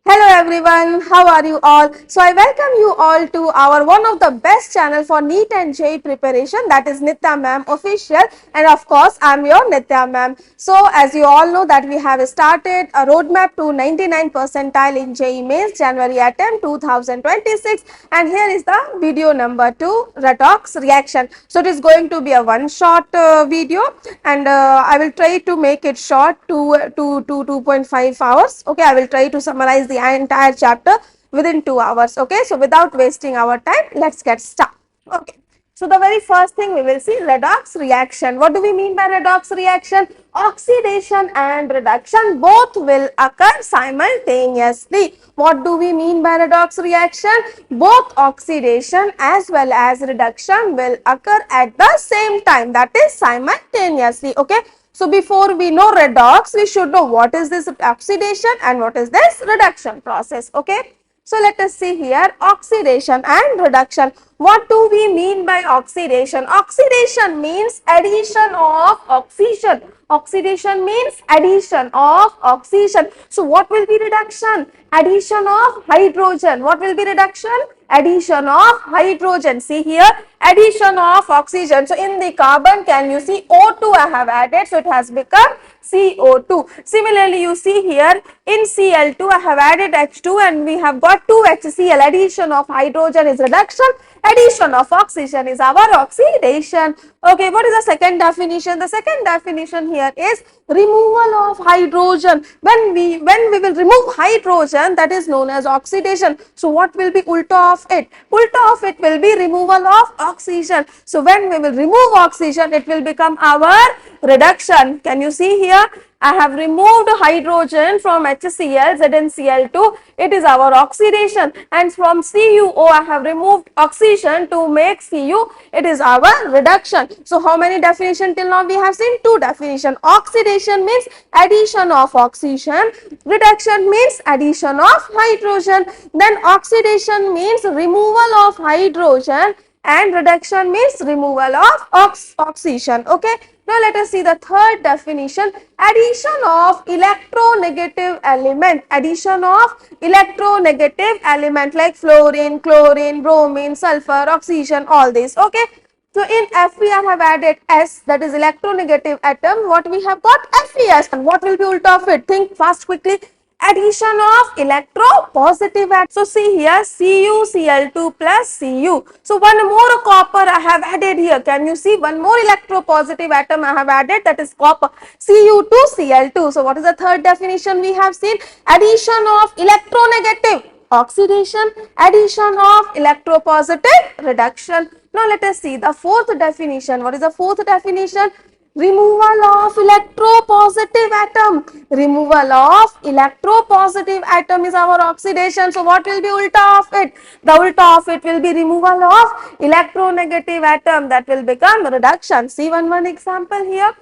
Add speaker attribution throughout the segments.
Speaker 1: Hello everyone, how are you all? So I welcome you all to our one of the best channel for NEET and JEE preparation, that is Nitya ma'am official, and of course I am your Nitya ma'am. So as you all know that we have started a roadmap to 99 percentile in JEE mains January attempt 2026, and here is the video number 2, Redox reaction. So it is going to be a one shot video, and I will try to make it short to 2.5 hours. Okay, I will try to summarize the entire chapter within 2 hours. Okay, so without wasting our time, let's get started. Okay, so the very first thing we will see, redox reaction. What do we mean by redox reaction? Oxidation and reduction both will occur simultaneously. What do we mean by redox reaction? Both oxidation as well as reduction will occur at the same time, that is simultaneously. Okay, so before we know redox, we should know what is this oxidation and what is this reduction process. Okay, so let us see here, oxidation and reduction. What do we mean by oxidation? Oxidation means addition of oxygen. Oxidation means addition of oxygen. So what will be reduction? Addition of hydrogen. What will be reduction? Addition of hydrogen. See here, addition of oxygen. So in the carbon, can you see O2 I have added, so it has become CO2. Similarly, you see here in Cl2 I have added H2 and we have got 2 HCl. Addition of hydrogen is reduction, addition of oxygen is our oxidation. Okay, what is the second definition? The second definition here is removal of hydrogen. When we will remove hydrogen, that is known as oxidation. So what will be ulta of it? Ulta of it will be removal of oxygen. So when we will remove oxygen, it will become our reduction. Can you see here? I have removed hydrogen from HCl, ZnCl2, it is our oxidation, and from CuO I have removed oxygen to make Cu, it is our reduction. So how many definition till now we have seen? 2 definition. Oxidation means addition of oxygen, reduction means addition of hydrogen, then oxidation means removal of hydrogen and reduction means removal of oxygen. Okay, now let us see the third definition, addition of electronegative element. Addition of electronegative element like fluorine, chlorine, bromine, sulfur, oxygen, all these. Okay, so in Fe I have added S, that is electronegative atom. What we have got? FeS. And what will be ulta of it? Think fast, quickly. Addition of electropositive atom. So see here, CuCl2 plus Cu. So one more copper I have added here. Can you see? One more electropositive atom I have added, that is copper, Cu2Cl2. So what is the third definition we have seen? Addition of electronegative oxidation, addition of electropositive reduction. Now let us see the fourth definition. What is the fourth definition? Removal of electropositive atom. Removal of electropositive atom is our oxidation. So what will be ulta of it? The ulta of it will be removal of electronegative atom, that will become reduction. See one example here.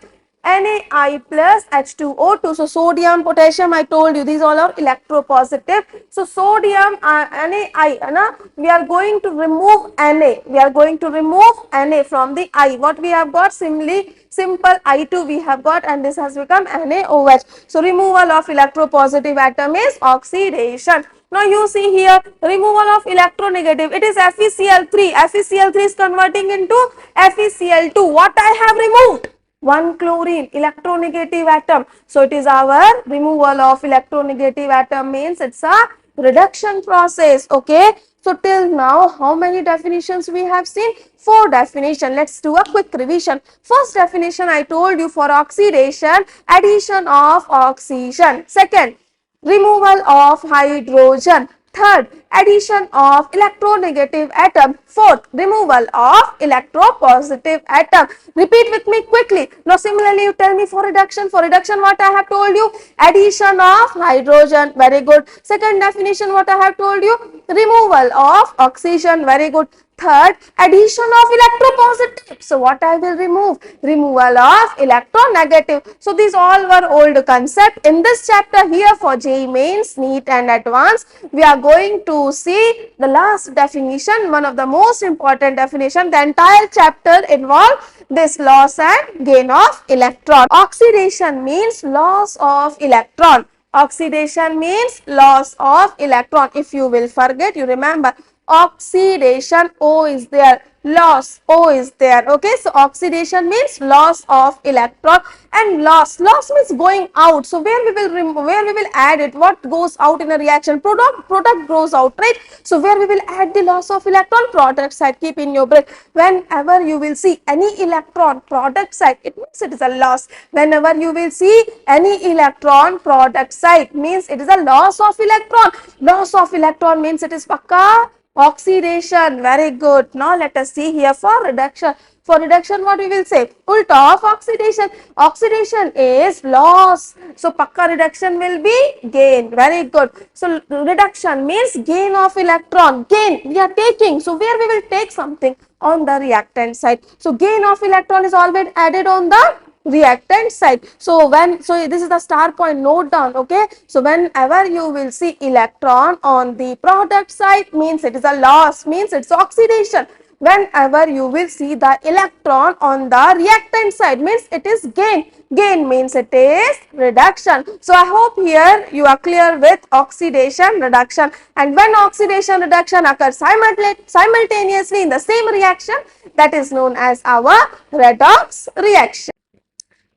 Speaker 1: Na plus H2O2. So sodium, potassium, I told you these all are electropositive. So sodium Na, we are going to remove Na. We are going to remove Na from the I. What we have got? Simple I2 we have got, and this has become NaOH. So removal of electropositive atom is oxidation. Now you see here, removal of electronegative, it is FeCl3. FeCl3 is converting into FeCl2. What I have removed? One chlorine, electronegative atom. So it is our removal of electronegative atom, means it's a reduction process. Okay, so till now how many definitions we have seen? 4 definition. Let's do a quick revision. First definition I told you, for oxidation, addition of oxygen. Second, removal of hydrogen. Third, addition of electronegative atom. Fourth, removal of electropositive atom. Repeat with me quickly. Now similarly you tell me for reduction. For reduction what I have told you? Addition of hydrogen. Very good. Second definition what I have told you? Removal of oxygen. Very good. Third, addition of electropositive. So what I will remove? Removal of electronegative. So these all were old concept. In this chapter here for JEE Mains, NEET and Advanced, we are going to see the last definition, one of the most important definition. The entire chapter involves this loss and gain of electron. Oxidation means loss of electron. Oxidation means loss of electron. If you will forget, you remember oxidation, O is there, loss, O is there. Okay, so oxidation means loss of electron, and loss means going out. So where we will add it, what goes out in a reaction, product goes out, right? So where we will add the loss of electron, product side. Keep in your brain, whenever you will see any electron product side, it means it is a loss. Whenever you will see any electron product side, means it is a loss of electron. Loss of electron means it is pakka oxidation. Very good. Now let us see here for reduction. For reduction, what we will say? Ulta of oxidation. Oxidation is loss. So pakka reduction will be gain. Very good. So reduction means gain of electron. Gain we are taking. So where we will take something on the reactant side. So gain of electron is always added on the reactant side. So this is the star point, note down. Okay, so whenever you will see electron on the product side, means it is a loss, means it's oxidation. Whenever you will see the electron on the reactant side, means it is gain. Gain means it is reduction. So I hope here you are clear with oxidation, reduction, and when oxidation, reduction occurs simultaneously in the same reaction, that is known as our redox reaction.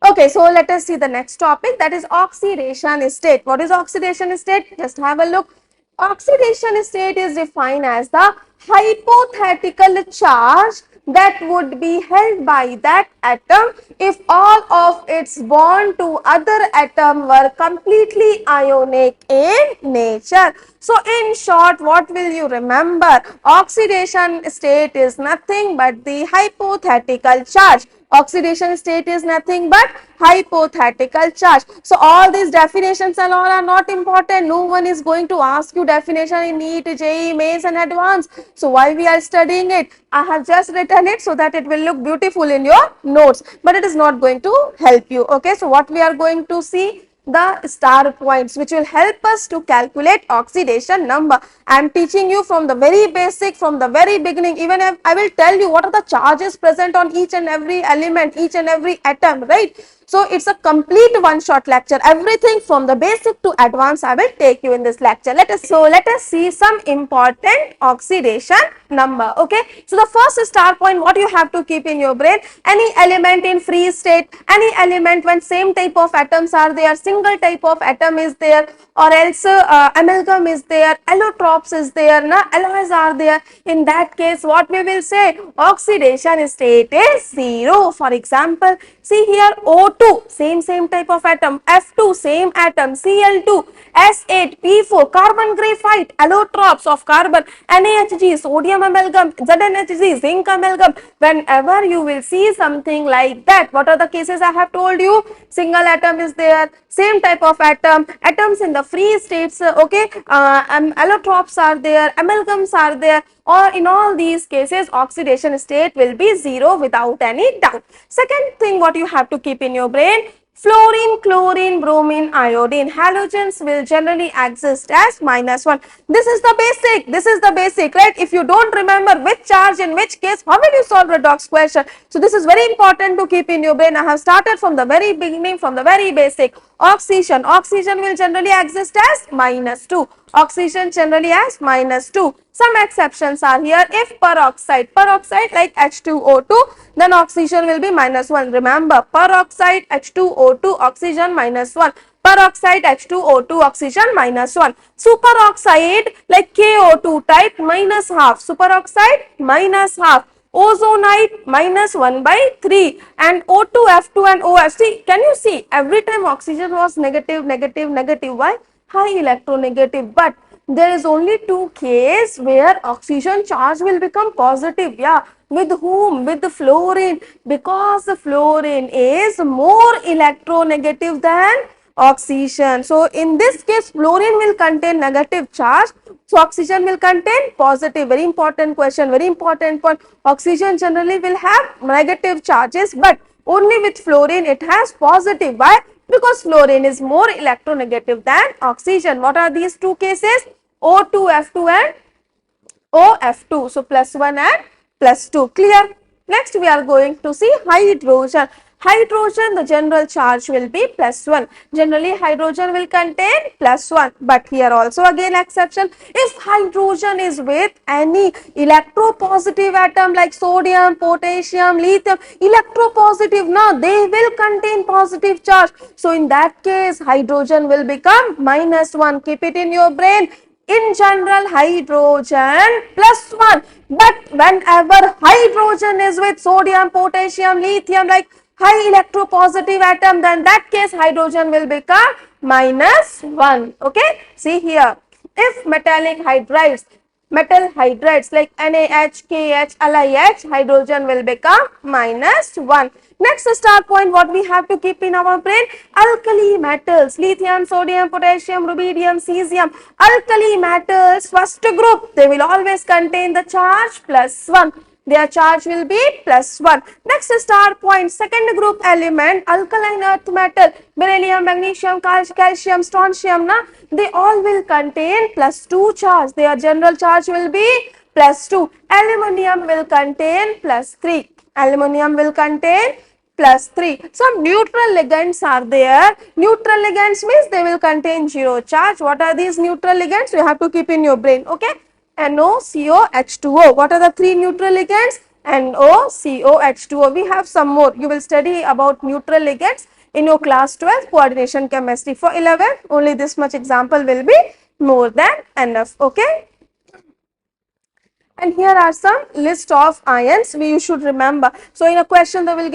Speaker 1: Okay, so let us see the next topic, that is oxidation state. What is oxidation state? Just have a look. Oxidation state is defined as the hypothetical charge that would be held by that atom if all of its bond to other atom were completely ionic in nature. So in short, what will you remember? Oxidation state is nothing but the hypothetical charge. Oxidation state is nothing but hypothetical charge. So all these definitions and all are not important. No one is going to ask you definition in NEET, JEE, mains and advanced. So why we are studying it? I have just written it so that it will look beautiful in your notes, but it is not going to help you. Okay, so what we are going to see, the star points which will help us to calculate oxidation number. I am teaching you from the very basic, from the very beginning. Even if I will tell you what are the charges present on each and every element, each and every atom, right? So it's a complete one shot lecture. Everything from the basic to advanced I will take you in this lecture. Let us see some important oxidation number. Okay, so the first star point, what you have to keep in your brain, any element in free state, any element when same type of atoms are there, single type of atom is there, or else amalgam is there, allotropes is there, alloys are there. In that case, what we will say, oxidation state is 0. For example, see here, O2, same type of atom, F2, same atom, Cl2, S8, P4, carbon graphite, allotropes of carbon, NaHg, sodium amalgam, ZnHg, zinc amalgam. Whenever you will see something like that, what are the cases I have told you? Single atom is there, same type of atom, atoms in the free states, okay, allotropes are there, amalgams are there, or in all these cases, oxidation state will be 0 without any doubt. Second thing, what you have to keep in your brain, fluorine, chlorine, bromine, iodine, halogens will generally exist as -1. This is the basic, right? If you don't remember which charge in which case, how will you solve redox question? So this is very important to keep in your brain. I have started from the very beginning, from the very basic. Oxygen will generally exist as -2. Oxygen generally as -2. Some exceptions are here. If peroxide like H2O2, then oxygen will be -1. Remember, peroxide H2O2, oxygen -1. Peroxide H2O2, oxygen -1. Superoxide like KO2 type -half. Superoxide -half. Ozonide -1/3, and O2, F2 and OH. See, can you see, every time oxygen was negative. Why? High electronegative. But there is only two cases where oxygen charge will become positive. Yeah, with whom? With the fluorine, because the fluorine is more electronegative than oxygen. So in this case, fluorine will contain negative charge, so oxygen will contain positive. Very important question, very important point. Oxygen generally will have negative charges, but only with fluorine it has positive. Why? Because fluorine is more electronegative than oxygen. What are these two cases? O2, F2 and OF2. So +1 and +2. Clear? Next we are going to see hydrogen. Hydrogen, the general charge will be +1. Generally, hydrogen will contain +1. But here also again exception. If hydrogen is with any electropositive atom like sodium, potassium, lithium, electropositive, now they will contain positive charge. So in that case, hydrogen will become -1. Keep it in your brain. In general, hydrogen +1, but whenever hydrogen is with sodium, potassium, lithium, like high electropositive atom, then that case hydrogen will become -1. Okay, see here, if metallic hydrides, metal hydrides like NaH, KH, LiH, hydrogen will become -1. Next star point, what we have to keep in our brain, alkali metals, lithium, sodium, potassium, rubidium, cesium, alkali metals, first group, they will always contain the charge +1. Their charge will be +1. Next star point, second group element, alkaline earth metal, beryllium, magnesium, calcium, strontium, na, they all will contain +2 charge. Their general charge will be +2. Aluminium will contain +3. Aluminium will contain +3. Some neutral ligands are there. Neutral ligands means they will contain 0 charge. What are these neutral ligands? You have to keep in your brain. Okay. NO, CO, H2O. What are the three neutral ligands? NO, CO, H2O. We have some more. You will study about neutral ligands in your class 12 coordination chemistry. For 11, only this much example will be more than enough. Okay. And here are some list of ions you should remember. So in a question they will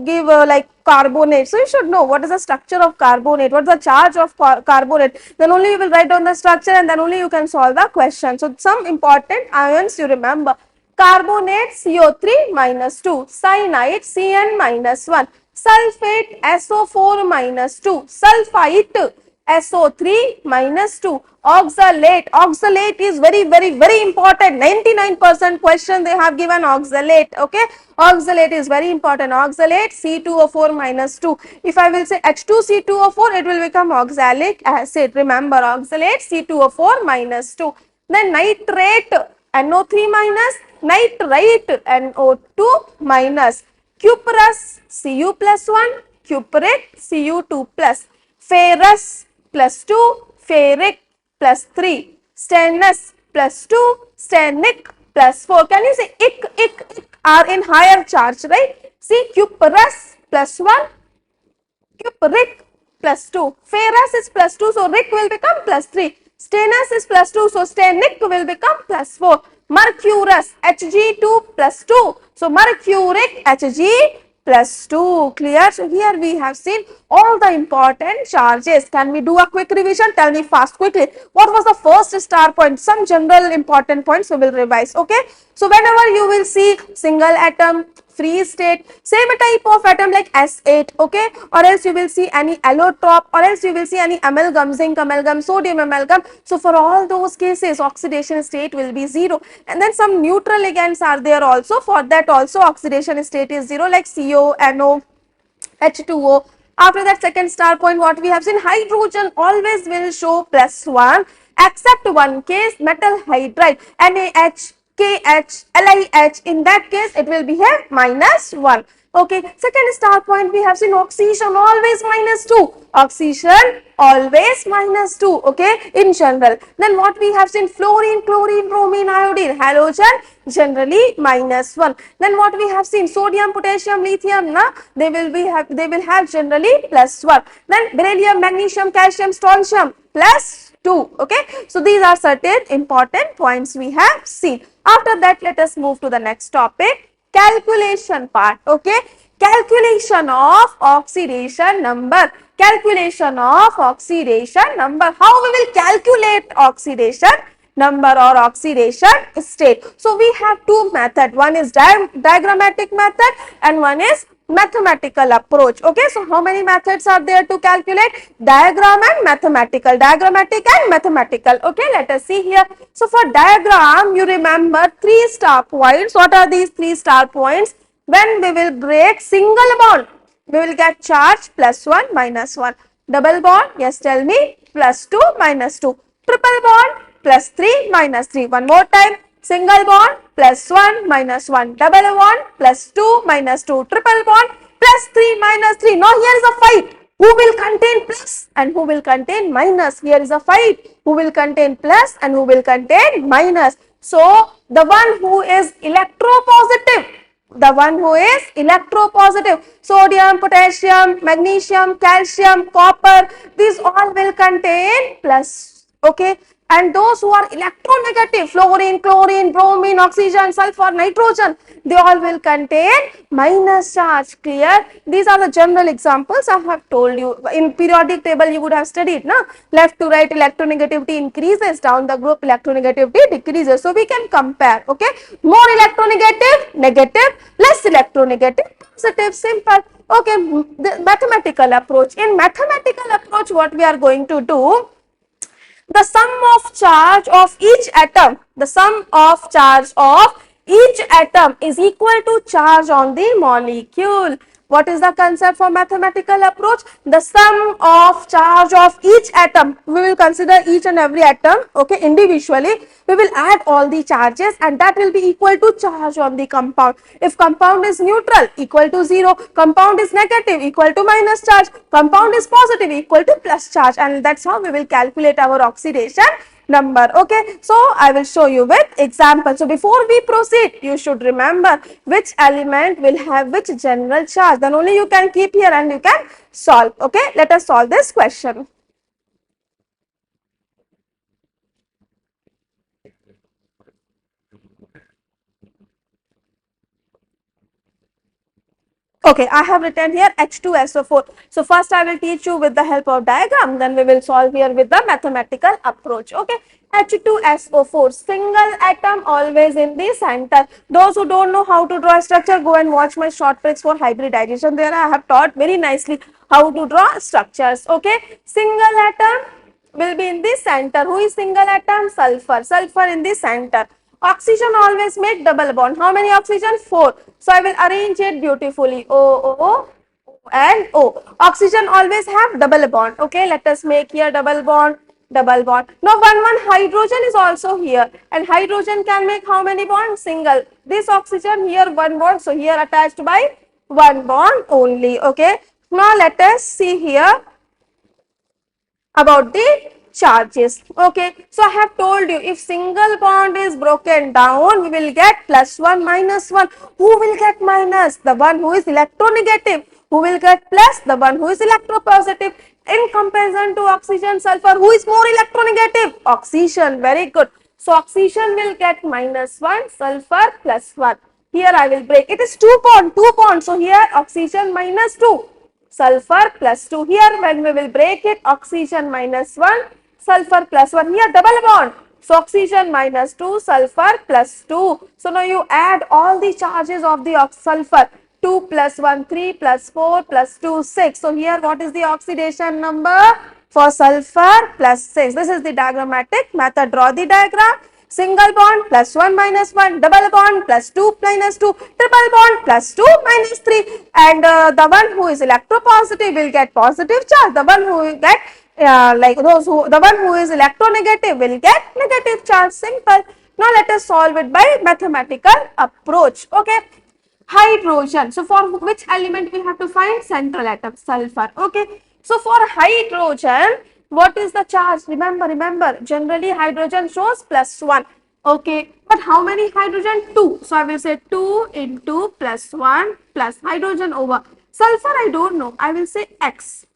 Speaker 1: give like carbonate. So you should know what is the structure of carbonate, what is the charge of carbonate. Then only you will write down the structure and then only you can solve the question. So some important ions you remember. Carbonate CO3 -2, cyanide Cn-1, sulfate SO4 -2, sulfite SO3 -2, oxalate. Oxalate is very important. 99% question they have given oxalate. Okay, oxalate is very important. Oxalate C2O4 -2. If I will say H2C2O4, it will become oxalic acid. Remember, oxalate C2O4 -2. Then nitrate NO3 minus, nitrite NO2 minus, cuprous Cu+1, cupric Cu2 plus, ferrous +2, ferric +3, stannous +2, stannic +4. Can you say ick are in higher charge, right? See, cuprous +1, cupric +2, ferrous is +2, so ric will become +3. Stannous is +2, so stannic will become +4. Mercurous Hg2 +2, so mercuric Hg +2. Clear? So here we have seen all the important charges. Can we do a quick revision? Tell me fast, quickly. What was the first star point? Some general important points we will revise. Okay. So whenever you will see single atom, free state, same type of atom like S8, okay, or else you will see any allotrope, or else you will see any amalgam, zinc amalgam, sodium amalgam. So for all those cases, oxidation state will be 0. And then some neutral ligands are there also. For that also oxidation state is 0, like CO, NO, H2O. After that, second star point, what we have seen, hydrogen always will show +1, except one case, metal hydride, NaH, KH, LiH, in that case it will behave -1. Okay, second star point, we have seen oxygen always -2, oxygen always -2, okay, in general. Then what we have seen, fluorine, chlorine, bromine, iodine, halogen generally -1. Then what we have seen, sodium, potassium, lithium, na, they will have generally +1. Then beryllium, magnesium, calcium, strontium +2. Okay, so these are certain important points we have seen. After that, let us move to the next topic, calculation part. Okay, calculation of oxidation number. Calculation of oxidation number. How we will calculate oxidation number or oxidation state? So we have two methods. One is diagrammatic method and one is mathematical approach. Okay, so how many methods are there to calculate? Diagram and mathematical. Diagrammatic and mathematical. Okay, let us see here. So for diagram, you remember 3 star points. What are these 3 star points? When we will break single bond, we will get charge +1 -1. Double bond, yes, tell me, +2 -2. Triple bond, +3 -3. One more time. Single bond +1 -1, double bond +2 -2, triple bond plus 3 minus 3. Now here is a fight. Who will contain plus and who will contain minus? Here is a fight. Who will contain plus and who will contain minus? So the one who is electropositive, the one who is electropositive, sodium, potassium, magnesium, calcium, copper, these all will contain plus. Okay, and those who are electronegative, fluorine, chlorine, bromine, oxygen, sulfur, nitrogen, they all will contain minus charge. Clear? These are the general examples I have told you. In periodic table you would have studied, na? Left to right electronegativity increases, down the group electronegativity decreases. So we can compare. Okay, more electronegative, negative, less electronegative, positive, simple. Okay, the mathematical approach. In mathematical approach, what we are going to do, the sum of charge of each atom, the sum of charge of each atom is equal to charge on the molecule. What is the concept for mathematical approach? The sum of charge of each atom. We will consider each and every atom, okay, individually. We will add all the charges and that will be equal to charge on the compound. If compound is neutral, equal to 0. Compound is negative, equal to minus charge. Compound is positive, equal to plus charge. And that's how we will calculate our oxidation number. Okay, so I will show you with example. So before we proceed, you should remember which element will have which general charge. Then only you can keep here and you can solve. Okay, let us solve this question. Okay, I have written here H2SO4. So first I will teach you with the help of diagram, then we will solve here with the mathematical approach. Okay, H2SO4, single atom always in the center. Those who don't know how to draw a structure, go and watch my short tricks for hybridization. There I have taught very nicely how to draw structures. Okay, single atom will be in the center. Who is single atom? Sulfur. Sulfur in the center. Oxygen always make double bond. How many oxygen? 4. So I will arrange it beautifully. O and O. Oxygen always have double bond. Okay, let us make here double bond, double bond. Now one hydrogen is also here, and hydrogen can make how many bonds? Single. This oxygen here one bond, so here attached by one bond only. Okay. Now let us see here about the charges. Okay, so I have told you if single bond is broken down, we will get plus 1 minus 1. Who will get minus? The one who is electronegative. Who will get plus? The one who is electropositive. In comparison to oxygen, sulfur, who is more electronegative? Oxygen. Very good. So oxygen will get minus 1, sulfur plus 1. Here I will break. It is 2 bond. So here oxygen minus 2. Sulfur plus 2. Here when we will break it, oxygen minus 1, sulfur plus 1. Here double bond. So oxygen minus 2, sulfur plus 2. So now you add all the charges of the sulfur. 2 plus 1, 3 plus 4 plus 2, 6. So here what is the oxidation number? For sulfur plus 6. This is the diagrammatic method. Draw the diagram. Single bond plus 1 minus 1, double bond plus 2 minus 2, triple bond plus 2 minus 3, and the one who is electropositive will get positive charge. The one who will get the one who is electronegative will get negative charge. Simple. Now let us solve it by mathematical approach. Okay. Hydrogen. So for which element we have to find? Central atom, sulfur. Okay. So for hydrogen, what is the charge? Remember, generally hydrogen shows plus 1. Okay, but how many hydrogen? 2. So I will say 2 into plus 1 plus hydrogen over sulfur. I don't know. I will say X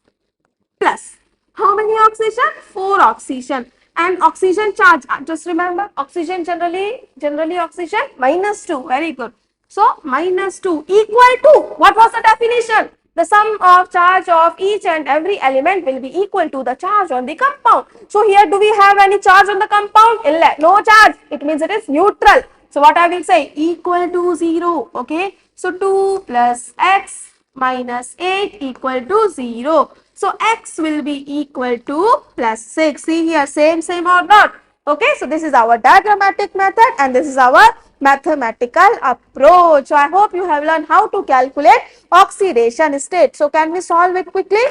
Speaker 1: plus. How many oxygen? 4 oxygen. And oxygen charge. Just remember, oxygen generally oxygen minus 2. Very good. So minus 2 equal to, what was the definition? The sum of charge of each and every element will be equal to the charge on the compound. So here do we have any charge on the compound? No charge. It means it is neutral. So what I will say? Equal to 0. Okay. So 2 plus x minus 8 equal to 0. So x will be equal to plus 6. See here, same or not? Okay. So this is our diagrammatic method and this is our mathematical approach. So I hope you have learned how to calculate oxidation state. So can we solve it quickly?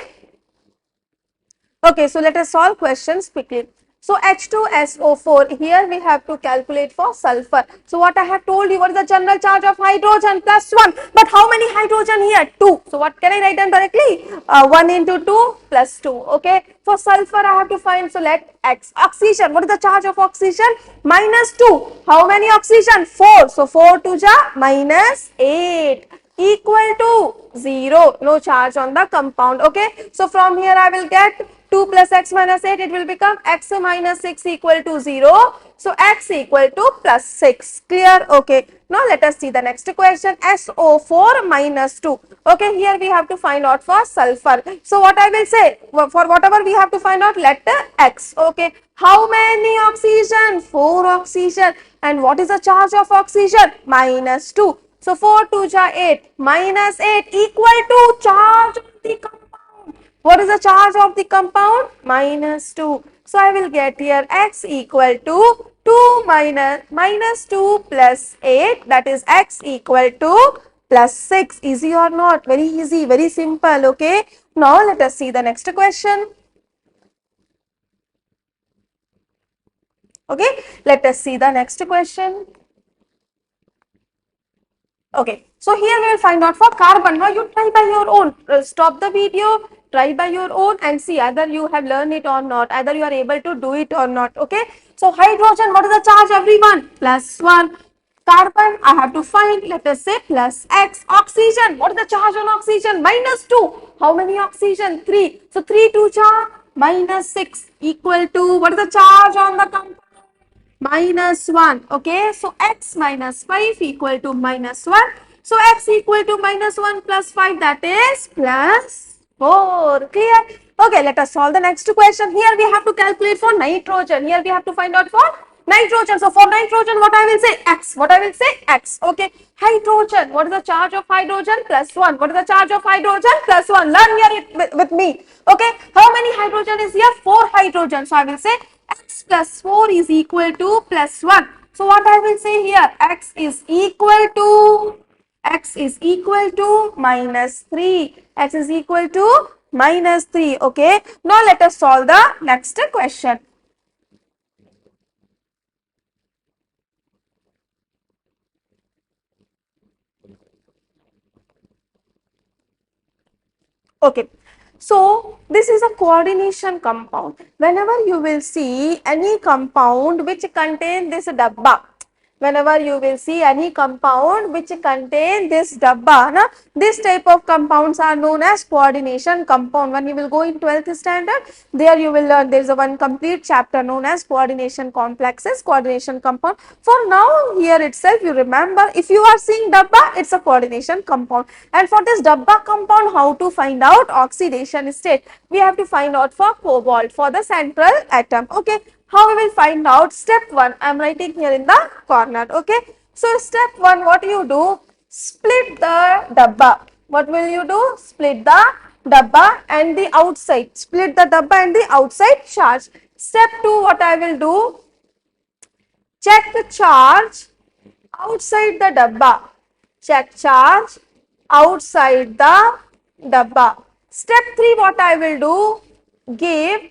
Speaker 1: Okay, so let us solve questions quickly. So H2SO4, here we have to calculate for sulfur. So what I have told you, what is the general charge of hydrogen? Plus 1. But how many hydrogen here? 2. So what can I write down directly? 1 into 2 plus 2. Okay. For sulfur I have to find, so let X. Oxygen, what is the charge of oxygen? Minus 2. How many oxygen? 4. So 4 to ja minus 8 equal to 0. No charge on the compound. Okay. So from here I will get 2 plus x minus 8, it will become x minus 6 equal to 0. So x equal to plus 6. Clear? Okay. Now let us see the next question. SO4 minus 2. Okay, here we have to find out for sulfur. So what I will say, for whatever we have to find out, let x. Okay. How many oxygen? 4 oxygen. And what is the charge of oxygen? Minus 2. So 4 2 ja 8 minus 8 equal to charge of the compound. What is the charge of the compound? Minus 2. So I will get here x equal to 2 minus 2 plus 8, that is x equal to plus 6. Easy or not? Very easy, very simple. Okay. Now let us see the next question. Okay. Let us see the next question. Okay, so here we will find out for carbon. Now you try by your own. Stop the video, try by your own and see either you have learned it or not, either you are able to do it or not. Okay, so hydrogen, what is the charge everyone? Plus 1. Carbon, I have to find, let us say plus x. Oxygen, what is the charge on oxygen? Minus 2. How many oxygen? 3. So 3 2 charge minus 6 equal to, what is the charge on the compound? Minus 1. Okay, so x minus 5 equal to minus 1. So x equal to minus 1 plus 5, that is plus 4. Clear? Okay, let us solve the next question. Here we have to calculate for nitrogen. Here we have to find out for nitrogen. So for nitrogen, what I will say? X. What I will say? X. Okay. Hydrogen. What is the charge of hydrogen? Plus 1. What is the charge of hydrogen? Plus 1. Learn here it with me. Okay. How many hydrogen is here? 4 hydrogen. So I will say x plus 4 is equal to plus 1. So what I will say here? X is equal to minus 3. X is equal to minus 3. Okay. Now let us solve the next question. Okay. So this is a coordination compound. Whenever you will see any compound which contain this dabba, whenever you will see any compound which contain this dabba, na, this type of compounds are known as coordination compound. When you will go in 12th standard, there you will learn, there is a one complete chapter known as coordination complexes, coordination compound. For now, here itself you remember, if you are seeing dabba, it's a coordination compound. And for this dabba compound, how to find out oxidation state? We have to find out for cobalt, for the central atom. Okay. How we will find out? Step 1, I am writing here in the corner. Okay. So step 1, what you do? Split the dabba. What will you do? Split the dabba and the outside. Split the dabba and the outside charge. Step 2, what I will do? Check the charge outside the dabba. Check charge outside the dabba. Step 3, what I will do? Give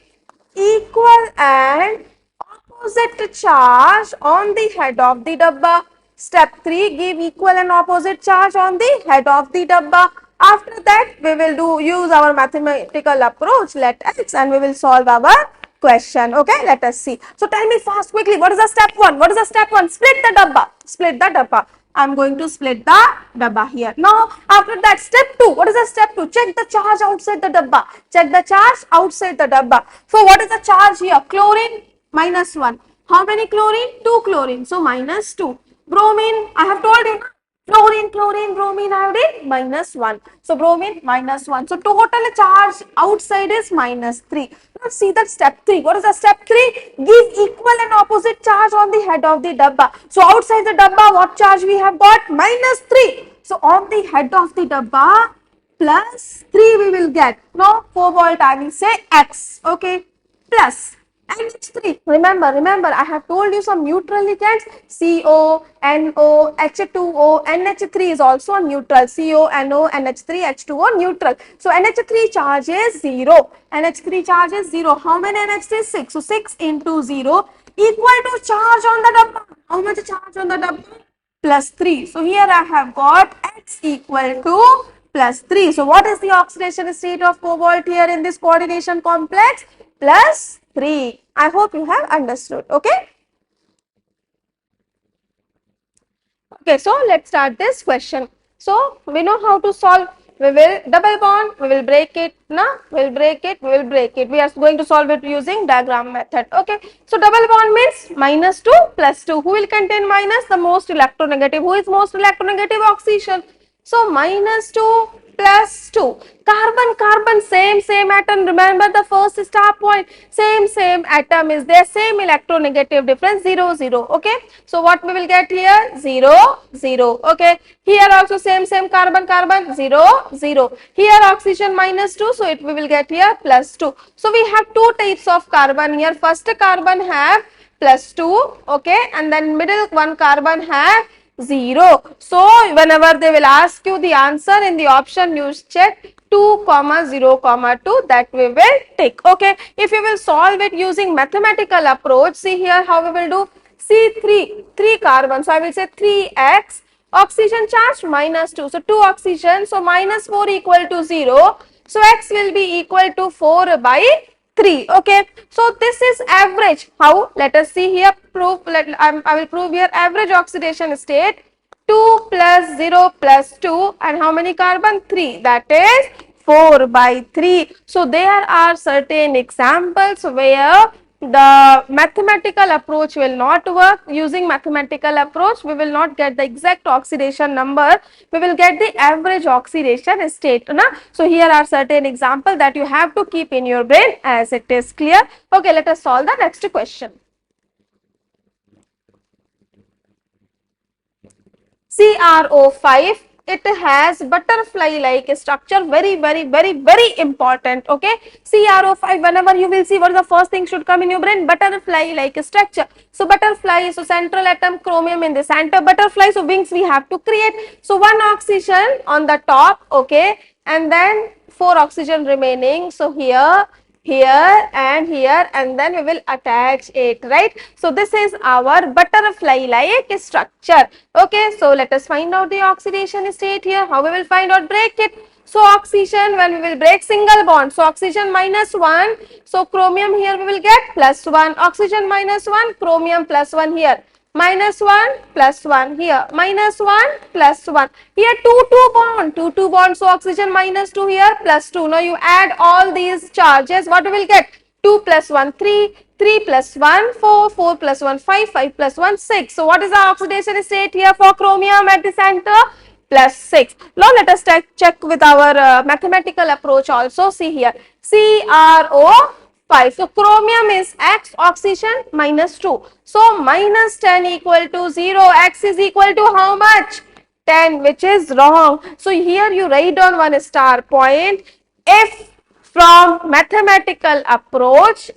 Speaker 1: equal and opposite charge on the head of the dabba. Step 3, give equal and opposite charge on the head of the dabba. After that, we will use our mathematical approach, let x, and we will solve our question. Okay, let us see. So tell me fast, quickly, what is the step 1? What is the step 1? Split the dabba. Split the dabba. I am going to split the dabba here. Now, after that, step 2. What is the step 2? Check the charge outside the dabba. Check the charge outside the dabba. So, what is the charge here? Chlorine, minus 1. How many chlorine? 2 chlorine. So, minus 2. Bromine, I have told you. Chlorine, bromine, I have did minus 1. So, bromine, minus 1. So, total charge outside is minus 3. Let's see that step 3. What is the step 3? Give equal and opposite charge on the head of the dabba. So, outside the dabba, what charge we have got? Minus 3. So, on the head of the dabba, plus 3 we will get. Now, cobalt, I will say X. Okay. Plus NH3, remember, I have told you some neutral ligands, CO, NO, H2O, NH3 is also a neutral, CO, NO, NH3, H2O, neutral. So NH3 charge is 0, NH3 charge is 0. How many NH3? 6. So 6 into 0 equal to charge on the double. How much charge on the double? Plus 3. So here I have got X equal to plus 3. So what is the oxidation state of cobalt here in this coordination complex? Plus 3. I hope you have understood. Okay. Okay, so let's start this question. So we know how to solve. We will double bond, we will break it, we will break it, we will break it. We are going to solve it using diagram method. Okay, so double bond means minus 2 plus 2. Who will contain minus? The most electronegative. Who is most electronegative? Oxygen. So minus 2 plus 2. Carbon, same atom. Remember the first star point. Same atom is there. Same electronegative difference 0, 0. Okay. So what we will get here? 0, 0. Okay. Here also same carbon, 0, 0. Here oxygen minus 2. So we will get here plus 2. So we have two types of carbon here. First carbon have plus 2. Okay. And then middle one carbon have 0. So whenever they will ask you the answer in the option, you check 2, 0, 2, that we will take. Okay. If you will solve it using mathematical approach, see here how we will do. See 3 carbon. So I will say 3x, oxygen charge minus 2. So 2 oxygen. So minus 4 equal to 0. So x will be equal to 4 by 3. Okay. So this is average. How? Let us see here. Proof. I will prove here average oxidation state. 2 plus 0 plus 2 and how many carbon? 3. That is 4 by 3. So there are certain examples where the mathematical approach will not work. Using mathematical approach, we will not get the exact oxidation number. We will get the average oxidation state. So here are certain examples that you have to keep in your brain as it is clear. Okay, let us solve the next question. CrO5, it has butterfly like structure, very important. Okay, CrO5, whenever you will see, what is the first thing should come in your brain? Butterfly like structure. So butterfly, so central atom chromium in the center, butterfly, so wings we have to create. So one oxygen on the top, okay, and then 4 oxygen remaining. So here and then we will attach it, right? So this is our butterfly like structure. Okay, so let us find out the oxidation state here. How we will find out? Break it. So oxygen, when we will break single bond, so oxygen minus 1, so chromium here we will get plus 1, oxygen minus 1, chromium plus 1 here, minus 1 plus 1 here, minus 1 plus 1 here, 2 bond, so oxygen minus 2 here, plus 2. Now you add all these charges, what we will get? 2 plus 1 3, 3 plus 1 4, 4 plus 1 5, 5 plus 1 6. So what is the oxidation state here for chromium at the center? Plus 6. Now let us check with our mathematical approach also. See here, CrO5. So chromium is X, oxygen minus 2. So minus 10 equal to 0. X is equal to how much? 10, which is wrong. So here you write down one star point. If from mathematical approach,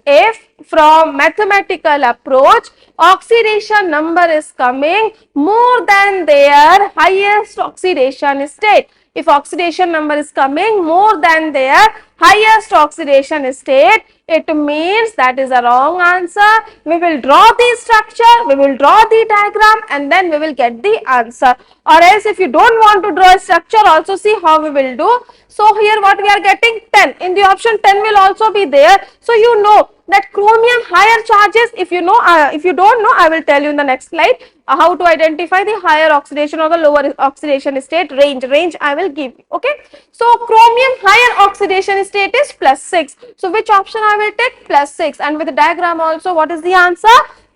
Speaker 1: oxidation number is coming more than their highest oxidation state. If oxidation number is coming more than their highest oxidation state, it means that is a wrong answer. We will draw the structure, we will draw the diagram, and then we will get the answer. Or else if you don't want to draw a structure, also see how we will do. So here what we are getting? 10. In the option 10 will also be there. So you know that chromium higher charges. If you know, if you don't know, I will tell you in the next slide how to identify the higher oxidation or the lower oxidation state. Range I will give you. Okay. So chromium higher oxidation state is plus 6. So which option I will take? Plus 6. And with the diagram also, what is the answer?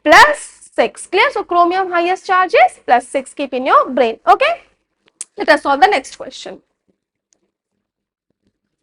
Speaker 1: Plus 6. Clear? So chromium highest charge is plus 6. Keep in your brain. Okay. Let us solve the next question.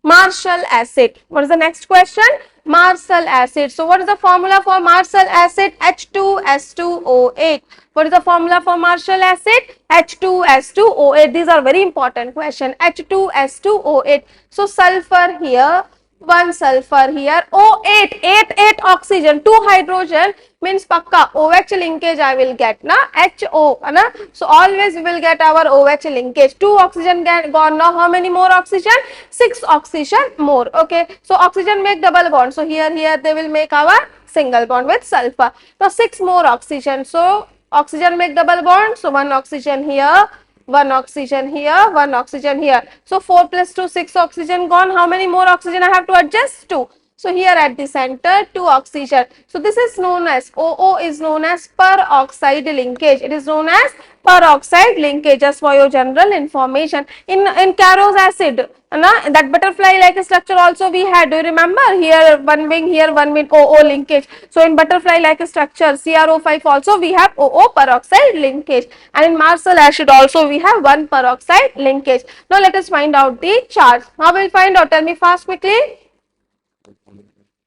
Speaker 1: Marshall acid. What is the next question? Marshall acid. So what is the formula for Marshall acid? H2S2O8. What is the formula for Marshall acid? H2S2O8. These are very important question. H2S2O8. So sulfur here, 1 sulfur here, O8, 8 oxygen, 2 hydrogen means pakka OH linkage I will get na, HO na. So always we will get our OH linkage. 2 oxygen gone, now how many more oxygen? 6 oxygen more. Okay, so oxygen make double bond, so here they will make our single bond with sulfur. Now 6 more oxygen, so oxygen make double bond, so 1 oxygen here, 1 oxygen here, 1 oxygen here. So 4 plus 2, 6 oxygen gone. How many more oxygen I have to adjust? 2. So here at the center, 2 oxygen. So this is known as, OO is known as peroxide linkage. It is known as peroxide linkage, just for your general information. In Carros acid, that butterfly like a structure also we had. Do you remember? Here one wing, here one wing, OO linkage. So in butterfly like a structure, CrO5 also we have OO peroxide linkage, and in Marcel acid also we have 1 peroxide linkage. Now let us find out the charge. How will find out? Tell me fast, quickly.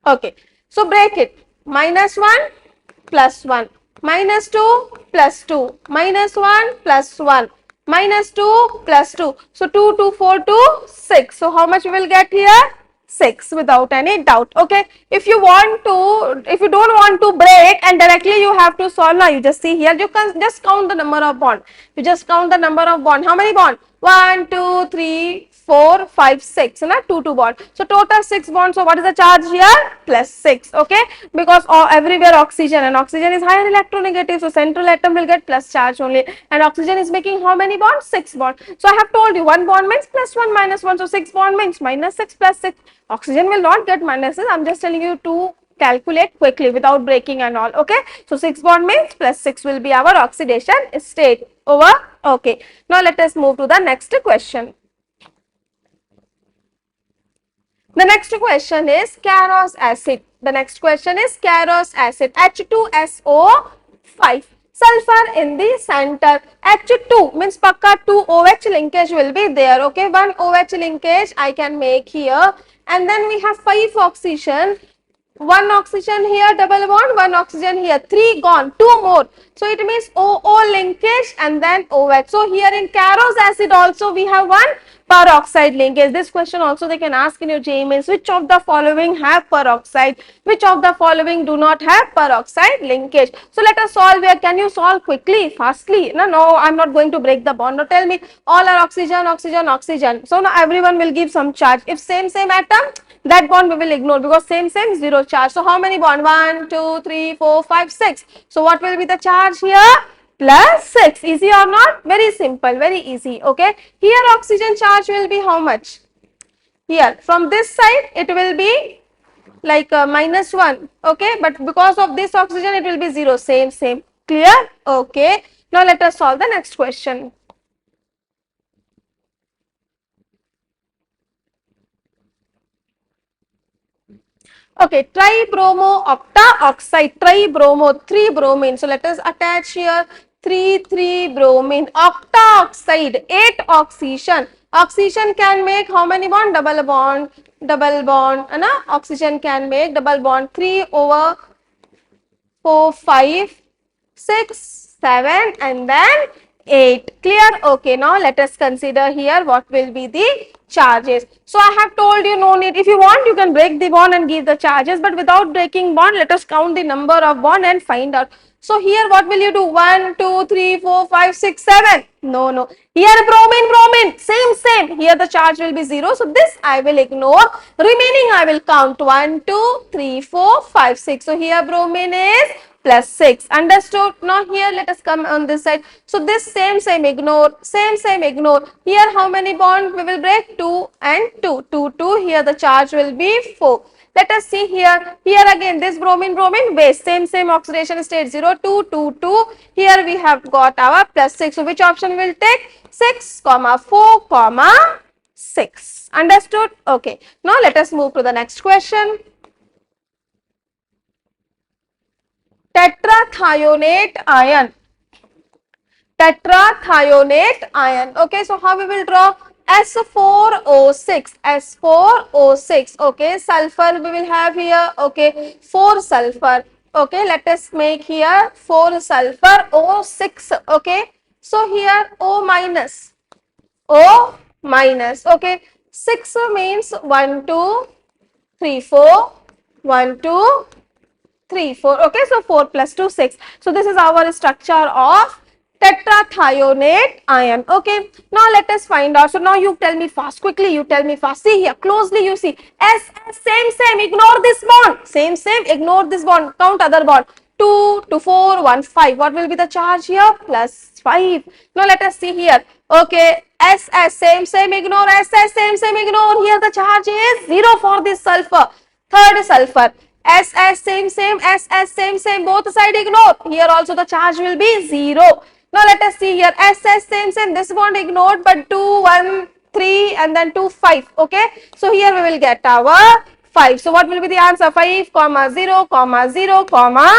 Speaker 1: Okay, so break it. -1 plus 1, -2 plus 2, -1 plus 1, -2 plus 2. So 2, 2, 4, 2, 6. So how much we will get here? 6 without any doubt. Okay, if you don't want to break and directly you have to solve, now you just see here, you can just count the number of bond. You just count the number of bond. How many bond? 1, 2, 3, 4, 5, 6, na, 2, 2 bond. So total 6 bonds. So what is the charge here? Plus 6. Okay, because everywhere oxygen, and oxygen is higher electronegative, so central atom will get plus charge only, and oxygen is making how many bonds? 6 bonds. So I have told you 1 bond means plus 1 minus 1, so 6 bond means minus 6 plus 6. Oxygen will not get minuses. I'm just telling you to calculate quickly without breaking and all. Okay, so 6 bond means plus 6 will be our oxidation state. Over. Okay, now let us move to the next question. The next question is Carros acid. The next question is Carros acid, H2SO5. Sulfur in the center. H2 means pakka 2 OH linkage will be there. Okay, 1 OH linkage I can make here, and then we have 5 oxygen. 1 oxygen here, double bond, 1 oxygen here, 3 gone, 2 more. So it means OO linkage and then OH. So here in Carros acid also we have 1 peroxide linkage. This question also they can ask in your JEE Mains, which of the following have peroxide, which of the following do not have peroxide linkage. So let us solve here. Can you solve quickly, fastly? No, I'm not going to break the bond. Now tell me, all are oxygen, oxygen, oxygen. So now everyone will give some charge. If same atom, that bond we will ignore, because same 0 charge. So how many bond? 1, 2, 3, 4, 5, 6. So what will be the charge here? Plus 6. Easy or not? Very simple, very easy. Okay, here oxygen charge will be how much? Here from this side it will be like -1. Okay, but because of this oxygen it will be 0. Same. Clear? Okay, now let us solve the next question. Okay, tribromo octaoxide, tribromo, 3 bromine. So let us attach here 3 bromine, octaoxide, 8 oxygen. Oxygen can make how many bond? Double bond, na? Oxygen can make double bond, 3 over 4, 5, 6, 7 and then 8. Clear? Okay, now let us consider here what will be the charges. So I have told you no need. If you want, you can break the bond and give the charges, but without breaking bond, let us count the number of bond and find out. So here what will you do? 1, 2, 3, 4, 5, 6, 7. No. Here bromine, same. Here the charge will be 0. So this I will ignore. Remaining I will count 1, 2, 3, 4, 5, 6. So here bromine is plus 6. Understood? Now here let us come on this side. So this same ignore, same ignore. Here how many bonds we will break? 2 and 2. 2. Here the charge will be 4. Let us see here. Here again this bromine base, same oxidation state, 0, 2. Here we have got our plus 6. So which option will take? 6, 4, 6. Understood? Okay. Now let us move to the next question. Tetrathionate ion. Okay, so how we will draw? S4O6. Okay, sulfur we will have here. Okay, 4 sulfur. Okay, let us make here 4 sulfur, O6. Okay, so here O minus. Okay, 6 means 1, 2, 3, 4, 1, 2, 3, 4. Okay, so 4 plus 2, 6. So this is our structure of tetrathionate ion. Okay, now let us find out. So now you tell me fast, quickly you tell me fast. See here, closely you see. S, same, ignore this bond. Same, ignore this bond. Count other bond. 2 to 4, 1, 5. What will be the charge here? Plus 5. Now let us see here. Okay, S, same, ignore S, same, ignore. Here the charge is 0 for this sulfur. Third sulfur. S, same, S, same, both side ignore. Here also the charge will be 0. Now let us see here. S, same, this bond ignored, but 2, 1, 3 and then 2, 5. Okay. So here we will get our 5. So what will be the answer? 5, comma 0, comma 0, comma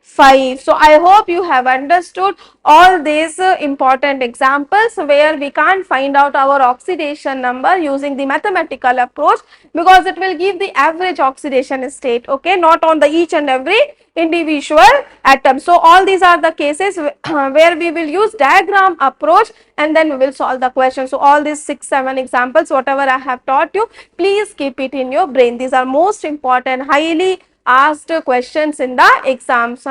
Speaker 1: 5. So I hope you have understood all these important examples where we can't find out our oxidation number using the mathematical approach, because it will give the average oxidation state, okay, not on the each and every individual atom. So all these are the cases where we will use diagram approach and then we will solve the question. So all these 6, 7 examples, whatever I have taught you, please keep it in your brain. These are most important, highly asked questions in the exams.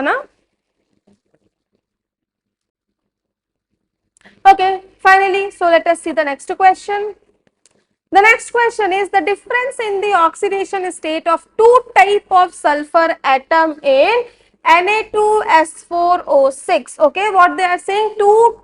Speaker 1: Okay, finally, so let us see the next question. The next question is the difference in the oxidation state of two type of sulfur atom in Na2S4O6. Okay, what they are saying, two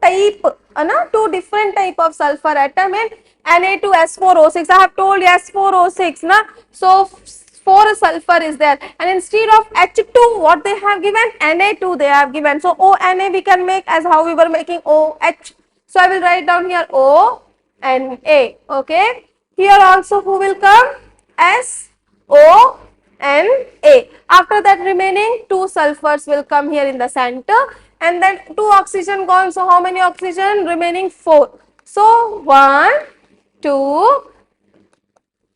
Speaker 1: different type of sulfur atom in Na2S4O6. I have told S4O6, na? So 4 sulfur is there, and instead of H2 what they have given, Na2 they have given. So ONA we can make as how we were making OH. So I will write down here O and A. Okay. Here also who will come? S, O and A. After that remaining 2 sulfurs will come here in the center, and then 2 oxygen gone. So how many oxygen? Remaining 4. So 1, 2,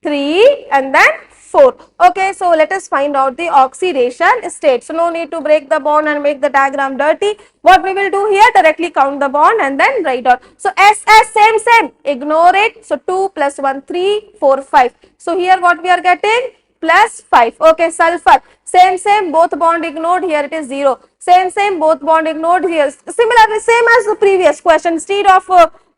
Speaker 1: 3 and then 4. Okay, so let us find out the oxidation state. So no need to break the bond and make the diagram dirty. What we will do here, directly count the bond and then write out. So S, same, ignore it. So 2 plus 1, 3, 4, 5. So here what we are getting? Plus 5. Okay, sulfur, same, both bond ignored. Here it is 0. Same, both bond ignored. Here similarly, same as the previous question. Instead of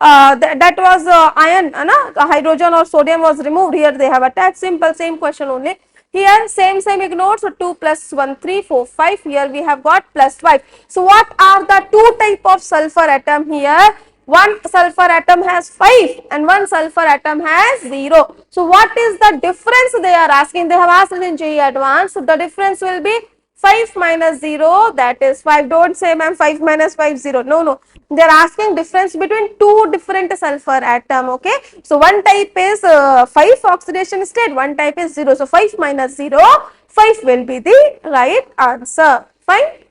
Speaker 1: that was iron, hydrogen or sodium was removed. Here they have attached. Simple, same question only. Here same ignored. So 2 plus 1, 3, 4, 5. Here we have got plus 5. So what are the two type of sulfur atom here? One sulfur atom has 5 and one sulfur atom has 0. So what is the difference they are asking? They have asked in JEE Advanced. So the difference will be 5 minus 0, that is 5. Don't say ma'am 5 minus 5, 0. No. They are asking difference between two different sulfur atom. Okay. So one type is 5 oxidation state, one type is 0. So 5 minus 0, 5 will be the right answer. Fine.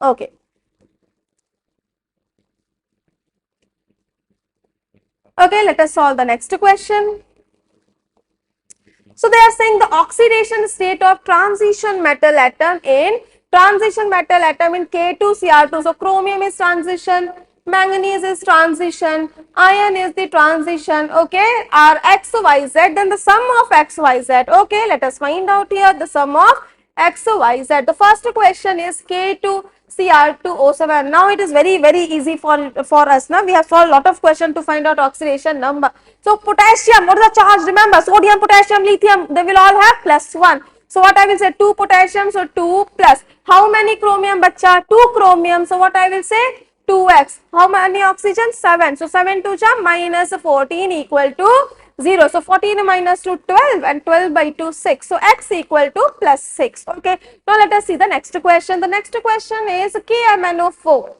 Speaker 1: Okay. Okay, let us solve the next question. So they are saying the oxidation state of transition metal atom in K2Cr2. So chromium is transition, manganese is transition, iron is the transition. Okay, are X, Y, Z, then the sum of X, Y, Z. Okay, let us find out here the sum of X, Y, Z. The first question is K2Cr2O7. Now it is very easy for us. Now we have solved a lot of questions to find out oxidation number. So potassium, what is the charge? Remember, sodium, potassium, lithium, they will all have plus 1. So what I will say, 2 potassium, so 2 plus. How many chromium, bacha? 2 chromium. So what I will say, 2x. How many oxygen? 7. So 7 to minus 14 equal to 0. So 14 minus 2, 12, and 12 by 2, 6. So x equal to plus 6. Okay. Now let us see the next question. The next question is KMnO4.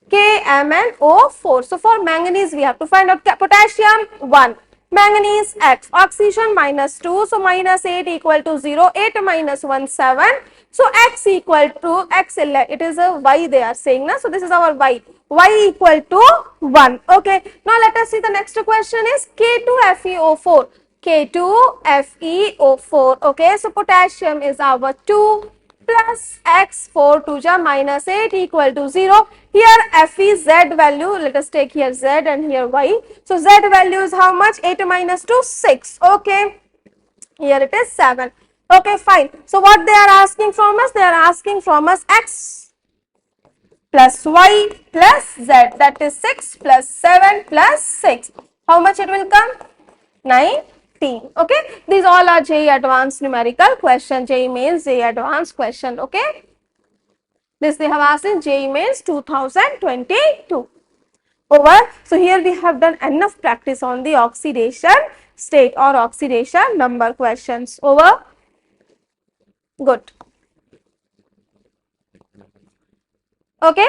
Speaker 1: KMnO4. So for manganese, we have to find out potassium 1. Manganese X, oxygen minus 2, so minus 8 equal to 0, 8 minus 1, 7. So X equal to X, it is a Y they are saying, na? So this is our Y. Y equal to 1. Okay. Now let us see the next question is K2FeO4. K2FeO4. Okay. So potassium is our 2 plus X, 4 to minus 8 equal to 0. Here Fe Z value, let us take here Z and here Y. So Z value is how much? 8 minus 2, 6. Okay. Here it is 7. Okay, fine. So what they are asking from us? They are asking from us x plus y plus z, that is 6 plus 7 plus 6. How much it will come? 19. Okay, these all are JEE advanced numerical question, JEE mains, JEE advanced question. Okay, this they have asked in JEE mains 2022. Over. So here we have done enough practice on the oxidation state or oxidation number questions. Over. Good. Okay,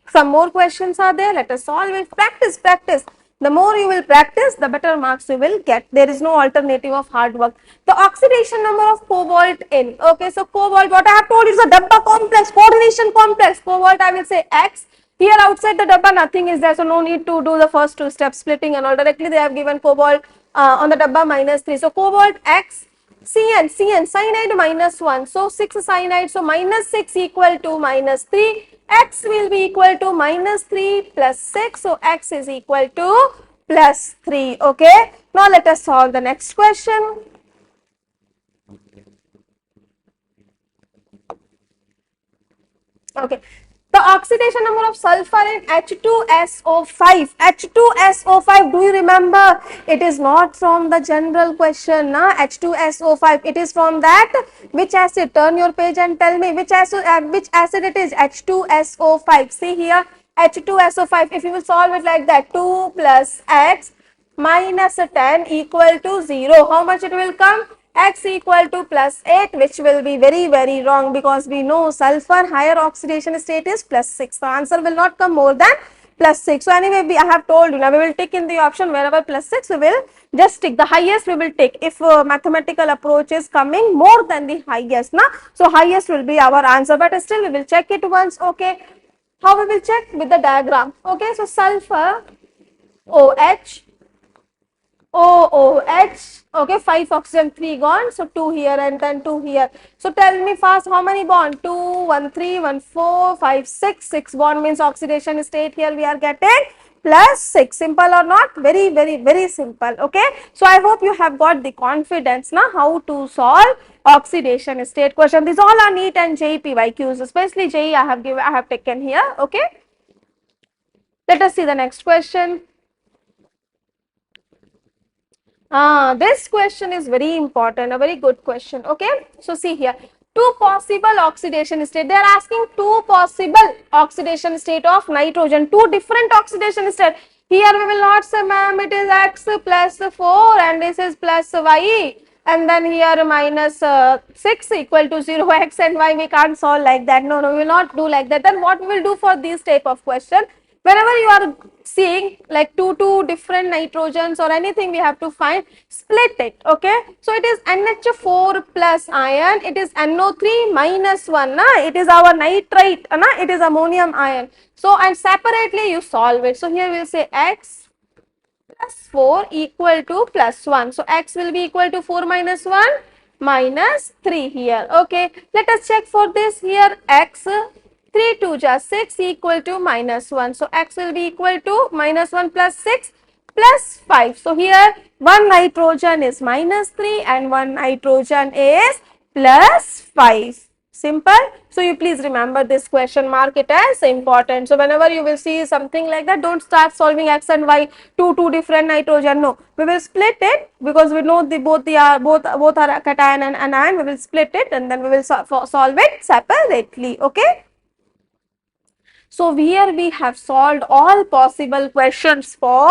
Speaker 1: some more questions are there. Let us solve it. Practice, practice. The more you will practice, the better marks you will get. There is no alternative of hard work. The oxidation number of cobalt in. Okay, so cobalt, what I have told you is a double complex, coordination complex. Cobalt, I will say X. Here outside the dabba nothing is there, so no need to do the first two steps, splitting and all. Directly they have given cobalt on the dabba -3. So cobalt X, Cn, cyanide -1. So 6 cyanide, so -6 equal to -3. X will be equal to -3 plus 6. So X is equal to +3. Okay. Now let us solve the next question. Okay. The oxidation number of sulfur in H2SO5. H2SO5, do you remember? It is not from the general question, na? H2SO5. It is from that. Which acid? Turn your page and tell me which acid it is. H2SO5. See here, H2SO5. If you will solve it like that, 2 plus X minus 10 equal to 0. How much it will come? X equal to +8, which will be very wrong, because we know sulfur higher oxidation state is +6. The answer will not come more than +6. So anyway, I have told you, now we will tick in the option wherever +6, we will just tick the highest, we will tick if mathematical approach is coming more than the highest, na? So highest will be our answer, but still we will check it once. Okay, how we will check? With the diagram. Okay, so sulfur OH, OOH, okay, 5 oxygen, 3 gone, so 2 here and then 2 here. So tell me fast, how many bond? 2, 1, 3, 1, 4, 5, 6, 6 bond means oxidation state here we are getting +6. Simple or not? Very simple. Okay, so I hope you have got the confidence now how to solve oxidation state question. These all are NEET and JEE PYQs, especially JEE I have taken here. Okay, let us see the next question. This question is very important, a very good question. Okay, so see here, two possible oxidation state. They are asking two possible oxidation state of nitrogen, two different oxidation state. Here we will not say, ma'am, it is X plus 4 and this is plus Y, and then here -6 equal to 0. X and Y we can't solve like that. No, we will not do like that. Then what we will do for this type of question? Whenever you are seeing like two different nitrogens or anything, we have to find, split it. Okay, so it is NH4 plus ion, it is NO3 minus 1, na? It is our nitrite, na? It is ammonium ion. So and separately you solve it. So here we will say X plus 4 equal to plus 1. So X will be equal to 4 minus 1 minus 3 here. Okay, let us check for this. Here X, 3 2 just 6 equal to -1. So X will be equal to -1 plus 6 plus 5. So here one nitrogen is -3 and one nitrogen is +5. Simple. So you please remember this question, mark it as important. So whenever you will see something like that, don't start solving X and Y, two different nitrogen. No, we will split it because we know both are cation and anion. We will split it and then we will solve it separately. Okay. So here we have solved all possible questions for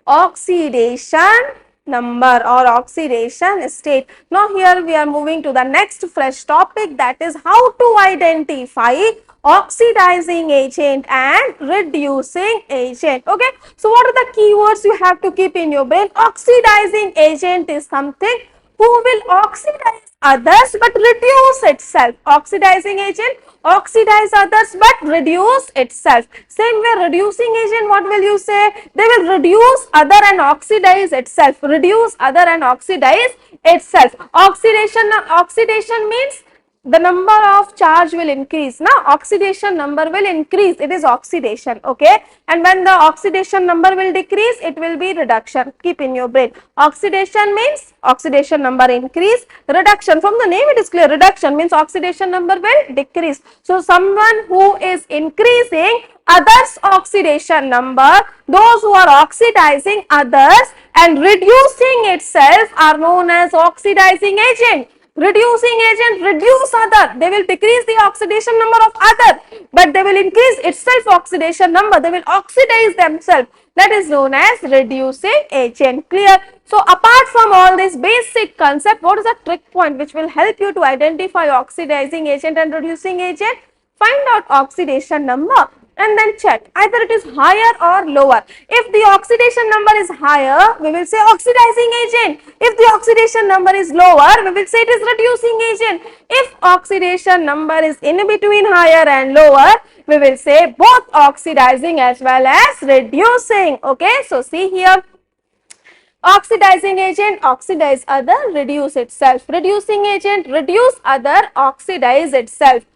Speaker 1: oxidation number or oxidation state. Now here we are moving to the next fresh topic, that is how to identify oxidizing agent and reducing agent. Okay, so what are the keywords you have to keep in your brain? Oxidizing agent is something who will oxidize others but reduce itself. Oxidizing agent oxidize others but reduce itself. Same way, reducing agent, what will you say? They will reduce other and oxidize itself. Reduce other and oxidize itself. Oxidation means the number of charge will increase. Now oxidation number will increase, it is oxidation, okay, and when the oxidation number will decrease, it will be reduction. Keep in your brain, oxidation means oxidation number increase, reduction from the name it is clear, reduction means oxidation number will decrease. So someone who is increasing others oxidation number, those who are oxidizing others and reducing itself are known as oxidizing agent. Reducing agent reduce other, they will decrease the oxidation number of other, but they will increase itself oxidation number, they will oxidize themselves, that is known as reducing agent. Clear? So apart from all this basic concept, what is the trick point which will help you to identify oxidizing agent and reducing agent? Find out oxidation number and then check either it is higher or lower. If the oxidation number is higher, we will say oxidizing agent. If the oxidation number is lower, we will say it is reducing agent. If oxidation number is in between higher and lower, we will say both oxidizing as well as reducing. Okay, so see here, oxidizing agent oxidize other, reduce itself. Reducing agent reduce other, oxidize itself.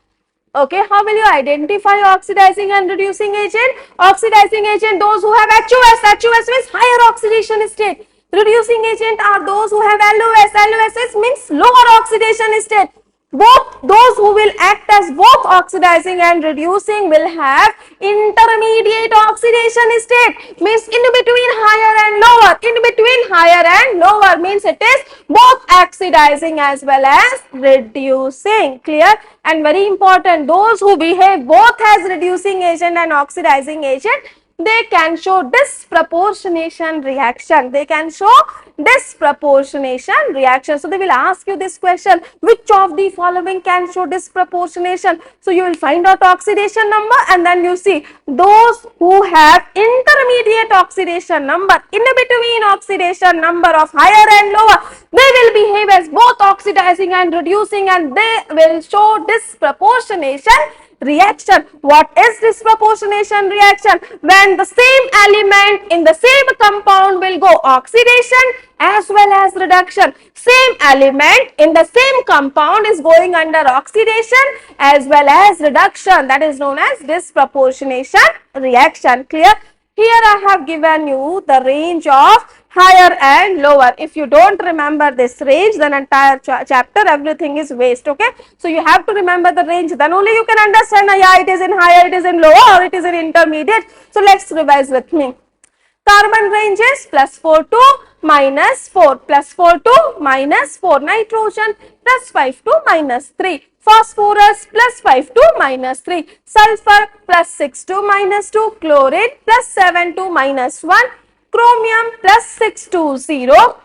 Speaker 1: Okay, how will you identify oxidizing and reducing agent? Oxidizing agent, those who have HOS, HOS means higher oxidation state. Reducing agent are those who have LOS, LOS means lower oxidation state. Both those who will act as both oxidizing and reducing will have intermediate oxidation state, means in between higher and lower. In between higher and lower means it is both oxidizing as well as reducing. Clear? And very important, those who behave both as reducing agent and oxidizing agent, they can show disproportionation reaction. They can show disproportionation reaction. So they will ask you this question, which of the following can show disproportionation? So you will find out oxidation number and then you see those who have intermediate oxidation number, in between oxidation number of higher and lower, they will behave as both oxidizing and reducing and they will show disproportionation reaction. What is disproportionation reaction? When the same element in the same compound will go oxidation as well as reduction. Same element in the same compound is going under oxidation as well as reduction. That is known as disproportionation reaction. Clear? Here I have given you the range of higher and lower. If you don't remember this range, then entire chapter, everything is waste. Okay, so you have to remember the range, then only you can understand, yeah, it is in higher, it is in lower, or it is in intermediate. So let's revise with me. Carbon range is +4 to -4, +4 to -4, nitrogen +5 to -3, phosphorus +5 to -3, sulfur +6 to -2, chlorine +7 to -1, chromium +6 to 0,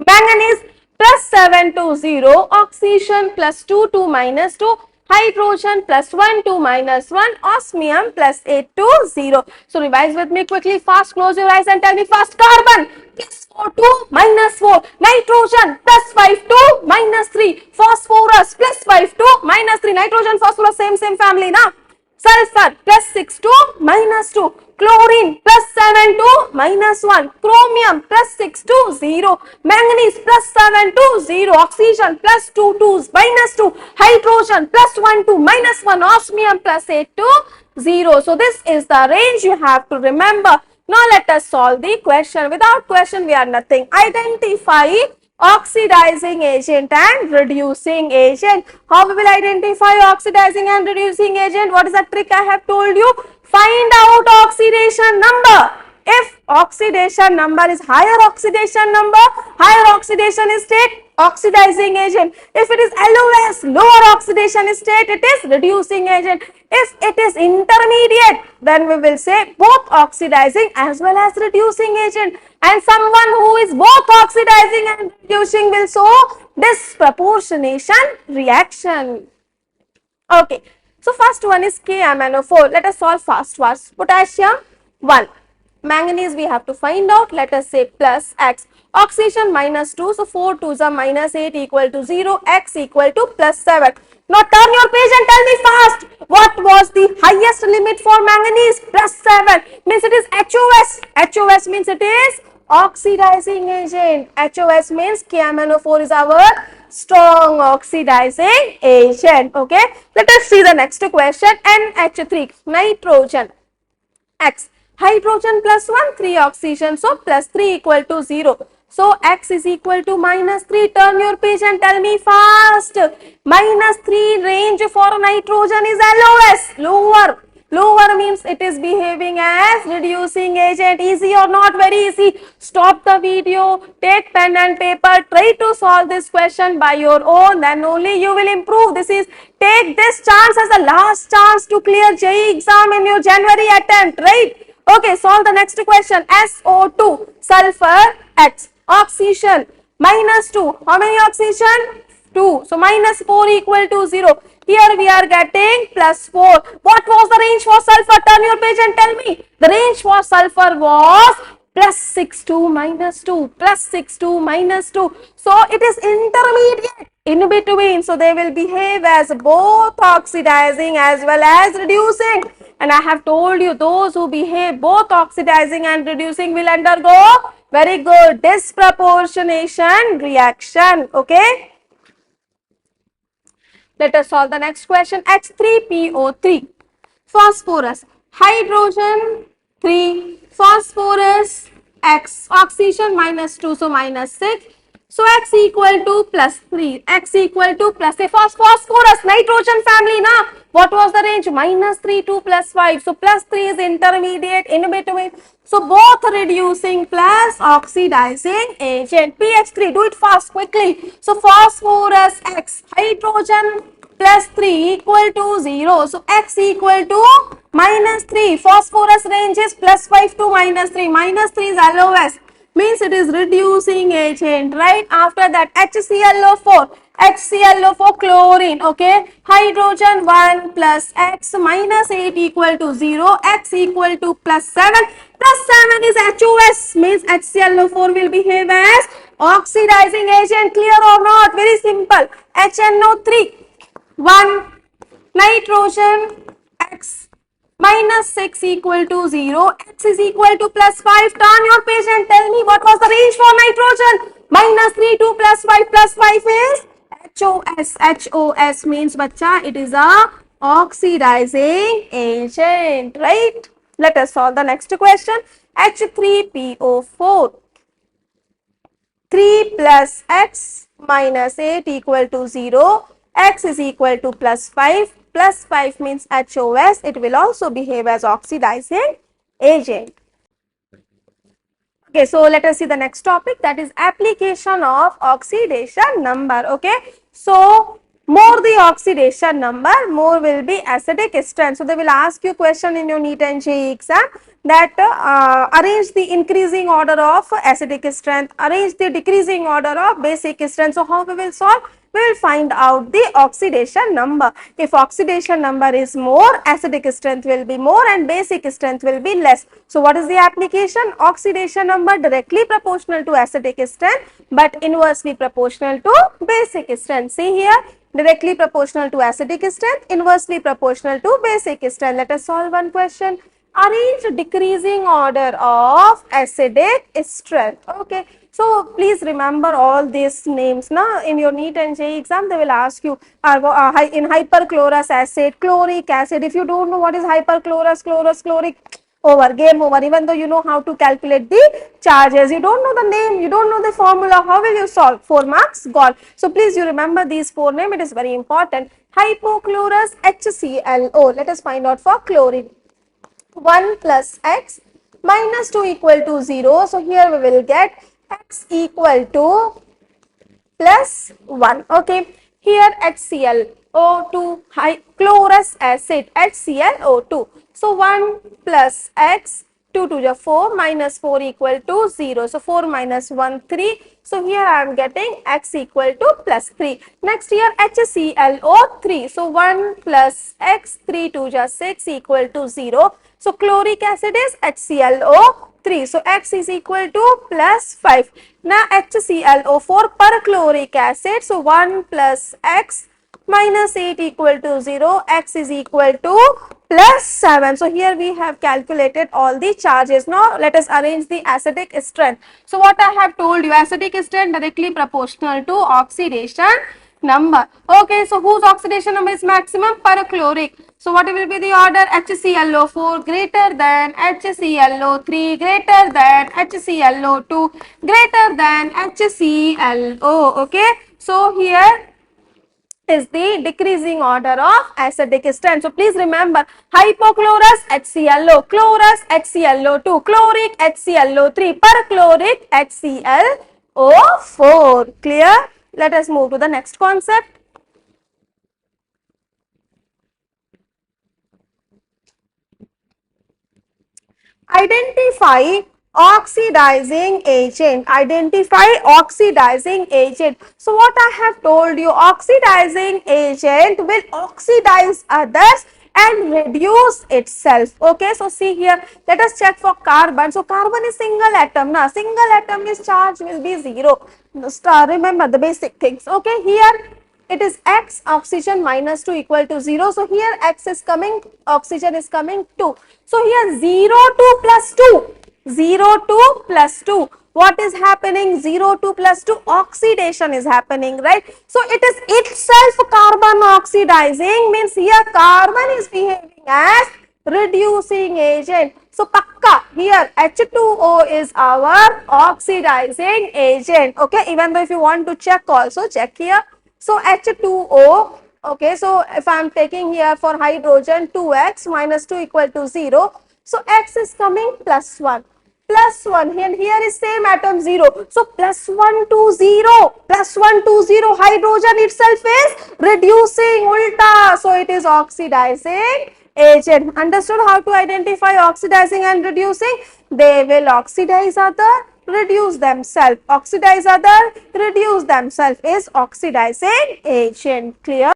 Speaker 1: manganese +7 to 0, oxygen +2 to -2, hydrogen +1 to -1, osmium +8 to 0. So revise with me quickly, fast, close your eyes and tell me fast. Carbon +4 to -4, nitrogen +5 to -3, phosphorus +5 to -3, nitrogen, phosphorus, same family now. Sulfur +6 to -2, chlorine +7 to -1, chromium +6 to 0, manganese +7 to 0, oxygen +2 to -2, hydrogen +1 to -1, osmium +8 to 0. So this is the range you have to remember. Now let us solve the question. Without question we are nothing. Identify oxidizing agent and reducing agent. How we will identify oxidizing and reducing agent? What is the trick I have told you? Find out oxidation number. If oxidation number is higher oxidation number, higher oxidation state, oxidizing agent. If it is LOS, lower oxidation state, it is reducing agent. If it is intermediate, then we will say both oxidizing as well as reducing agent. And someone who is both oxidizing and reducing will show disproportionation reaction. Okay, so first one is KMnO4. Let us solve fast. Potassium 1. Manganese we have to find out. Let us say plus X. Oxygen -2. So 4 2s are -8 equal to 0. X equal to +7. Now turn your page and tell me fast. What was the highest limit for manganese? +7. Means it is HOS. HOS means it is Oxidizing agent. HOS means KMnO4 is our strong oxidizing agent. Okay. Let us see the next question. NH3, nitrogen. X, hydrogen plus 1, 3 oxygen. So plus 3 equal to 0. So X is equal to minus 3. Turn your page and tell me fast. Minus 3 range for nitrogen is LOS. Lower. Lower means it is behaving as reducing agent. Easy or not? Very easy. Stop the video, take pen and paper, try to solve this question by your own, then only you will improve. Take this chance as the last chance to clear JEE exam in your January attempt, right? Okay, solve the next question. SO2, sulfur, X, oxygen, minus 2. How many oxygen? 2. So minus 4 equal to 0. Here we are getting plus 4. What was the range for sulfur? Turn your page and tell me. The range for sulfur was plus 6 to minus 2. Plus 6 to minus 2. So it is intermediate in between. So they will behave as both oxidizing as well as reducing. And I have told you those who behave both oxidizing and reducing will undergo very good disproportionation reaction. Okay. Let us solve the next question. H3PO3, phosphorus, hydrogen 3, phosphorus, X, oxygen minus 2, so minus 6. So X equal to plus 3, X equal to plus a phosphorus, nitrogen family na. What was the range? Minus 3 to plus 5. So plus 3 is intermediate in between. So both reducing plus oxidizing agent. pH3, do it fast, quickly. So phosphorus X, hydrogen plus 3 equal to 0. So X equal to minus 3. Phosphorus range is plus 5 to minus 3. Minus 3 is LOS. Means it is reducing agent, right? After that, HClO4. HClO4 chlorine, okay? Hydrogen 1 plus X minus 8 equal to 0. X equal to plus 7. Plus 7 is HOS. Means HClO4 will behave as oxidizing agent. Clear or not? Very simple. HNO3. 1, nitrogen, X minus 6 equal to 0, X is equal to plus 5. Turn your page and tell me what was the range for nitrogen. Minus 3 to plus 5 is HOS. HOS means, bacha, it is a oxidizing agent, right? Let us solve the next question. H3PO4, 3 plus X minus 8 equal to 0. X is equal to plus 5. Plus 5 means HOS. It will also behave as oxidizing agent. Okay, so let us see the next topic, that is application of oxidation number. Okay, so more the oxidation number, more will be acidic strength. So they will ask you question in your NEET and JEE exam that arrange the increasing order of acidic strength, arrange the decreasing order of basic strength. So how we will solve? We will find out the oxidation number. If oxidation number is more, acidic strength will be more and basic strength will be less. So what is the application? Oxidation number directly proportional to acidic strength but inversely proportional to basic strength. See here, directly proportional to acidic strength, inversely proportional to basic strength. Let us solve one question. Arrange decreasing order of acidic strength. Okay. So please remember all these names. Now in your NEET and JEE exam, they will ask you in hyperchlorous acid, chloric acid. If you don't know what is hyperchlorous, chloric, over, game over. Even though you know how to calculate the charges, you don't know the name, you don't know the formula, how will you solve? 4 marks gone. So please you remember these 4 names, it is very important. Hypochlorous HClO. Let us find out for chlorine. 1 plus X minus 2 equal to 0. So here we will get X equal to plus 1. Okay. Here HClO2, chlorous acid, HClO2. So 1 plus X, 2 to the 4, minus 4 equal to 0. So 4 minus 1, 3. So here I am getting X equal to plus 3. Next here HClO3. So 1 plus X, 3 to the 6 equal to 0. So chloric acid is HClO3. So X is equal to plus 5. Now HClO4 per chloric acid. So 1 plus X minus 8 equal to 0, x is equal to plus 7. So here we have calculated all the charges. Now let us arrange the acidic strength. So what I have told you, acidic strength directly proportional to oxidation number. Okay, so whose oxidation number is maximum? Perchloric. So what will be the order? HClO4 greater than HClO3 greater than HClO2 greater than HClO. Okay, so here is the decreasing order of acidic strength. So please remember, hypochlorous HClO, chlorous HClO2, chloric HClO3, perchloric HClO4. Clear? Let us move to the next concept. Identify oxidizing agent. Identify oxidizing agent. So what I have told you, oxidizing agent will oxidize others and reduce itself. Okay, so see here, let us check for carbon. So carbon is single atom. Now single atom is charge will be 0. Remember the basic things. Okay, here it is x, oxygen minus 2 equal to 0. So here x is coming, oxygen is coming 2. So here 0 2 plus 2, 0 2 plus 2. What is happening? 0 2 plus 2, oxidation is happening, right? So it is itself carbon oxidizing, means here carbon is behaving as reducing agent. So pakka here H2O is our oxidizing agent. Okay, even though if you want to check also, check here. So H2O, okay, so if I am taking here for hydrogen 2x minus 2 equal to 0, so x is coming plus 1, plus 1, and here is same atom 0, so plus 1 to 0, plus 1 to 0, hydrogen itself is reducing ulta, so it is oxidizing agent. Understood how to identify oxidizing and reducing? They will oxidize other, reduce themselves. Oxidize other, reduce themselves is oxidizing agent. Clear?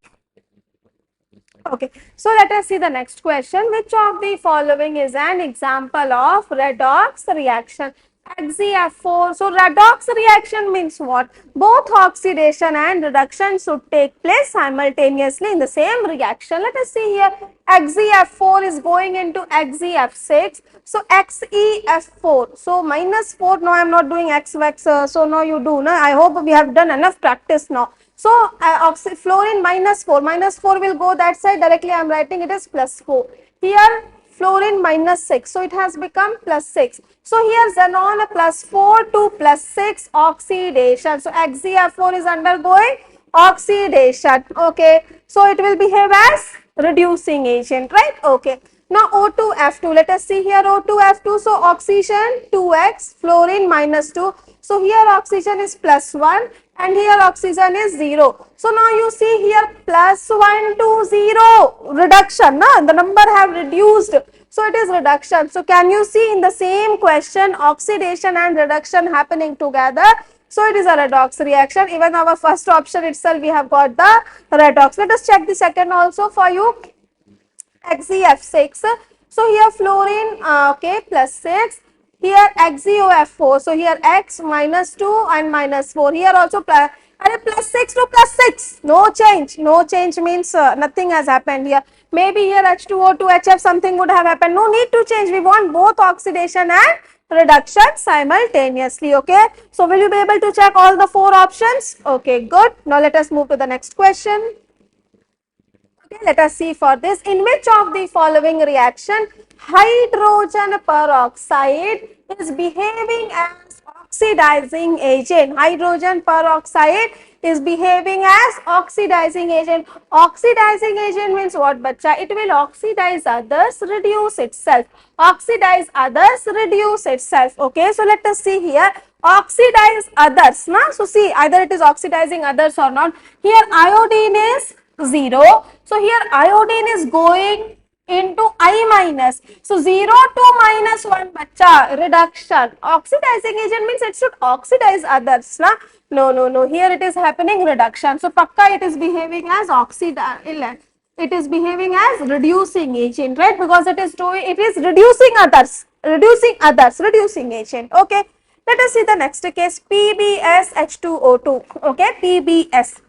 Speaker 1: Okay, so let us see the next question. Which of the following is an example of redox reaction? XeF4. So redox reaction means what? Both oxidation and reduction should take place simultaneously in the same reaction. Let us see here. XeF4 is going into XeF6. So XeF4. So minus 4. No, I am not doing X vex. So now you do. No? I hope we have done enough practice now. So fluorine minus 4. Minus 4 will go that side. Directly I am writing it is plus 4. Here fluorine minus 6. So it has become plus 6. So here xenon plus 4 to plus 6 oxidation. So XeF4 is undergoing oxidation. Okay. So it will behave as reducing agent, right? Okay. Now O2F2. Let us see here O2F2. So oxygen 2x, fluorine minus 2. So here oxygen is plus 1 and here oxygen is 0. So now you see here plus 1 to 0 reduction. No? The number have reduced. So it is reduction. So can you see in the same question oxidation and reduction happening together? So it is a redox reaction. Even our first option itself we have got the redox. Let us check the second also for you. XeF6. So here fluorine okay plus 6. Here XeOF4. So here x minus 2 and minus 4. Here also plus 6 to plus 6. No change. No change means nothing has happened here. Maybe here H2O to HF something would have happened. No need to change. We want both oxidation and reduction simultaneously. Okay. So will you be able to check all the 4 options? Okay, good. Now let us move to the next question. Okay, let us see for this. In which of the following reaction hydrogen peroxide is behaving as oxidizing agent? Hydrogen peroxide is behaving as oxidizing agent. Oxidizing agent means what, bacha? It will oxidize others, reduce itself. Oxidize others, reduce itself. Okay, so let us see here. Oxidize others. Na? So see, either it is oxidizing others or not. Here iodine is 0. So here iodine is going into I minus. So 0 to minus 1 bacha, reduction. Oxidizing agent means it should oxidize others. Na? No. Here it is happening reduction. So pakka it is behaving as it is behaving as reducing agent, right? Because it is reducing others. Reducing agent. Okay. Let us see the next case. PbS H2O2. Okay. PbS.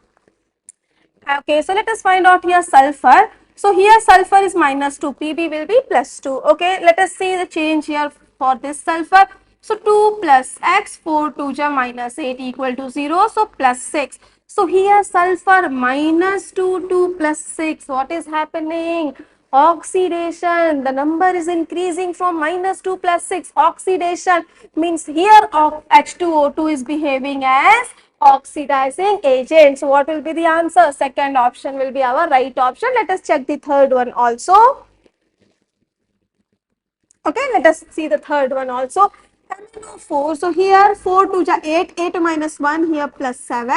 Speaker 1: Okay, so let us find out here sulfur. So here sulfur is minus 2, Pb will be plus 2. Okay, let us see the change here for this sulfur. So 2 plus x, 4 2 ja minus 8 equal to 0, so plus 6. So here sulfur minus 2, 2 plus 6, what is happening? Oxidation, the number is increasing from minus 2 plus 6. Oxidation means here H2O2 is behaving as oxidizing agent. So what will be the answer? Second option will be our right option. Let us check the third one also. Okay, let us see the third one also. MnO4. So here 4 2 ja 8, 8 minus 1 here plus 7.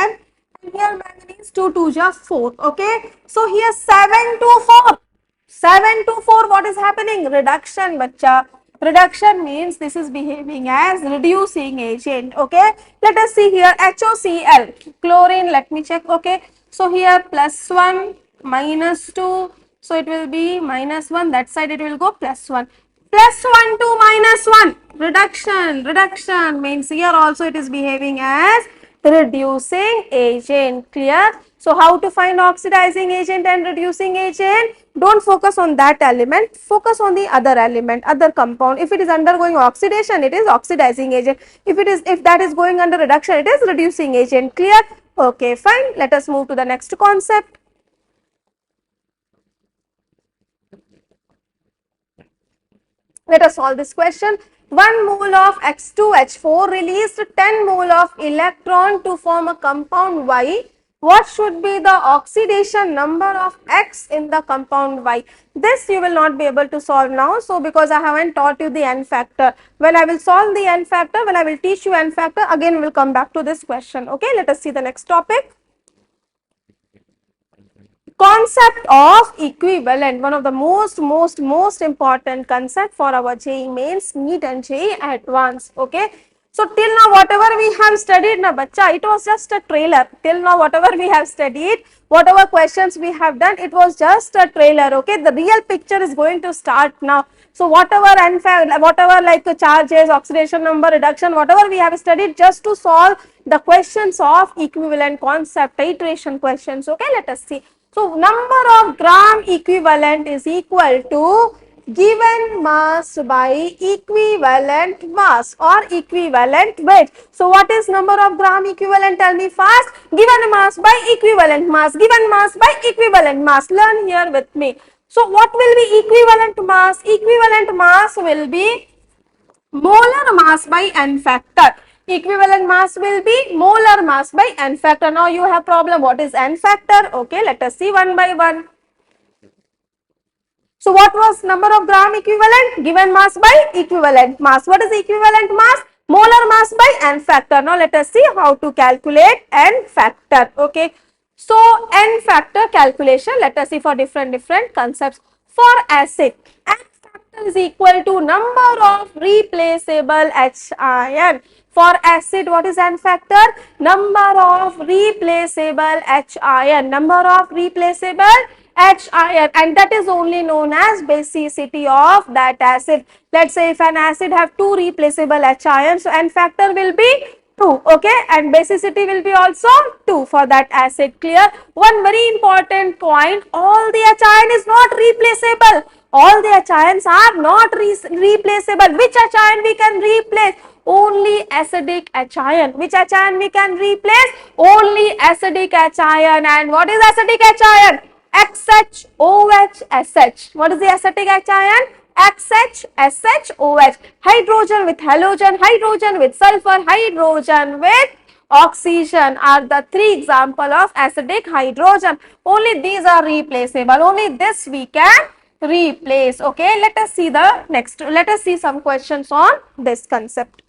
Speaker 1: And here manganese 2 2 ja 4. Okay, so here 7 to 4. 7 to 4, what is happening? Reduction, bacha. Reduction means this is behaving as reducing agent. Okay, let us see here HOCl, chlorine. Let me check. Okay, so here plus 1, minus 2. So it will be minus 1. That side it will go plus 1. Plus 1 to minus 1. Reduction. Reduction means here also it is behaving as reducing agent. Clear? So how to find oxidizing agent and reducing agent? Don't focus on that element, focus on the other element, other compound. If it is undergoing oxidation, it is oxidizing agent. If that is going under reduction, it is reducing agent. Clear? Okay, fine. Let us move to the next concept. Let us solve this question. 1 mole of X2H4 released 10 mole of electron to form a compound Y. What should be the oxidation number of X in the compound Y? This you will not be able to solve now. So, because I haven't taught you the N factor. When I will solve the N factor, when I will teach you N factor, again we will come back to this question. Okay, let us see the next topic. Concept of equivalent, one of the most important concept for our JEE mains, NEET and JEE advanced. Okay, so till now whatever we have studied na bacha, it was just a trailer. Till now whatever we have studied, whatever questions we have done, it was just a trailer. Okay, the real picture is going to start now. So whatever like charges, oxidation number, reduction, whatever we have studied, just to solve the questions of equivalent concept, iteration questions. Okay, let us see. So, number of gram equivalent is equal to given mass by equivalent mass or equivalent weight. So, what is number of gram equivalent? Tell me fast. Given mass by equivalent mass. Given mass by equivalent mass. Learn here with me. So, what will be equivalent mass? Equivalent mass will be molar mass by N factor. Equivalent mass will be molar mass by N factor. Now you have problem. What is N factor? Okay, let us see one by one. So what was number of gram equivalent? Given mass by equivalent mass. What is equivalent mass? Molar mass by N factor. Now let us see how to calculate N factor. Okay. So N factor calculation, let us see for different concepts. For acid, N factor is equal to number of replaceable H ion. For acid, what is N factor? Number of replaceable H ion. Number of replaceable H ion, and that is only known as basicity of that acid. Let's say if an acid have two replaceable H ions, so N factor will be 2, okay, and basicity will be also 2 for that acid. Clear? One very important point, all the H ion is not replaceable. All the H ions are not replaceable. Which H ion we can replace? Only acidic H ion. Which H ion we can replace? Only acidic H ion. And what is acidic H ion? XHOHSH. What is the acidic H ion? XHSHOH. Hydrogen with halogen, hydrogen with sulfur, hydrogen with oxygen are the 3 example of acidic hydrogen. Only these are replaceable. Only this we can replace. Okay, let us see the next. Let us see some questions on this concept.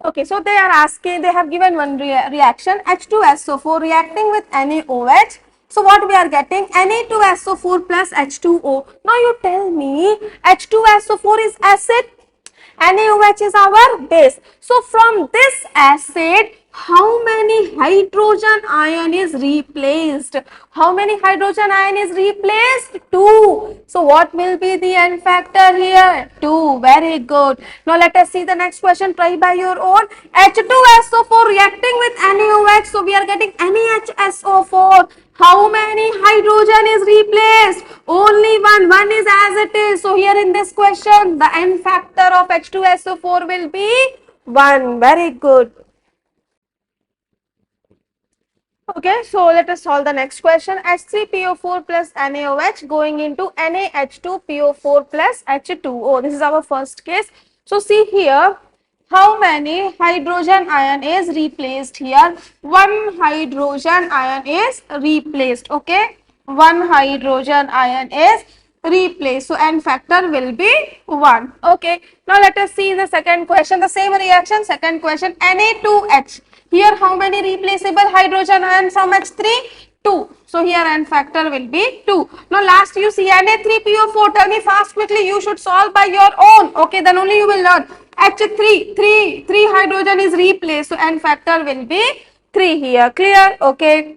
Speaker 1: Okay, so they are asking, they have given one reaction, H2SO4 reacting with NaOH. So what we are getting? Na2SO4 plus H2O. Now you tell me, H2SO4 is acid, NaOH is our base. So from this acid, How many hydrogen ion is replaced? How many hydrogen ion is replaced? 2. So what will be the N factor here? 2. Very good. Now let us see the next question. Try by your own. H2SO4 reacting with NaOH. So we are getting NaHSO4. How many hydrogen is replaced? Only one. One is as it is. So here in this question, the N factor of H2SO4 will be 1. Very good. Okay, so let us solve the next question. H3PO4 plus NaOH going into NaH2PO4 plus H2O. This is our first case. So see here, how many hydrogen ion is replaced here? One hydrogen ion is replaced. Okay, one hydrogen ion is replaced. So N factor will be 1. Okay, now let us see the second question. The same reaction. Second question, Na2H. Here how many replaceable hydrogen ions from H3? 2. So here N factor will be 2. Now last you see Na3PO4. Tell me fast quickly. You should solve by your own. Okay, then only you will learn. H3, 3 hydrogen is replaced. So N factor will be 3 here. Clear? Okay.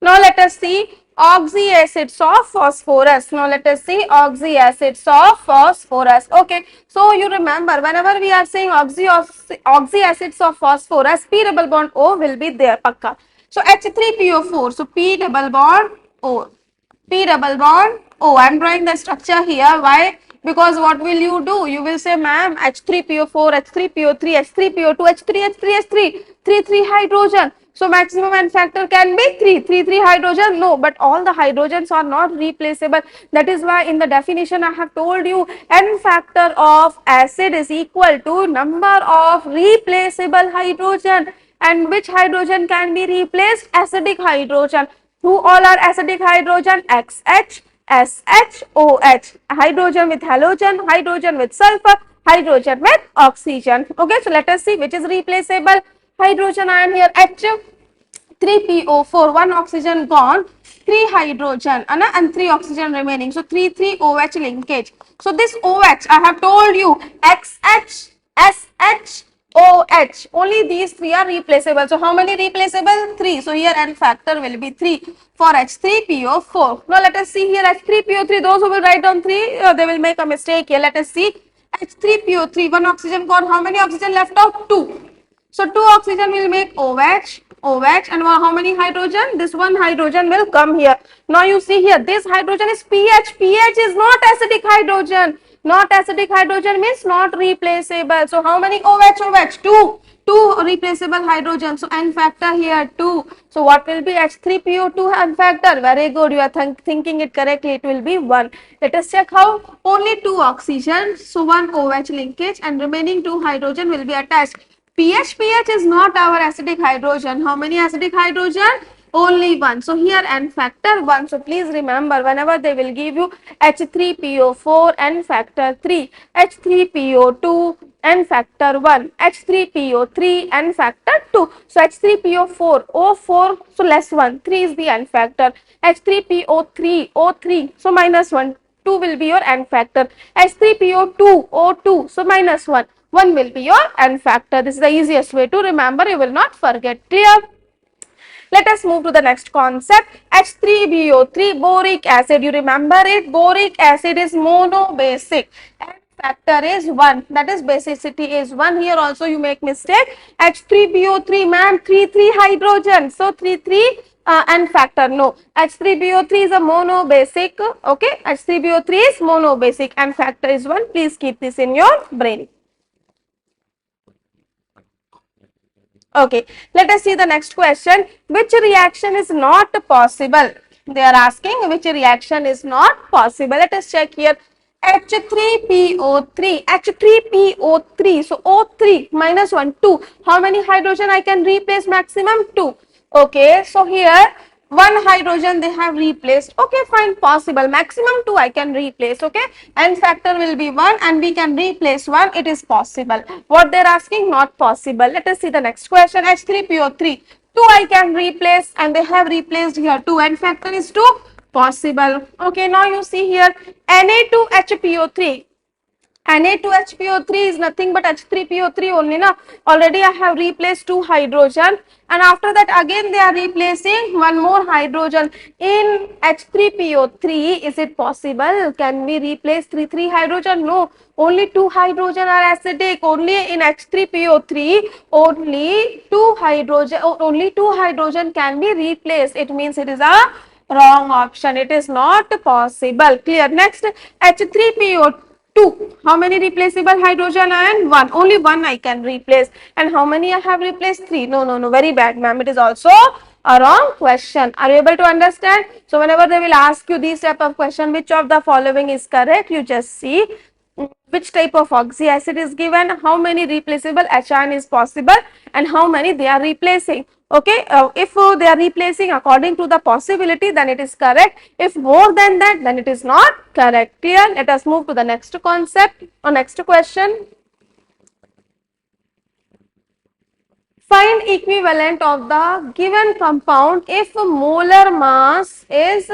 Speaker 1: Now let us see oxyacids of phosphorus. Now let us see oxyacids of phosphorus. Okay. So you remember whenever we are saying oxyacids of phosphorus, P double bond O will be there. Pakka. So H3PO4. So P double bond O. P double bond O. I am drawing the structure here. Why? Because what will you do? You will say, ma'am, H3PO4, H3PO3, H3PO2, H3, H3, H3, 3 hydrogen. So maximum N factor can be 3 hydrogen. No, but all the hydrogens are not replaceable. That is why in the definition I have told you N factor of acid is equal to number of replaceable hydrogen. And which hydrogen can be replaced? Acidic hydrogen. Who all are acidic hydrogen? XH, SH, OH. Hydrogen with halogen, hydrogen with sulfur, hydrogen with oxygen. Okay, so let us see which is replaceable hydrogen ion here. H, 3PO4, 1 oxygen gone, 3 hydrogen and 3 oxygen remaining. So 3,3 OH linkage. So this OH I have told you XH, SH, OH. Only these 3 are replaceable. So how many replaceable? 3. So here N factor will be 3 for H3PO4. Now let us see here H3PO3. Those who will write down 3, they will make a mistake here. Let us see H3PO3. 1 oxygen gone. How many oxygen left out? 2. So 2 oxygen will make OH, OH, and how many hydrogen? This one hydrogen will come here. Now you see here, this hydrogen is pH. pH is not acidic hydrogen. Not acidic hydrogen means not replaceable. So how many OH, OH? 2. 2 replaceable hydrogen. So N factor here 2. So what will be H3PO2 N factor? Very good. You are thinking it correctly. It will be 1. Let us check how. Only 2 oxygen. So 1 OH linkage and remaining 2 hydrogen will be attached. pH is not our acidic hydrogen. How many acidic hydrogen? Only 1. So here N factor 1. So please remember whenever they will give you H3PO4 N factor 3, H3PO2 N factor 1, H3PO3 N factor 2. So H3PO4 O4, so less 1, 3 is the N factor. H3PO3 O3, so minus 1, 2 will be your N factor. H3PO2 O2, so minus 1. 1 will be your N factor. This is the easiest way to remember. You will not forget. Clear? Let us move to the next concept. H3BO3 boric acid. You remember it? Boric acid is monobasic. N factor is 1. That is basicity is 1. Here also you make mistake. H3BO3, ma'am, 3 hydrogen. So 3 N factor. No. H3BO3 is a monobasic. Okay. H3BO3 is monobasic. N factor is 1. Please keep this in your brain. Okay, let us see the next question. Which reaction is not possible? They are asking which reaction is not possible. Let us check here. H3PO3, H3PO3. So O3 minus 1, 2. How many hydrogen I can replace? Maximum 2. Okay, so here 1 hydrogen they have replaced. Okay, fine, possible. Maximum 2 I can replace. Okay, N factor will be 1 and we can replace 1. It is possible. What they are asking? Not possible. Let us see the next question. H3PO3. 2 I can replace and they have replaced here 2. N factor is 2. Possible. Okay, now you see here Na2HPO3. Na2HPO3 is nothing but H3PO3 only na. Already I have replaced 2 hydrogen, and after that again they are replacing one more hydrogen in H3PO3. Is it possible? Can we replace 3 hydrogen? No, only 2 hydrogen are acidic. Only in H3PO3 only 2 hydrogen can be replaced. It means it is a wrong option. It is not possible. Clear. Next, H3PO2. How many replaceable hydrogen ion? One. Only one I can replace. And how many I have replaced? 3. No, no, no. Very bad, ma'am. It is also a wrong question. Are you able to understand? So whenever they will ask you these type of question, which of the following is correct, you just see which type of oxy acid is given, how many replaceable H ion is possible, and how many they are replacing. Okay, if they are replacing according to the possibility, then it is correct. If more than that, then it is not correct. Clear? Let us move to the next concept or next question. Find equivalent of the given compound if molar mass is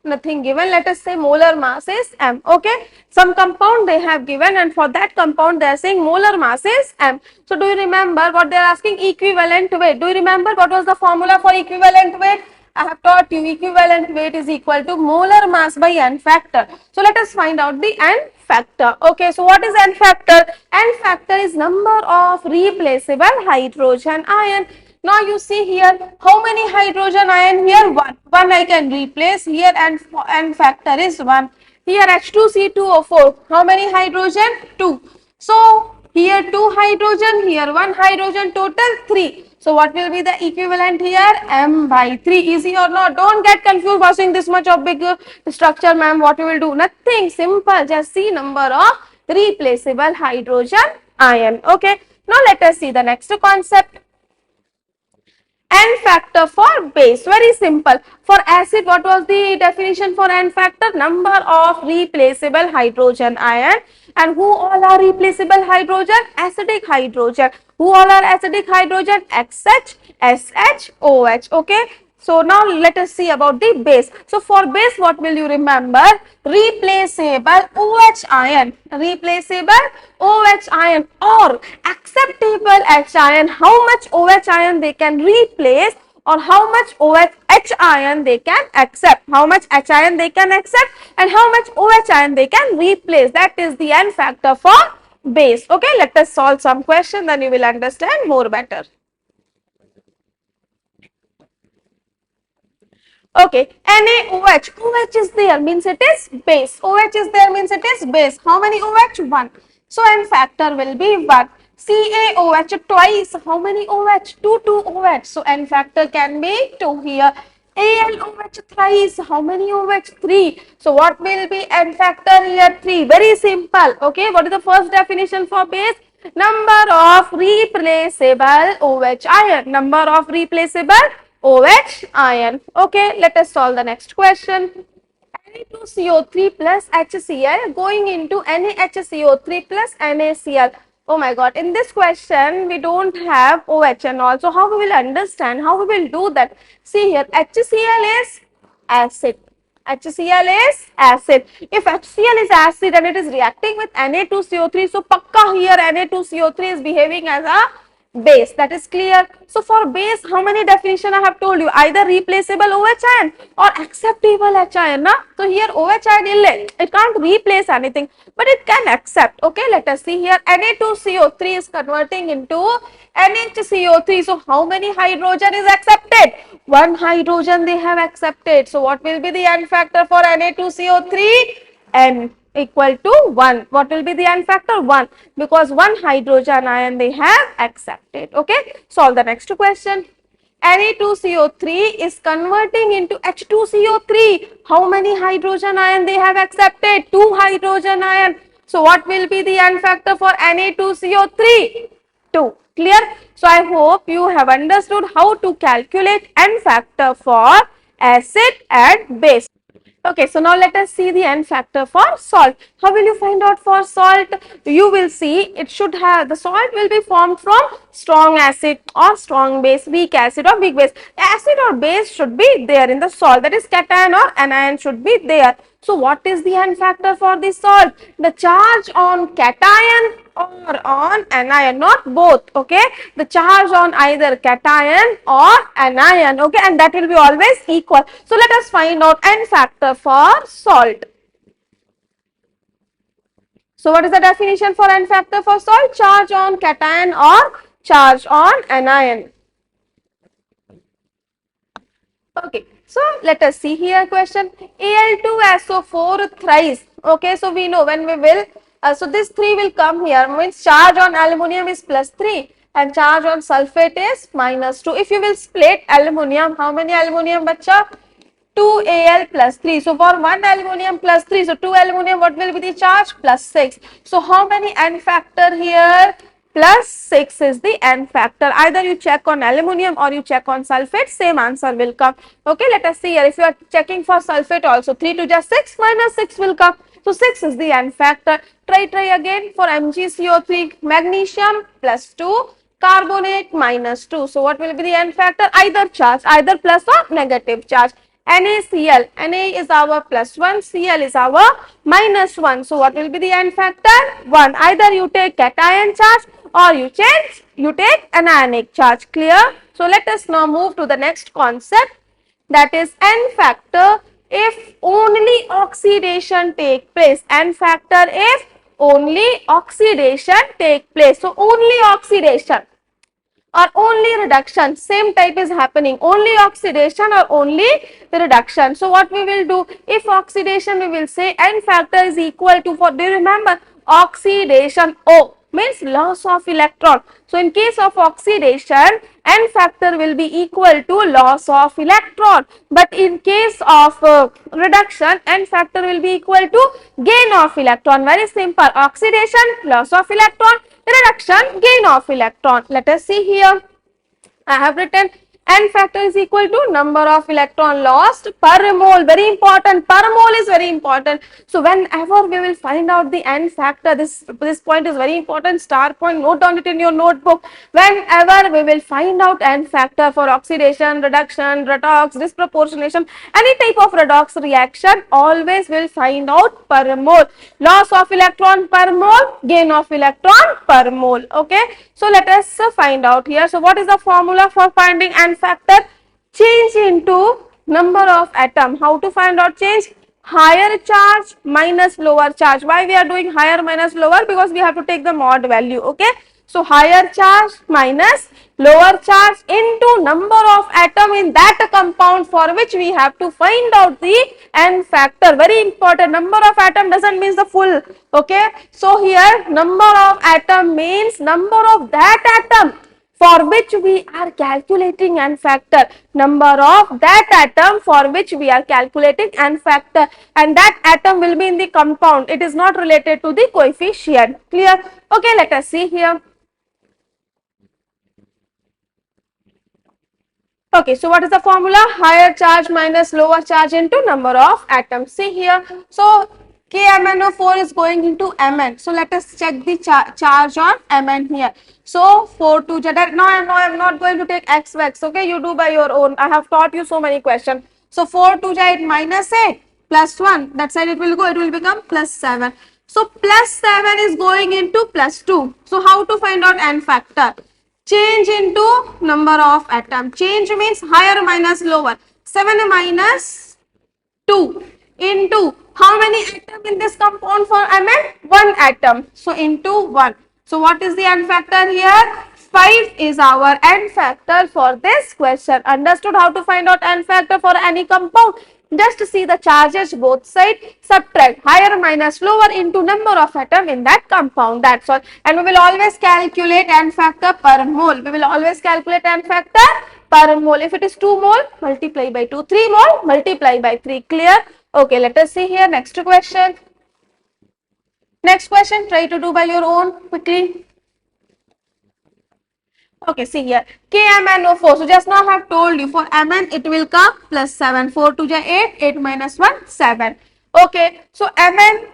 Speaker 1: nothing given. Let us say molar mass is m. Okay, some compound they have given, and for that compound they are saying molar mass is m. So do you remember what they are asking? Equivalent weight. Do you remember what was the formula for equivalent weight? I have taught you equivalent weight is equal to molar mass by n factor. So let us find out the n factor. Okay, so what is n factor? N factor is number of replaceable hydrogen ion. Now you see here, how many hydrogen ion here? One. One I can replace here, and n factor is 1. Here H2C2O4. How many hydrogen? 2. So here 2 hydrogen, here 1 hydrogen, total 3. So what will be the equivalent here? M by 3. Easy or not? Don't get confused by seeing this much of big structure, ma'am. What you will do? Nothing. Simple. Just see number of replaceable hydrogen ion. Okay. Now let us see the next concept. N factor for base. Very simple. For acid, what was the definition for N factor? Number of replaceable hydrogen ion. And who all are replaceable hydrogen? Acidic hydrogen. Who all are acidic hydrogen? XH, SH, OH. Okay. So now let us see about the base. So for base, what will you remember? Replaceable OH ion. Replaceable OH ion or acceptable H ion. How much OH ion they can replace, or how much H ion they can accept. How much H ion they can accept and how much OH ion they can replace. That is the N factor for base. Okay, let us solve some question, then you will understand more better. Okay, NaOH. OH is there means it is base. OH is there means it is base. How many OH? 1. So N factor will be 1. CaOH twice. How many OH? 2 OH. So N factor can be 2 here. AlOH thrice. How many OH? 3. So what will be N factor here? 3. Very simple. Okay, what is the first definition for base? Number of replaceable OH ion. Number of replaceable OH ion. Okay, let us solve the next question. Na2CO3 plus HCl going into NaHCO3 plus NaCl. Oh my god, in this question we don't have OH and all. So how we will understand, how we will do that? See here, HCl is acid. HCl is acid. If HCl is acid and it is reacting with Na2CO3, so pakka here Na2CO3 is behaving as a base. That is clear. So for base, how many definition I have told you? Either replaceable OH ion or acceptable H ion. Na? So here OH ion it can't replace anything, but it can accept. Okay, let us see here. Na2CO3 is converting into NHCO3. So how many hydrogen is accepted? 1 hydrogen they have accepted. So what will be the N factor for Na2CO3? N equal to 1. What will be the N factor? 1, because 1 hydrogen ion they have accepted. Okay, solve the next question. Na2CO3 is converting into H2CO3. How many hydrogen ion they have accepted? 2 hydrogen ion. So what will be the N factor for Na2CO3? 2. Clear? So I hope you have understood how to calculate N factor for acid and base. Okay, so now let us see the N factor for salt. How will you find out for salt? You will see it should have, the salt will be formed from strong acid or strong base, weak acid or weak base. Acid or base should be there in the salt, that is cation or anion should be there. So what is the N factor for the salt? The charge on cation or on anion, not both, okay? The charge on either cation or anion, okay? And that will be always equal. So let us find out N factor for salt. So what is the definition for N factor for salt? Charge on cation or charge on anion. Okay, so let us see here question Al2SO4 thrice. Okay, so we know when we will, so this 3 will come here, means charge on aluminium is plus 3 and charge on sulfate is minus 2. If you will split aluminium, how many aluminium bacha? 2Al plus 3. So for 1 aluminium plus 3, so 2 aluminium, what will be the charge? Plus 6. So how many N factor here? Plus 6 is the N factor. Either you check on aluminium or you check on sulfate, same answer will come. Okay, let us see here. If you are checking for sulfate also, 3 to just 6 minus 6 will come. So 6 is the N factor. Try again for MgCO3, magnesium plus 2, carbonate minus 2. So what will be the N factor? Either charge, either plus or negative charge. NaCl, Na is our plus 1, Cl is our minus 1. So what will be the N factor? 1. Either you take cation charge or you take anionic charge. Clear? So let us now move to the next concept, that is N factor if only oxidation take place. N factor if only oxidation take place. So only oxidation or only reduction, same type is happening, only oxidation or only reduction. So what we will do, if oxidation, we will say N factor is equal to, for, do you remember, oxidation O means loss of electron. So in case of oxidation, N factor will be equal to loss of electron, but in case of reduction, N factor will be equal to gain of electron. Very simple, oxidation, loss of electron, reduction, gain of electron. Let us see here. I have written N factor is equal to number of electron lost per mole. Very important. Per mole is very important. So whenever we will find out the N factor, this point is very important. Star point. Note down it in your notebook. Whenever we will find out N factor for oxidation, reduction, redox, disproportionation, any type of redox reaction, always will find out per mole. Loss of electron per mole, gain of electron per mole. Okay. So let us find out here. So what is the formula for finding N factor? Change into number of atom. How to find out change? Higher charge minus lower charge. Why we are doing higher minus lower? Because we have to take the mod value. Okay. So higher charge minus lower charge into number of atom in that compound for which we have to find out the N factor. Very important. Number of atom doesn't mean the full. Okay. So here number of atom means number of that atom for which we are calculating N factor, number of that atom for which we are calculating N factor, and that atom will be in the compound. It is not related to the coefficient. Clear? Okay, let us see here. Okay, so what is the formula? Higher charge minus lower charge into number of atoms. See here. So KMnO4 is going into Mn. So let us check the charge on Mn here. So 4 to no, I'm not going to take X vex. Okay, you do by your own. I have taught you so many questions. So 4 to it minus 8 plus 1. That side it will go. It will become plus 7. So plus 7 is going into plus 2. So how to find out N factor? Change into number of atom. Change means higher minus lower. 7 minus 2 into how many atom in this compound for Mn? 1 atom. So into 1. So what is the N factor here? 5 is our N factor for this question. Understood how to find out N factor for any compound? Just see the charges both sides, subtract higher minus lower into number of atom in that compound. That's all. And we will always calculate N factor per mole. We will always calculate N factor per mole. If it is 2 mole, multiply by 2. 3 mole, multiply by 3. Clear? Okay, let us see here. Next question. Next question, try to do by your own quickly. Okay, see here, KMnO4. So just now I have told you for Mn it will come plus 7. 4 to 8, 8 minus 1, 7. Okay, so Mn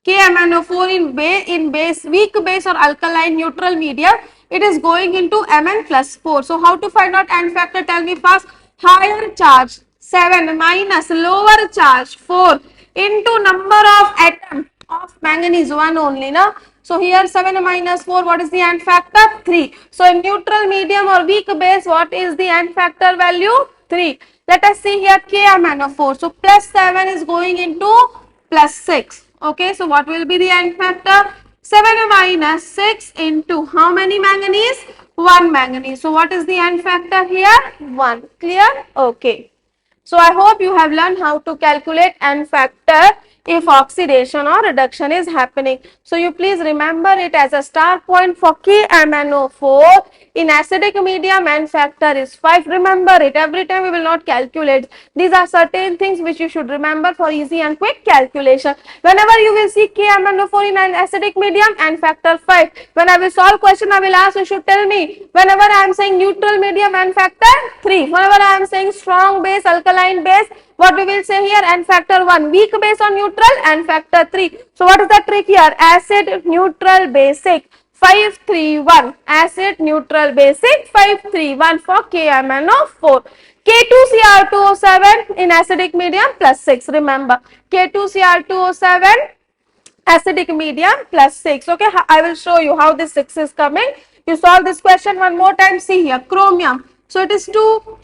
Speaker 1: KMnO4 in base, weak base or alkaline neutral medium, it is going into Mn plus 4. So how to find out N factor? Tell me fast. Higher charge 7 minus lower charge 4 into number of atom of manganese 1 only, na? So here 7 minus 4, what is the N factor? 3. So in neutral medium or weak base, what is the N factor value? 3. Let us see here KMnO4. So plus 7 is going into plus 6. Okay, so what will be the N factor? 7 minus 6 into how many manganese? 1 manganese. So what is the N factor here? 1. Clear? Okay. So I hope you have learned how to calculate N factor if oxidation or reduction is happening. So you please remember it as a star point for KMnO4. In acidic medium, N factor is 5. Remember it. Every time we will not calculate. These are certain things which you should remember for easy and quick calculation. Whenever you will see KMnO4 in an acidic medium, N factor 5. When I will solve question, I will ask, you should tell me. Whenever I am saying neutral medium, N factor 3. Whenever I am saying strong base, alkaline base, what we will say here? N factor 1. Weak base or neutral? N factor 3. So what is the trick here? Acid, neutral, basic. 531. Acid, neutral, basic. 531 for KMnO4. K2Cr2O7 in acidic medium plus 6. Remember, K2Cr2O7 acidic medium plus 6. Okay, I will show you how this 6 is coming. You solve this question one more time. See here, chromium. So it is 2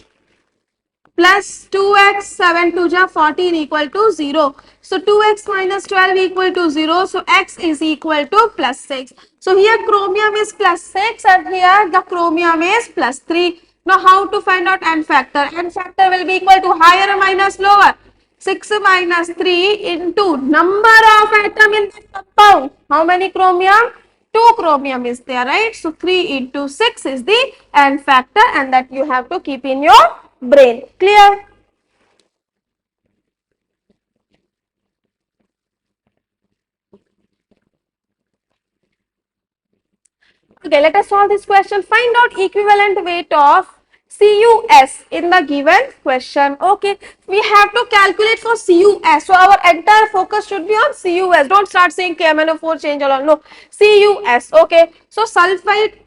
Speaker 1: plus 2x, 7 to ja 14 equal to 0. So 2x minus 12 equal to 0. So x is equal to plus 6. So here chromium is plus 6 and here the chromium is plus 3. Now how to find out N factor? N factor will be equal to higher minus lower. 6 minus 3 into number of atom in the compound. How many chromium? 2 chromium is there, right? So 3 into 6 is the N factor and that you have to keep in your brain. Clear? Okay, let us solve this question. Find out equivalent weight of CUS in the given question. Okay, we have to calculate for CUS. So our entire focus should be on CUS. Don't start saying KMnO4 change all. No, CUS. Okay, so sulfide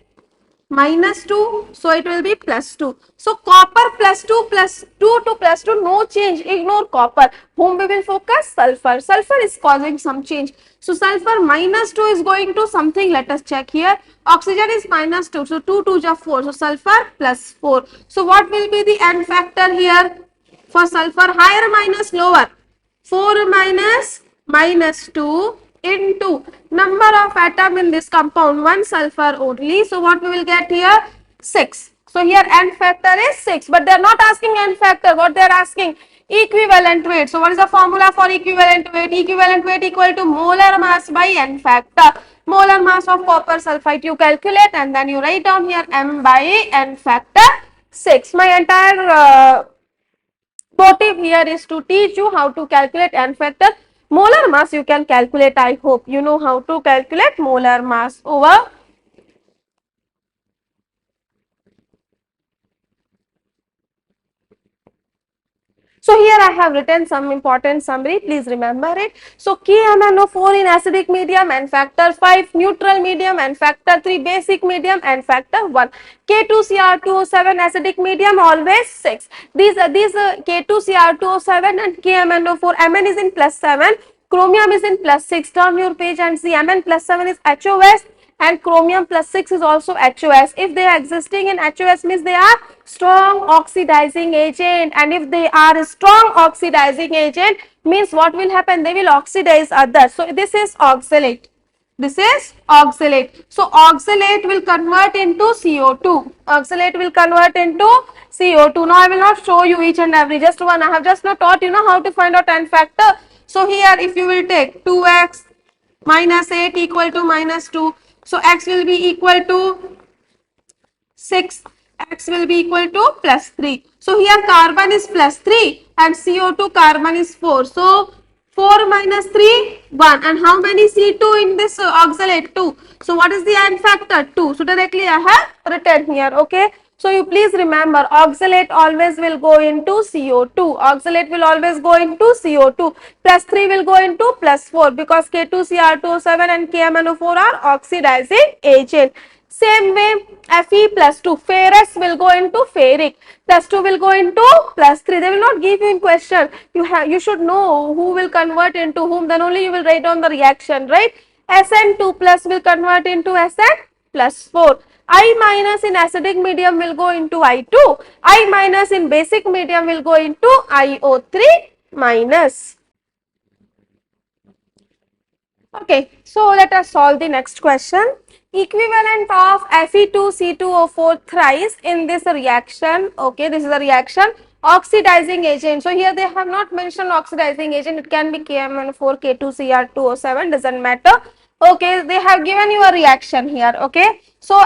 Speaker 1: minus 2, so it will be plus 2. So copper plus 2 to plus 2, no change, ignore copper. Whom we will focus? Sulfur. Sulfur is causing some change. So sulfur minus 2 is going to something, let us check here. Oxygen is minus 2, so 2 to 4, so sulfur plus 4. So what will be the N factor here? For sulfur, higher minus lower? 4 minus 2 into number of atom in this compound, 1 sulfur only. So what we will get here? 6. So here N factor is 6, but they are not asking N factor. What they are asking? Equivalent weight. So what is the formula for equivalent weight? Equivalent weight equal to molar mass by N factor. Molar mass of copper sulfide you calculate and then you write down here M by N factor 6. My entire motive here is to teach you how to calculate N factor. Molar mass you can calculate. I hope you know how to calculate molar mass. Over. So here I have written some important summary. Please remember it. So KMnO4 in acidic medium and factor 5, neutral medium and factor 3, basic medium and factor 1. K2Cr2O7 acidic medium always 6. These K2Cr2O7 and KMnO4. Mn is in plus 7. Chromium is in plus 6. Turn your page and see Mn plus 7 is HOS and chromium plus 6 is also HOS. If they are existing in HOS means they are strong oxidizing agent, and if they are strong oxidizing agent means what will happen? They will oxidize others. So this is oxalate. This is oxalate. So oxalate will convert into CO2. Oxalate will convert into CO2. Now I will not show you each and every, just one. I have just now taught you know how to find out N factor. So here if you will take 2x minus 8 equal to minus 2. So x will be equal to 6. X will be equal to plus 3. So here carbon is plus 3 and CO2 carbon is 4. So 4 minus 3, 1. And how many C2 in this oxalate? 2. So what is the N factor? 2. So directly I have written here. Okay. So you please remember, oxalate always will go into CO2. Oxalate will always go into CO2. Plus 3 will go into plus 4 because K2Cr2O7 and KMNO4 are oxidizing agent. Same way, Fe plus 2, ferrous will go into ferric, plus 2 will go into plus 3. They will not give you in question. You should know who will convert into whom, then only you will write down the reaction, right? Sn2 plus will convert into Sn plus 4. I minus in acidic medium will go into I2. I minus in basic medium will go into IO3 minus. Okay, so let us solve the next question. Equivalent of Fe2C2O4 thrice in this reaction. Okay, this is a reaction. Oxidizing agent. So here they have not mentioned oxidizing agent. It can be KMNO4, K2Cr2O7, doesn't matter. Okay, they have given you a reaction here. Okay, so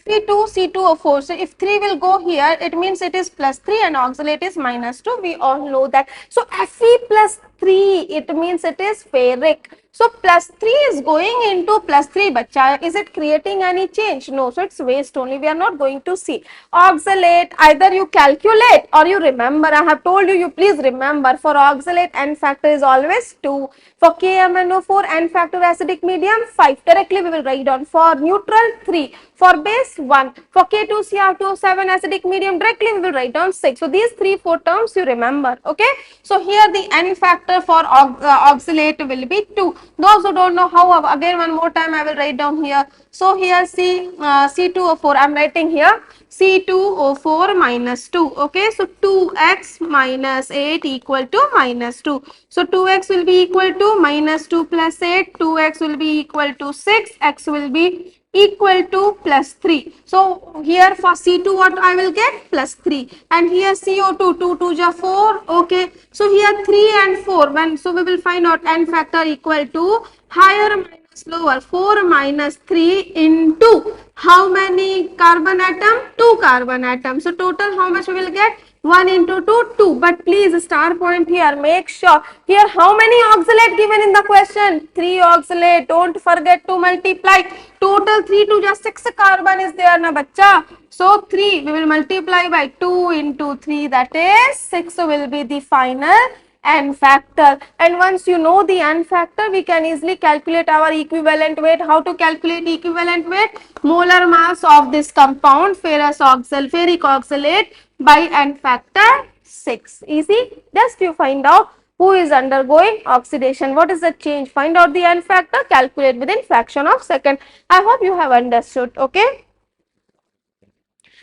Speaker 1: Fe2C2O4. So if 3 will go here, it means it is plus 3 and oxalate is minus 2. We all know that. So Fe plus 3, it means it is ferric. So plus 3 is going into plus 3, bacha. Is it creating any change? No. So it's waste only. We are not going to see. Oxalate, either you calculate or you remember. I have told you, you please remember, for oxalate N factor is always 2. For KMNO4 N factor acidic medium 5. Directly we will write down. For neutral 3. For base 1. For K2Cr2O7 acidic medium directly we will write down 6. So these 3-4 terms you remember. Okay. So here the N factor for oxalate will be 2. Those who don't know how, again one more time I will write down here. So here C2O4 I am writing here C2O4 minus 2. Okay, so 2x minus 8 equal to minus 2. So 2x will be equal to minus 2 plus 8. 2x will be equal to 6. X will be equal to plus 3. So here for C2 what I will get? Plus 3. And here CO2, 2 2 ja 4. Okay. So here 3 and 4. So we will find out N factor equal to higher minus lower. 4 minus 3 into how many carbon atom? 2 carbon atom. So total how much we will get? 1 into 2, 2. But please star point here. Make sure. Here how many oxalate given in the question? 3 oxalate. Don't forget to multiply. Total 3 to just 6 carbon is there na bacha. So 3 we will multiply by 2 into 3, that is 6 will be the final N factor. And once you know the N factor, we can easily calculate our equivalent weight. How to calculate equivalent weight? Molar mass of this compound ferric oxalate by N factor 6. Easy. Just you find out who is undergoing oxidation. What is the change? Find out the N factor, calculate within fraction of second. I hope you have understood. Okay.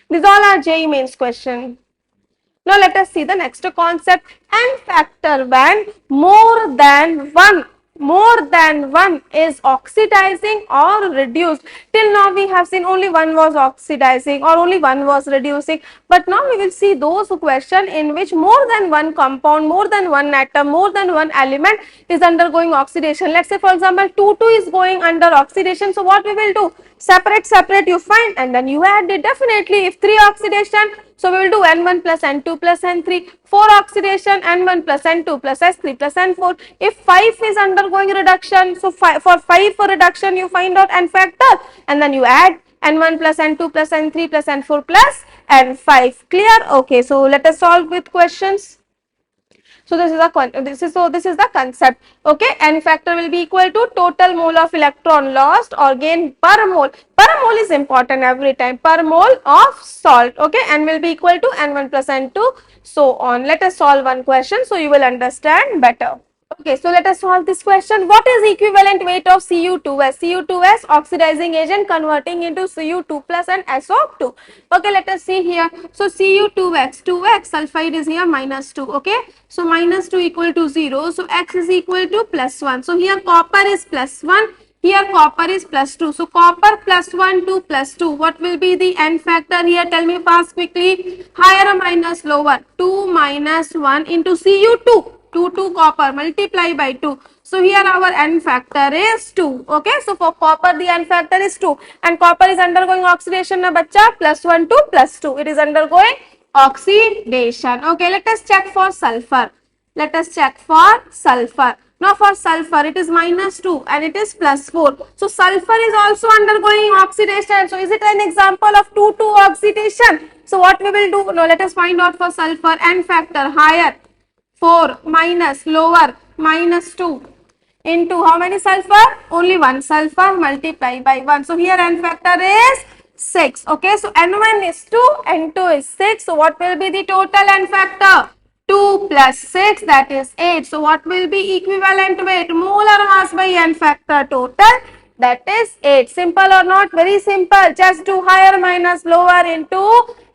Speaker 1: These all are JEE mains question. Now let us see the next concept. N factor when more than one is oxidizing or reduced. Till now we have seen only one was oxidizing or only one was reducing, but now we will see those question in which more than one compound, more than one atom, more than one element is undergoing oxidation. Let's say for example 2 is going under oxidation. So what we will do? Separate you find and then you add it. Definitely if 3 oxidation, so we will do N1 plus N2 plus N3. 4 oxidation, N1 plus N2 plus S3 plus N4. If 5 is undergoing reduction, so for 5 for reduction you find out N factor and then you add N1 plus N2 plus N3 plus N4 plus N5. Clear? Okay, so let us solve with questions. So this is the concept. Okay, N factor will be equal to total mole of electron lost or gain per mole. Per mole is important every time. Per mole of salt. Okay, N will be equal to N1 plus N2, so on. Let us solve one question so you will understand better. Okay, so let us solve this question. What is equivalent weight of Cu2s? Cu2s oxidizing agent converting into Cu2 plus and SO2. Okay, let us see here. So Cu2x, 2x sulfide is here minus 2. Okay, so minus 2 equal to 0. So x is equal to plus 1. So here copper is plus 1. Here copper is plus 2. So copper plus 1 to plus 2. What will be the N factor here? Tell me fast quickly. Higher or minus lower? 2 minus 1 into Cu2. 2 copper multiply by 2. So here our N factor is 2. Okay, so for copper the N factor is 2 and copper is undergoing oxidation na bacha, plus 1 to plus 2. It is undergoing oxidation. Okay, let us check for sulfur. Let us check for sulfur. Now for sulfur, it is -2 and it is +4. So sulfur is also undergoing oxidation. So is it an example of 2,2 oxidation? So what we will do? Now let us find out for sulfur. N factor higher 4 minus lower -2 into how many sulfur? Only one sulfur multiply by 1. So here N factor is 6. Okay, so N1 is 2, N2 is 6. So what will be the total N factor? 2 plus 6, that is 8. So what will be equivalent weight? Molar mass by N factor total, that is 8. Simple or not? Very simple. Just do higher minus lower into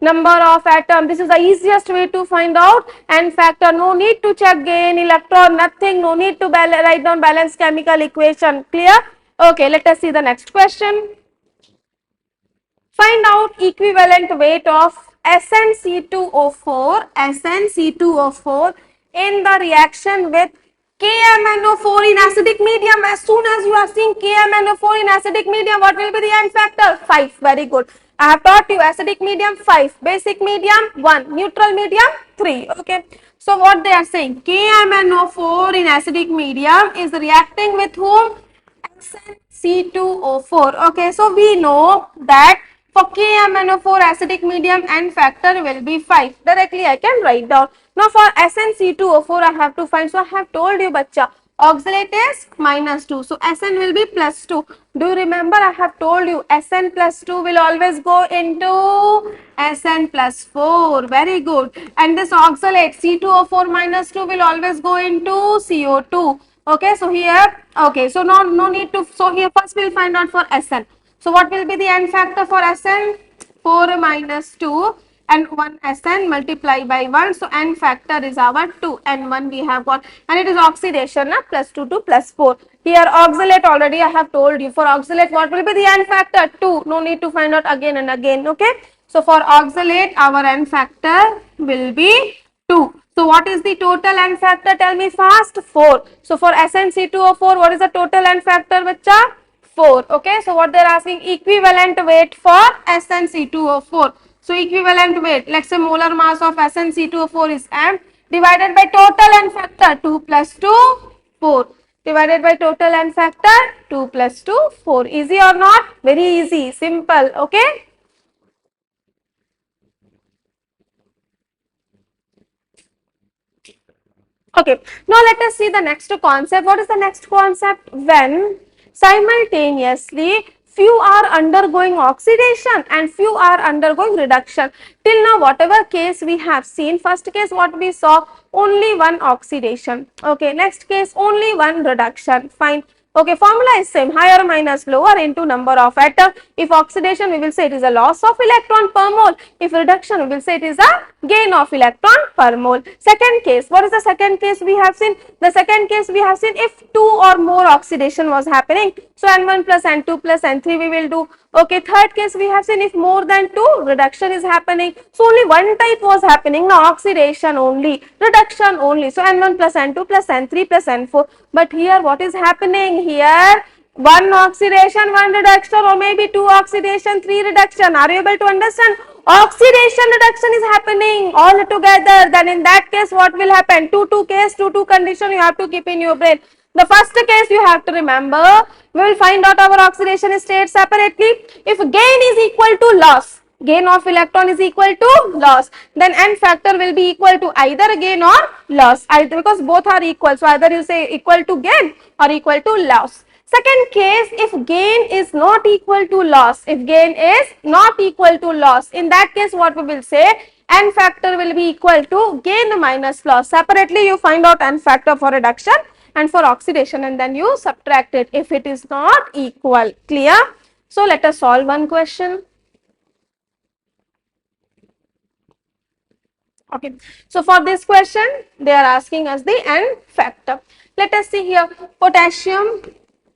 Speaker 1: number of atom. This is the easiest way to find out N factor. No need to check gain, electron, nothing. No need to write down balanced chemical equation. Clear? Okay, let us see the next question. Find out equivalent weight of SnC2O4 in the reaction with KMnO4 in acidic medium. As soon as you are seeing KMnO4 in acidic medium, what will be the N factor? 5. Very good. I have taught you acidic medium 5, basic medium 1, neutral medium 3. Okay. So what they are saying, KMnO4 in acidic medium is reacting with whom? SnC2O4. Okay, so we know that for KMnO4 acidic medium N factor will be 5. Directly I can write down. Now for SnC2O4 I have to find. So I have told you bacha, oxalate is -2. So Sn will be +2. Do you remember I have told you Sn +2 will always go into Sn +4. Very good. And this oxalate C2O4 -2 will always go into CO2. Okay, so here, okay, so no need to, so here first we'll find out for Sn. So what will be the N factor for Sn? 4 minus 2 and 1 Sn multiply by 1. So N factor is our 2 and 1 we have got, and it is oxidation, na? +2 to +4. Here oxalate already I have told you. For oxalate what will be the N factor? 2. No need to find out again and again. Okay. So for oxalate our N factor will be 2. So what is the total N factor? Tell me fast. 4. So for SnC2O4, what is the total N factor, bacha? 4. Okay. So what they are asking, equivalent weight for SnC2O4. So equivalent weight, let's say molar mass of SnC2O4 is M divided by total N factor 2 plus 2, 4. Divided by total N factor 2 plus 2, 4. Easy or not? Very easy. Simple. Okay. Okay, now let us see the next concept. What is the next concept? When simultaneously few are undergoing oxidation and few are undergoing reduction. Till now, whatever case we have seen, first case what we saw, only one oxidation. Okay, next case only one reduction. Fine. Okay, formula is same, higher minus lower into number of atom. If oxidation, we will say it is a loss of electron per mole. If reduction, we will say it is a gain of electron per mole. Second case, what is the second case we have seen? The second case we have seen if 2 or more oxidation was happening. So N1 plus N2 plus N3 we will do. Okay, third case we have seen if more than 2 reduction is happening. So only one type was happening, no oxidation only, reduction only. So N1 plus N2 plus N3 plus N4. But here what is happening? Here one oxidation, one reduction, or maybe 2 oxidation, 3 reduction. Are you able to understand? Oxidation reduction is happening all together. Then in that case what will happen? 2-2 case, 2-2 condition you have to keep in your brain. The first case you have to remember, we will find out our oxidation state separately. If gain is equal to loss, gain of electron is equal to loss, then N factor will be equal to either gain or loss, either, because both are equal. So either you say equal to gain or equal to loss. Second case, if gain is not equal to loss, if gain is not equal to loss, in that case what we will say, N factor will be equal to gain minus loss. Separately you find out N factor for reduction and for oxidation, and then you subtract it if it is not equal. Clear? So let us solve one question. Okay, so for this question they are asking us the N factor. Let us see here, potassium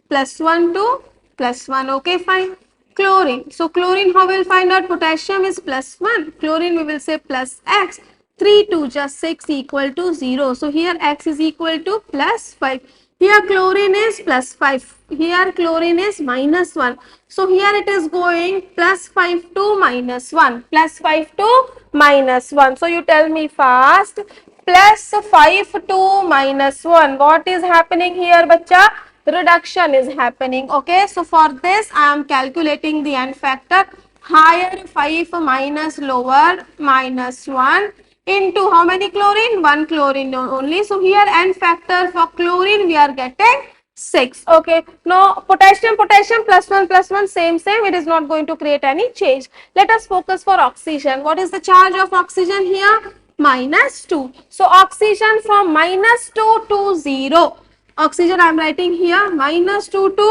Speaker 1: +1 to +1. Okay, fine. Chlorine, so chlorine, how we will find out? Potassium is +1, chlorine we will say plus X. 3 2 just 6 equal to 0. So here X is equal to +5. Here chlorine is plus 5. Here chlorine is minus 1. So here it is going plus 5 to minus 1. Plus 5 to minus 1. So you tell me fast. Plus 5 to minus 1. What is happening here, bacha? Reduction is happening. Okay. So for this I am calculating the n factor. Higher 5 minus lower minus 1 into how many chlorine? 1 chlorine only. So here n factor for chlorine we are getting 6. Okay. Now potassium plus 1 same. It is not going to create any change. Let us focus for oxygen. What is the charge of oxygen here? Minus 2. So oxygen from minus 2 to 0. Oxygen I am writing here minus 2 to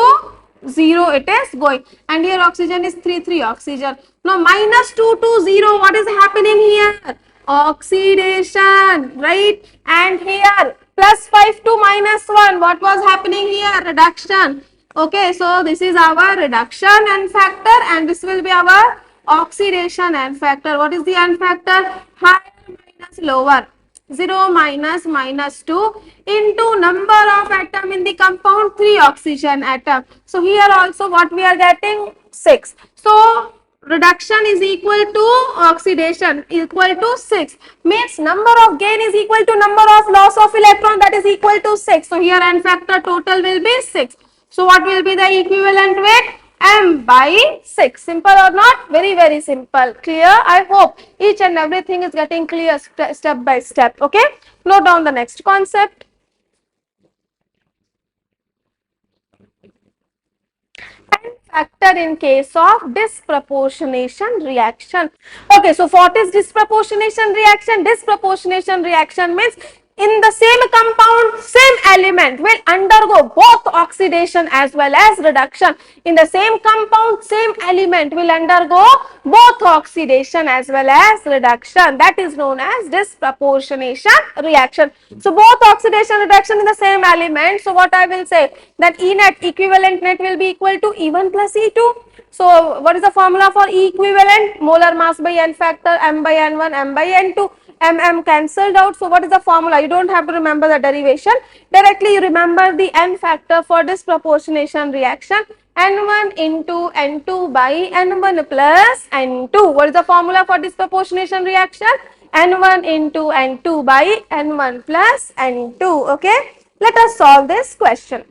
Speaker 1: 0 it is going, and here oxygen is 3 oxygen. Now minus 2 to 0, what is happening here? Oxidation, right? And here plus 5 to minus 1, what was happening here? Reduction. Okay, so this is our reduction n factor, and this will be our oxidation n factor. What is the n factor? Higher minus lower. 0 minus 2 into number of atom in the compound, 3 oxygen atom. So here also what we are getting? 6. So reduction is equal to oxidation equal to 6, means number of gain is equal to number of loss of electron, that is equal to 6. So here n factor total will be 6. So what will be the equivalent weight? M by 6. Simple or not? Very simple. Clear? I hope each and everything is getting clear step by step. Okay. Note down the next concept. N factor in case of disproportionation reaction. Okay, so what is disproportionation reaction? Disproportionation reaction means in the same compound, same element will undergo both oxidation as well as reduction. In the same compound, same element will undergo both oxidation as well as reduction. That is known as disproportionation reaction. So both oxidation reduction in the same element. So what I will say, that E net, equivalent net, will be equal to E1 plus E2. So what is the formula for E equivalent? Molar mass by N factor, M by N1, M by N2. M cancelled out. So what is the formula? You don't have to remember the derivation. Directly you remember the N factor for disproportionation reaction. N1 into N2 by N1 plus N2. What is the formula for disproportionation reaction? N1 into N2 by N1 plus N2. Okay. Let us solve this question.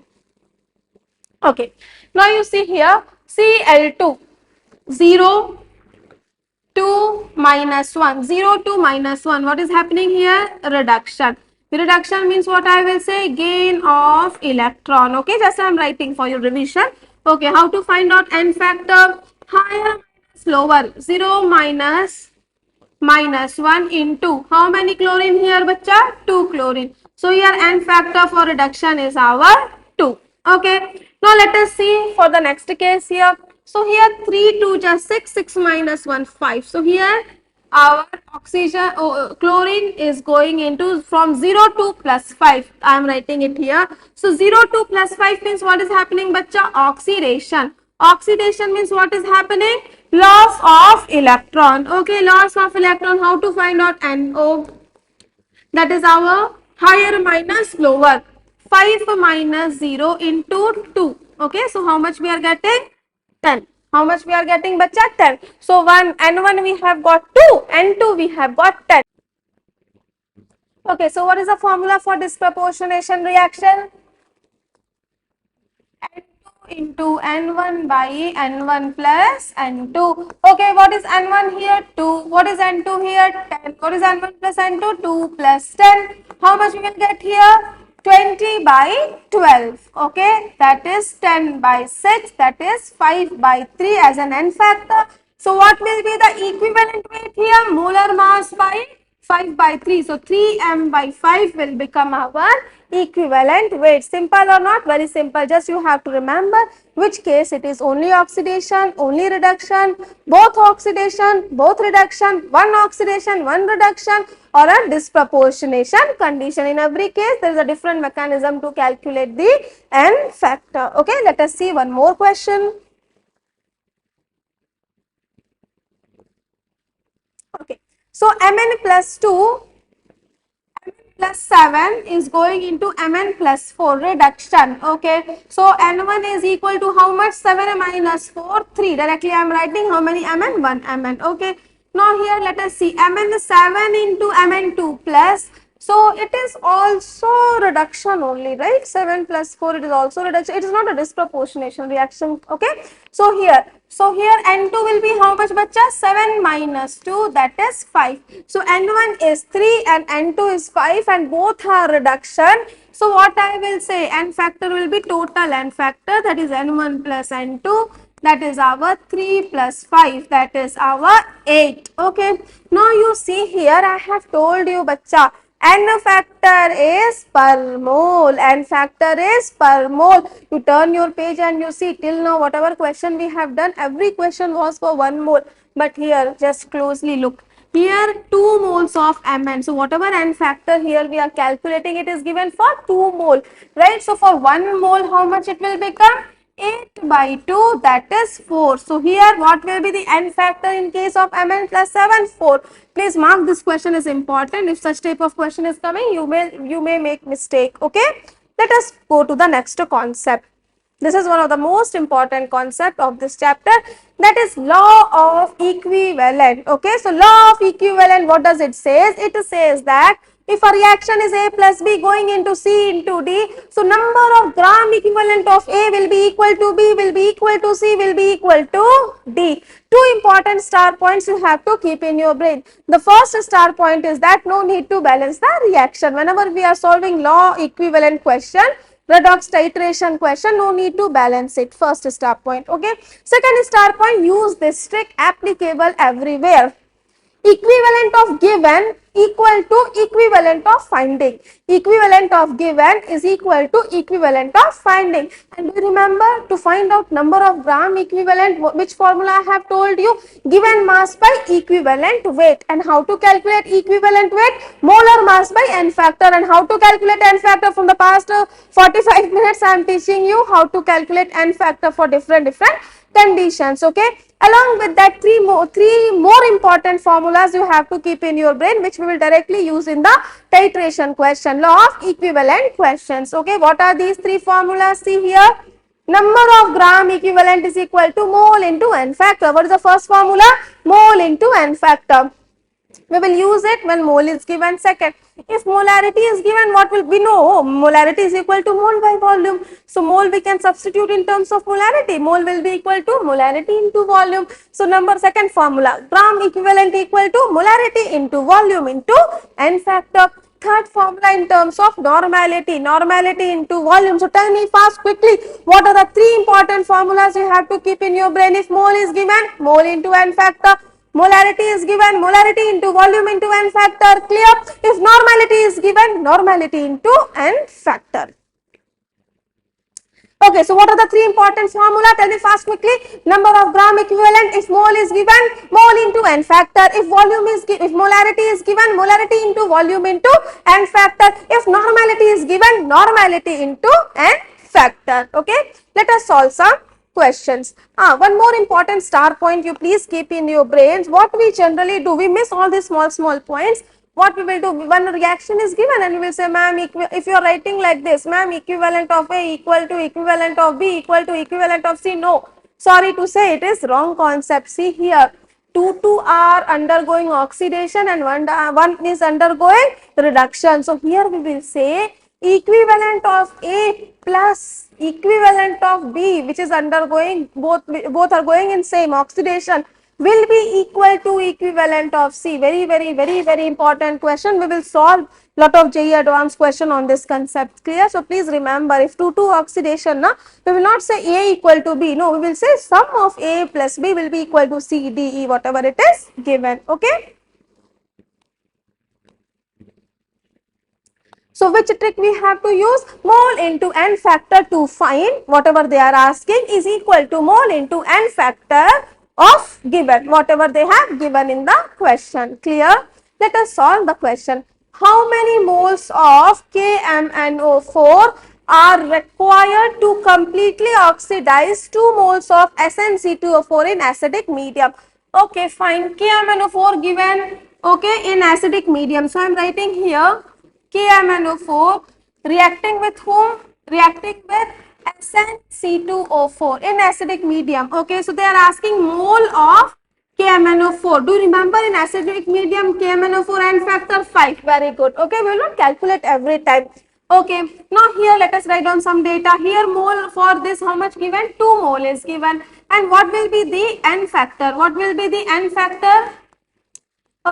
Speaker 1: Okay. Now you see here Cl2 0 2 minus 1, 0 to minus 1. What is happening here? Reduction. Reduction means what I will say? Gain of electron. Okay, just I am writing for your revision. Okay, how to find out N factor? Higher minus lower. 0 minus 1 into how many chlorine here, bacha? 2 chlorine. So here N factor for reduction is our 2. Okay. Now let us see for the next case here. So here 3 2 just 6, 6 minus 1 5. So here our oxygen chlorine is going into from 0 to plus 5. I am writing it here. So 0 to plus 5 means what is happening, bacha? Oxidation. Oxidation means what is happening? Loss of electron. Okay, loss of electron. How to find out NO? That is our higher minus lower. 5 minus 0 into 2. Okay, so how much we are getting? 10. How much we are getting, bacha? 10. So N1 we have got 2, N2 we have got 10. Okay, so what is the formula for disproportionation reaction? N2 into N1 by N1 plus N2. Okay, what is N1 here? 2. What is N2 here? 10. What is N1 plus N2? 2 plus 10. How much we will get here? 20 by 12. Okay, that is 10 by 6. That is 5 by 3 as an N factor. So what will be the equivalent weight here? Molar mass by 5 by 3. So 3m by 5 will become our equivalent weight. Simple or not? Very simple. Just you have to remember which case it is only oxidation, only reduction, both oxidation, both reduction, one oxidation, one reduction, or a disproportionation condition. In every case, there is a different mechanism to calculate the N factor. Okay, let us see one more question. Okay. So Mn plus plus 7 is going into Mn plus 4 reduction. Okay. So N1 is equal to how much? 7 minus 4, 3. Directly I am writing how many Mn? 1 Mn. Okay. Now here let us see Mn is 7 into Mn2 plus. So it is also reduction only, right? 7 plus 4, it is also reduction. It is not a disproportionation reaction. Okay. So here N2 will be how much, bacha? 7 minus 2, that is 5. So N1 is 3 and N2 is 5 and both are reduction. So what I will say, N factor will be total N factor, that is N1 plus N2, that is our 3 plus 5, that is our 8. Okay. Now you see here I have told you, bacha, N factor is per mole. N factor is per mole. You turn your page and you see till now whatever question we have done, every question was for 1 mole. But here just closely look. Here 2 moles of Mn. So whatever N factor here we are calculating, it is given for 2 mole. Right. So for 1 mole how much it will become? 8 by 2, that is 4. So here what will be the N factor in case of Mn plus 7? 4. Please mark, this question is important. If such type of question is coming, you may make mistake. Okay. Let us go to the next concept. This is one of the most important concept of this chapter, that is law of equivalent. Okay. So law of equivalent, what does it say? It says that if a reaction is A plus B going into C into D, so number of gram equivalent of A will be equal to B, will be equal to C, will be equal to D. Two important star points you have to keep in your brain. The first star point is that no need to balance the reaction. Whenever we are solving law equivalent question, redox titration question, no need to balance it. First star point. Okay. Second star point, use this trick, applicable everywhere. Equivalent of given equal to equivalent of finding. Equivalent of given is equal to equivalent of finding. And do you remember, to find out number of gram equivalent, which formula I have told you? Given mass by equivalent weight. And how to calculate equivalent weight? Molar mass by N factor. And how to calculate N factor? From the past 45 minutes I am teaching you how to calculate N factor for different conditions. Okay. Along with that, three more important formulas you have to keep in your brain, which we will directly use in the titration question, law of equivalent questions. Okay, what are these three formulas? See here, number of gram equivalent is equal to mole into N factor. What is the first formula? Mole into N factor. We will use it when mole is given. Second, if molarity is given, what will we know? Molarity is equal to mole by volume. So mole we can substitute in terms of molarity. Mole will be equal to molarity into volume. So second formula, gram equivalent equal to molarity into volume into N factor. Third formula in terms of normality into volume. So tell me fast, quickly, what are the three important formulas you have to keep in your brain? If mole is given, mole into N factor. Molarity is given, molarity into volume into N factor. Clear? If normality is given, normality into N factor. Okay, so what are the three important formula? Tell me fast, quickly. Number of gram equivalent, if mole is given, mole into N factor. If molarity is given, molarity into volume into N factor. If normality is given, normality into N factor. Okay, let us solve some questions. One more important star point you please keep in your brains. What we generally do, we miss all these small points. What we will do, when a reaction is given and we will say, ma'am, if you are writing like this, ma'am, equivalent of A equal to equivalent of B equal to equivalent of C. No, sorry to say, it is wrong concept. See here, two are undergoing oxidation and one is undergoing reduction. So here we will say equivalent of A plus equivalent of B, which is undergoing, both are going in same oxidation, will be equal to equivalent of C. Very important question. We will solve lot of JEE advanced question on this concept. Clear? So please remember, if 2 oxidation, we will not say A equal to B. No, we will say sum of A plus B will be equal to C, D, E, whatever it is given. Okay. So which trick we have to use? Mole into N factor to find whatever they are asking is equal to mole into N factor of given, whatever they have given in the question. Clear? Let us solve the question. How many moles of KMnO4 are required to completely oxidize 2 moles of SnC2O4 in acidic medium? Okay, fine. KMnO4 given, okay, in acidic medium. So I am writing here KMnO4 reacting with whom? Reacting with SnC2O4 in acidic medium. Okay, so they are asking mole of KMnO4. Do you remember in acidic medium KMnO4 and factor 5? Very good. Okay, we will not calculate every time. Okay, now here let us write down some data. Here mole for this how much given? 2 mole is given. And what will be the N factor? What will be the N factor?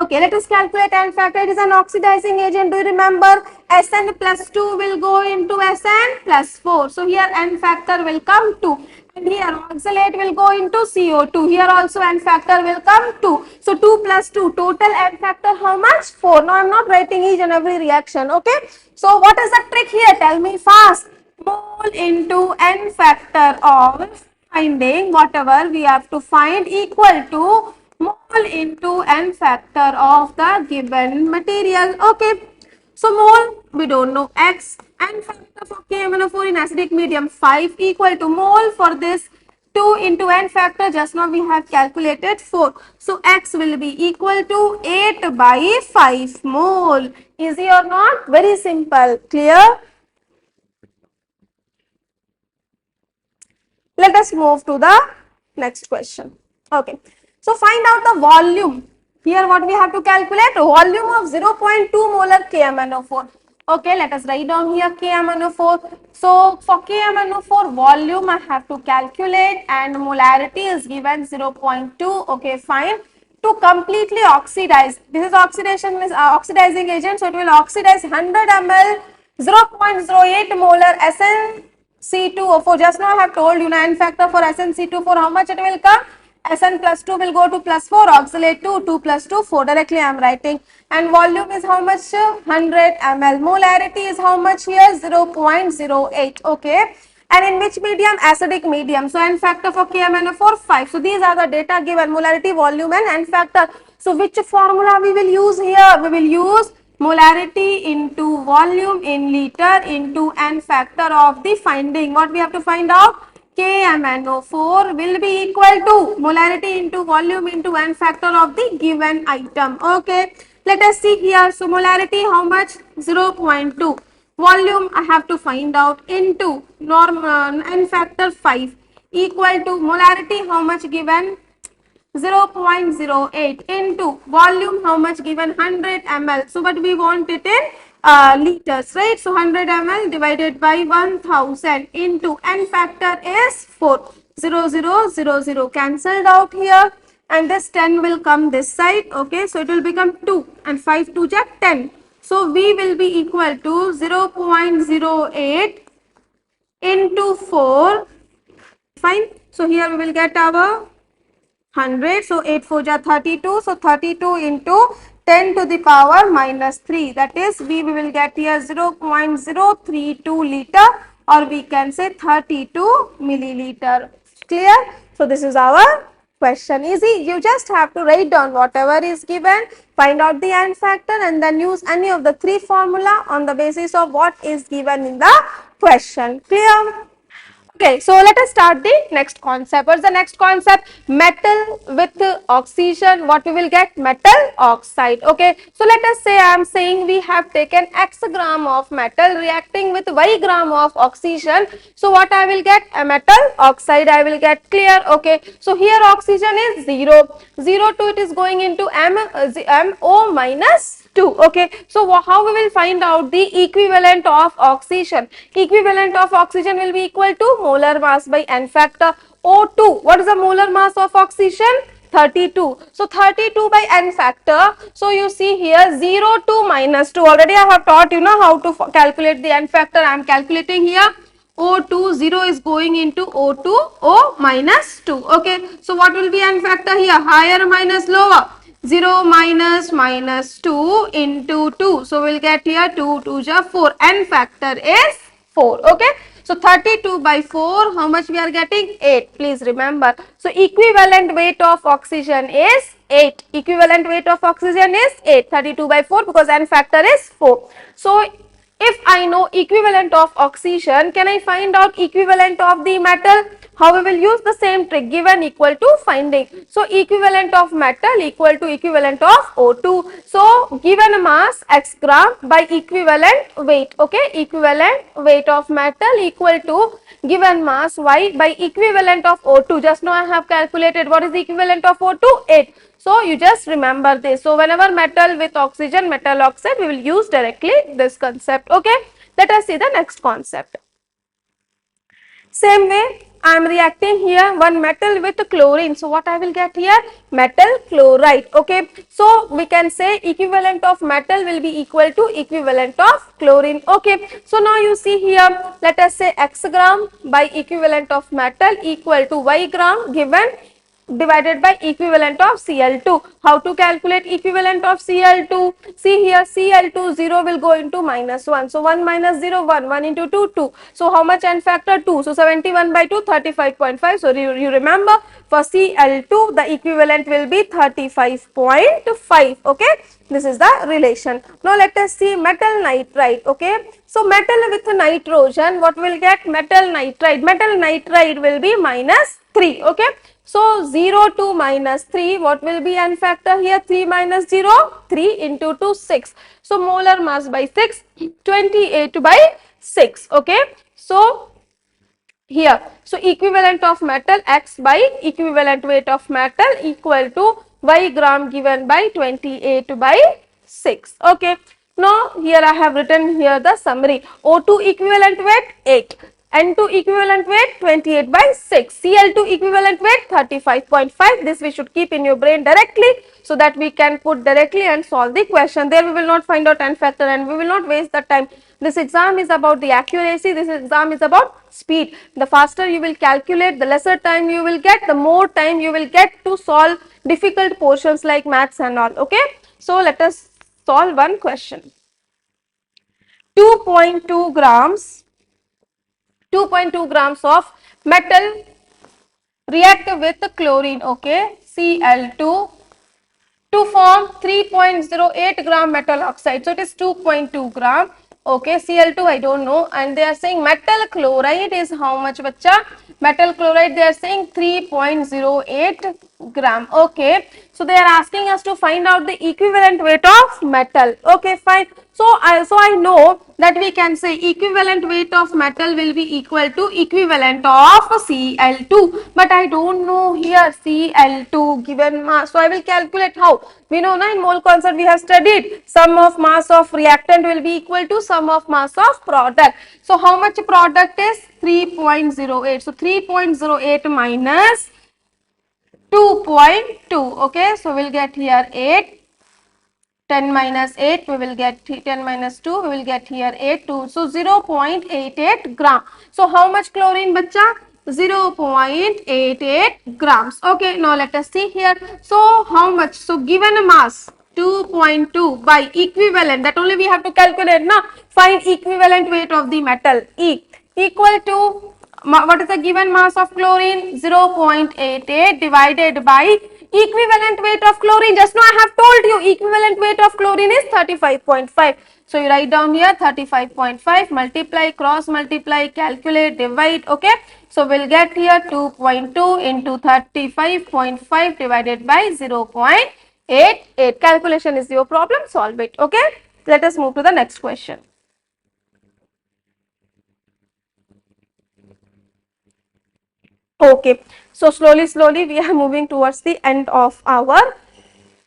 Speaker 1: Okay, let us calculate N factor. It is an oxidizing agent. Do you remember? Sn plus 2 will go into Sn plus 4. So here N factor will come 2. And here oxalate will go into CO2. Here also N factor will come 2. So 2 plus 2. Total N factor how much? 4. Now I am not writing each and every reaction. Okay. So what is the trick here? Tell me fast. Mole into N factor of finding whatever we have to find equal to mole into N factor of the given material. Okay. So mole we don't know X, N factor for KMnO4 in acidic medium 5 equal to mole for this 2 into N factor just now we have calculated 4. So X will be equal to 8 by 5 mole. Easy or not? Very simple. Clear? Let us move to the next question. Okay. So find out the volume. Here what we have to calculate? Volume of 0.2 molar KMnO4. Okay, let us write down here KMnO4. So for KMnO4 volume I have to calculate and molarity is given 0.2. Okay, fine. To completely oxidize, this is oxidation is oxidizing agent, so it will oxidize 100 ml 0.08 molar SnC2O4. Just now I have told you N factor for SnC2O4 how much it will come? Sn plus 2 will go to plus 4, oxalate 2, 2 plus 2, 4. Directly I am writing. And volume is how much? 100 ml. Molarity is how much here? 0.08. Okay. And in which medium? Acidic medium. So N factor for KMnO4 5. So these are the data given: molarity, volume and N factor. So which formula we will use here? We will use molarity into volume in liter into N factor of the finding. What we have to find out? KMnO4 will be equal to molarity into volume into N factor of the given item. Okay. Let us see here. So molarity how much? 0.2. Volume I have to find out into N factor 5 equal to molarity how much given? 0.08 into volume how much given? 100 ml. So but we want it in liters, right? So 100 ml divided by 1000 into N factor is 4. 0, 0, 0, 0 cancelled out here, and this 10 will come this side. Okay, so it will become 2 and 5 2 ja 10. So V will be equal to 0.08 into 4. Fine. So here we will get our 100. So 8 4 ja 32. So 32 into 10 to the power minus 3. That is we will get here 0.032 liter, or we can say 32 milliliter. Clear? So this is our question. Easy. You just have to write down whatever is given, find out the N factor and then use any of the 3 formula on the basis of what is given in the question. Clear? Okay, so let us start the next concept. What is the next concept? Metal with oxygen. What we will get? Metal oxide. Okay, so let us say I am saying we have taken X gram of metal reacting with Y gram of oxygen. So what I will get? A metal oxide I will get. Clear? Okay, so here oxygen is 0. 0 to it is going into MO minus 2. Okay, so how we will find out the equivalent of oxygen? Equivalent of oxygen will be equal to molar mass by N factor. O2, what is the molar mass of oxygen? 32. So 32 by N factor. So you see here 0 to minus 2. Already I have taught you know how to calculate the N factor. I am calculating here. O2, 0 is going into O2, O minus 2. Okay, so what will be N factor here? Higher minus lower? 0 minus minus 2 into 2. So we'll get here 2 2 ja 4. N factor is 4. Okay. So 32 by 4, how much we are getting? 8. Please remember. So equivalent weight of oxygen is 8. Equivalent weight of oxygen is 8. 32 by 4 because N factor is 4. So if I know equivalent of oxygen, can I find out equivalent of the metal? How we will use the same trick, given equal to finding. So equivalent of metal equal to equivalent of O2. So given a mass x gram by equivalent weight, okay, equivalent weight of metal equal to given mass y by equivalent of O2. Just now I have calculated what is the equivalent of O2, 8. So you just remember this. So whenever metal with oxygen, metal oxide, we will use directly this concept. Okay, let us see the next concept. Same way, I am reacting here one metal with chlorine. So what I will get here? Metal chloride. Okay. So we can say equivalent of metal will be equal to equivalent of chlorine. Okay. So now you see here, let us say x gram by equivalent of metal equal to y gram given divided by equivalent of Cl2. How to calculate equivalent of Cl2? See here, Cl2, 0 will go into minus 1. So 1 minus 0, 1, 1 into 2, 2. So how much n factor? 2. So 71 by 2, 35.5. So you remember, for Cl2, the equivalent will be 35.5. Okay. This is the relation. Now let us see metal nitride. Okay. So metal with nitrogen, what will get? Metal nitride. Metal nitride will be minus 3. Okay. So 0 to minus 3, what will be n factor here? 3 minus 0, 3 into 2, 6. So molar mass by 6, 28 by 6. Okay. So here, so equivalent of metal x by equivalent weight of metal equal to y gram given by 28 by 6. Okay. Now here I have written here the summary. O2 equivalent weight 8. N2 equivalent weight 28 by 6, Cl2 equivalent weight 35.5. This we should keep in your brain directly, so that we can put directly and solve the question. There we will not find out n factor and we will not waste the time. This exam is about the accuracy, this exam is about speed. The faster you will calculate, the lesser time you will get, the more time you will get to solve difficult portions like maths and all. Okay. So let us solve one question. 2.2 grams 2.2 grams of metal react with chlorine, okay, Cl2, to form 3.08 gram metal oxide. So it is 2.2 gram. Okay, Cl2 I don't know, and they are saying metal chloride is how much, bacha? Metal chloride they are saying 3.08 gram. Okay, so they are asking us to find out the equivalent weight of metal. Okay, fine. So I know that we can say equivalent weight of metal will be equal to equivalent of Cl2, but I don't know here Cl2 given mass. So I will calculate how. We know na, in mole concept we have studied sum of mass of reactant will be equal to sum of mass of product. So how much product is 3.08? So 3.08 minus 2.2. Okay, so we'll get here 8. 10 minus 8, we will get 10 minus 2, we will get here 8, 2. So 0.88 gram. So how much chlorine, bacha? 0.88 grams. Okay, now let us see here. So how much? So given a mass 2.2 by equivalent, that only we have to calculate now. Find equivalent weight of the metal E equal to, what is the given mass of chlorine? 0.88 divided by equivalent weight of chlorine. Just now I have told you equivalent weight of chlorine is 35.5. So you write down here 35.5, multiply, cross multiply, calculate, divide. Okay. So we'll get here 2.2 into 35.5 divided by 0.88. Calculation is your problem, solve it. Okay. Let us move to the next question. Okay, so slowly we are moving towards the end of our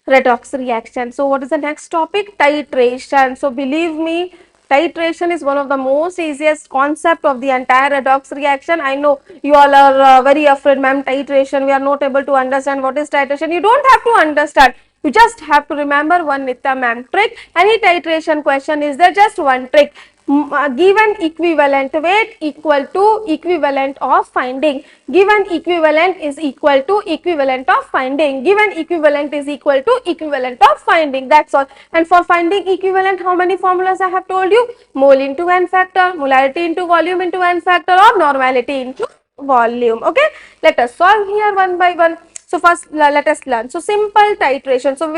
Speaker 1: redox reaction. So what is the next topic? Titration. So believe me, titration is one of the most easiest concept of the entire redox reaction. I know you all are very afraid, ma'am, titration, we are not able to understand what is titration. You don't have to understand. You just have to remember one Nitya ma'am trick. Any titration question is there, just one trick. Given equivalent weight equal to equivalent of finding. Given equivalent is equal to equivalent of finding. Given equivalent is equal to equivalent of finding. That's all. And for finding equivalent, how many formulas I have told you? Mole into n factor, molarity into volume into n factor, or normality into volume. Okay. Let us solve here one by one. So first let us learn. So simple titration. So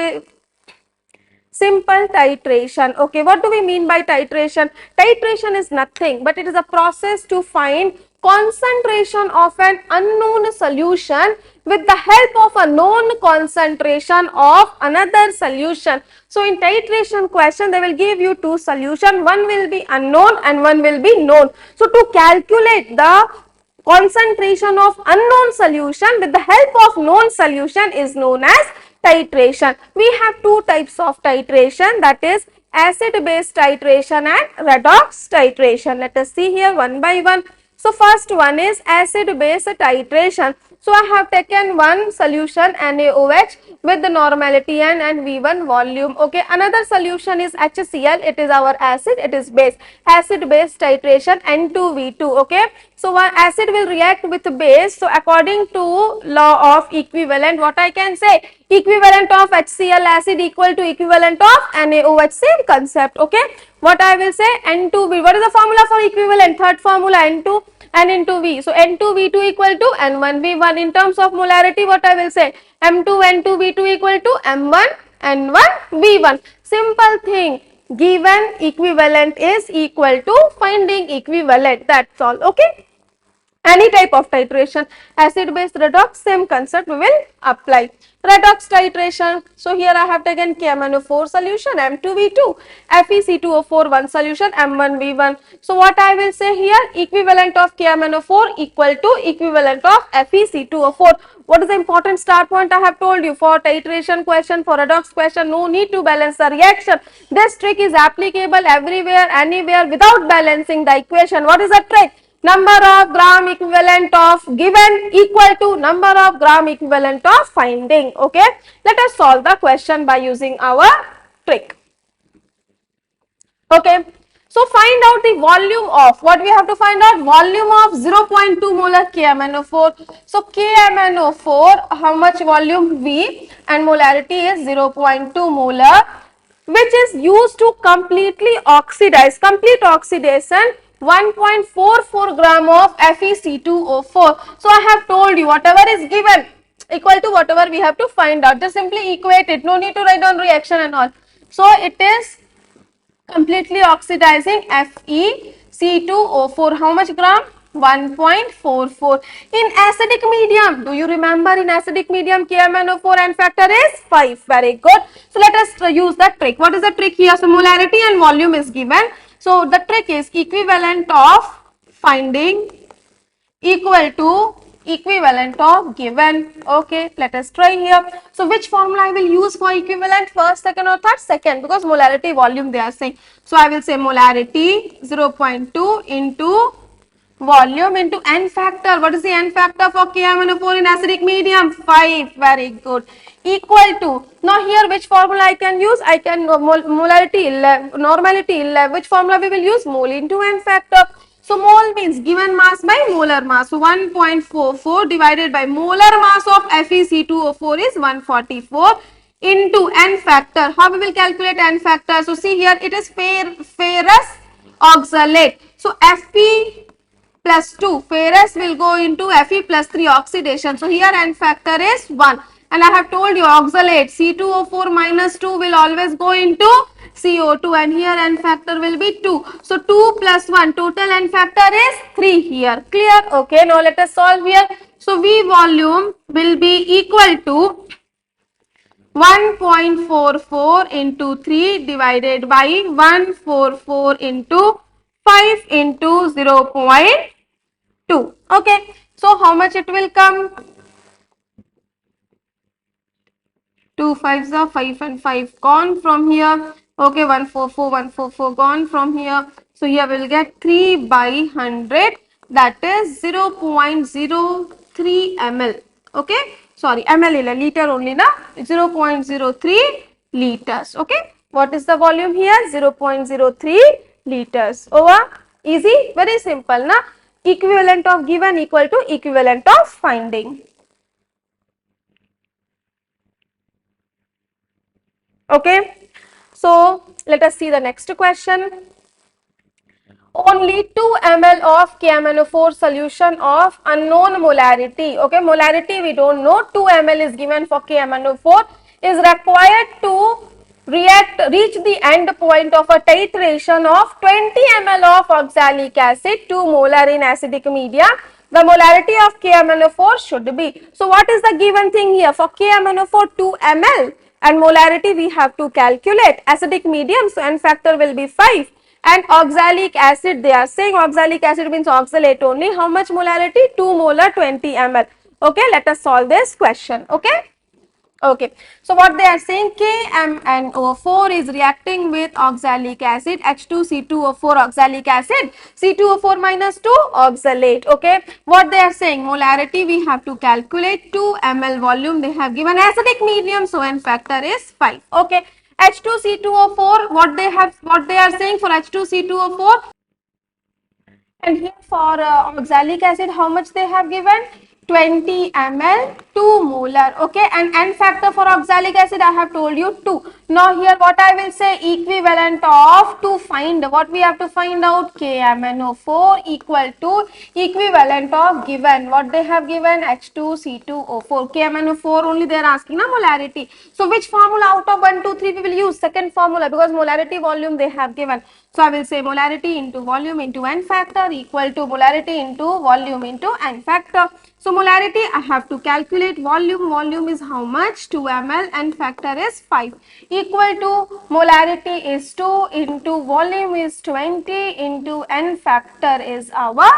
Speaker 1: simple titration. Okay, what do we mean by titration? Titration is nothing but it is a process to find concentration of an unknown solution with the help of a known concentration of another solution. So in titration question, they will give you two solutions. One will be unknown and one will be known. So to calculate the concentration of unknown solution with the help of known solution is known as titration. We have two types of titration, that is acid base titration and redox titration. Let us see here one by one. So first one is acid base titration. So I have taken one solution NaOH with the normality and V1 volume. Okay, another solution is HCl. It is our acid, it is base. Acid base titration N2V2. Okay, so one acid will react with base. So according to law of equivalent, what I can say, equivalent of HCl acid equal to equivalent of NaOH, same concept. Okay, what I will say, N2V, what is the formula for equivalent? Third formula, N2 N into V. So N2V2 equal to N1V1. In terms of molarity, what I will say, M2N2V2 equal to M1 N1V1. Simple thing, given equivalent is equal to finding equivalent, that's all. Okay, any type of titration, acid base redox, same concept we will apply. Redox titration, so here I have taken KMnO4 solution M2V2, FeC2O4 one solution M1V1. So what I will say here, equivalent of KMnO4 equal to equivalent of FeC2O4. What is the important start point? I have told you, for titration question, for redox question, no need to balance the reaction. This trick is applicable everywhere, anywhere, without balancing the equation. What is the trick? Number of gram equivalent of given equal to number of gram equivalent of finding. Okay, let us solve the question by using our trick. Okay, so find out the volume of, what we have to find out, volume of 0.2 molar KMnO4. So KMnO4, how much volume? V, and molarity is 0.2 molar, which is used to completely oxidize, complete oxidation, 1.44 gram of FeC2O4. So I have told you, whatever is given equal to whatever we have to find out, just simply equate it, no need to write down reaction and all. So it is completely oxidizing FeC2O4, how much gram? 1.44. In acidic medium, do you remember, in acidic medium KMnO4 N factor is 5. Very good. So let us use the trick. What is the trick here? So molarity and volume is given. So the trick is equivalent of finding equal to equivalent of given. Okay, let us try here. So which formula I will use for equivalent? First, second or third? Second, because molarity, volume they are saying. So I will say molarity 0.2 into volume into N factor. What is the N factor for KMnO4 in acidic medium? 5. Very good. Equal to, now here which formula I can use? I can molarity 11, normality 11. Which formula we will use? Mole into N factor. So mole means given mass by molar mass. So 1.44 divided by molar mass of FeC2O4 is 144 into N factor. How we will calculate N factor? So see here, it is ferrous oxalate. So Fe plus 2, ferrous will go into Fe plus 3 oxidation. So here N factor is 1. And I have told you, oxalate C2O4 minus 2 will always go into CO2, and here N factor will be 2. So 2 plus 1, total N factor is 3 here. Clear? Okay, now let us solve here. So V volume will be equal to 1.44 into 3 divided by 144 into 5 into 0.2. Okay, so how much it will come? 2 5s are 5 and 5 gone from here. Okay, 144 gone from here. So here we will get 3 by 100, that is 0.03 ml. Okay, sorry, ml liter only na, 0.03 liters. Okay, what is the volume here? 0.03 liters. Over, easy, very simple na. Equivalent of given equal to equivalent of finding. Okay, so let us see the next question. Only 2 ml of KMnO4 solution of unknown molarity. Okay, molarity we don't know. 2 ml is given for KMnO4 is required to reach the end point of a titration of 20 ml of oxalic acid, 2 molar in acidic medium, the molarity of KMnO4 should be. So what is the given thing here? For KMnO4 2 ml and molarity we have to calculate. Acidic medium, so N factor will be 5. And oxalic acid, they are saying oxalic acid means oxalate only. How much molarity? 2 molar 20 ml. Okay, let us solve this question. Okay. Okay, so what they are saying, KMnO4 is reacting with oxalic acid, H2C2O4 oxalic acid, C2O4 minus 2 oxalate. Okay, what they are saying, molarity we have to calculate, 2 ml volume they have given, acidic medium, so N factor is 5. Okay, H2C2O4, what they are saying for H2C2O4, and here for oxalic acid, how much they have given? 20 ml, 2 molar. Okay, and N factor for oxalic acid I have told you 2. Now here what I will say, equivalent of, to find, what we have to find out, KMnO4 equal to equivalent of given, what they have given, H2C2O4. KMnO4 only they are asking, na, molarity. So which formula out of 1, 2, 3 we will use? Second formula, because molarity volume they have given. So I will say molarity into volume into N factor equal to molarity into volume into N factor. So molarity I have to calculate, volume is how much? 2 ml, N factor is 5, equal to molarity is 2 into volume is 20 into N factor is our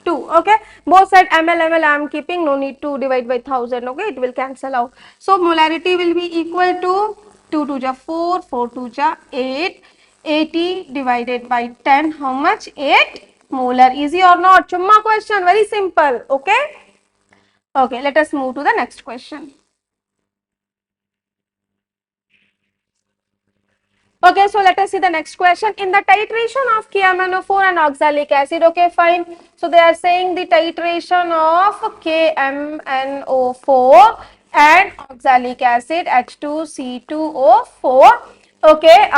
Speaker 1: 2. Okay, both side ml I am keeping, no need to divide by 1000. Okay, it will cancel out. So molarity will be equal to 2 to ja 4, 4 to ja 8, 80 divided by 10, how much? 8 molar. Easy or not? Chumma question, very simple. Okay. Okay, let us move to the next question. Okay, so let us see the next question. In the titration of KMnO4 and oxalic acid, okay, fine. So they are saying the titration of KMnO4 and oxalic acid H2C2O4. Okay,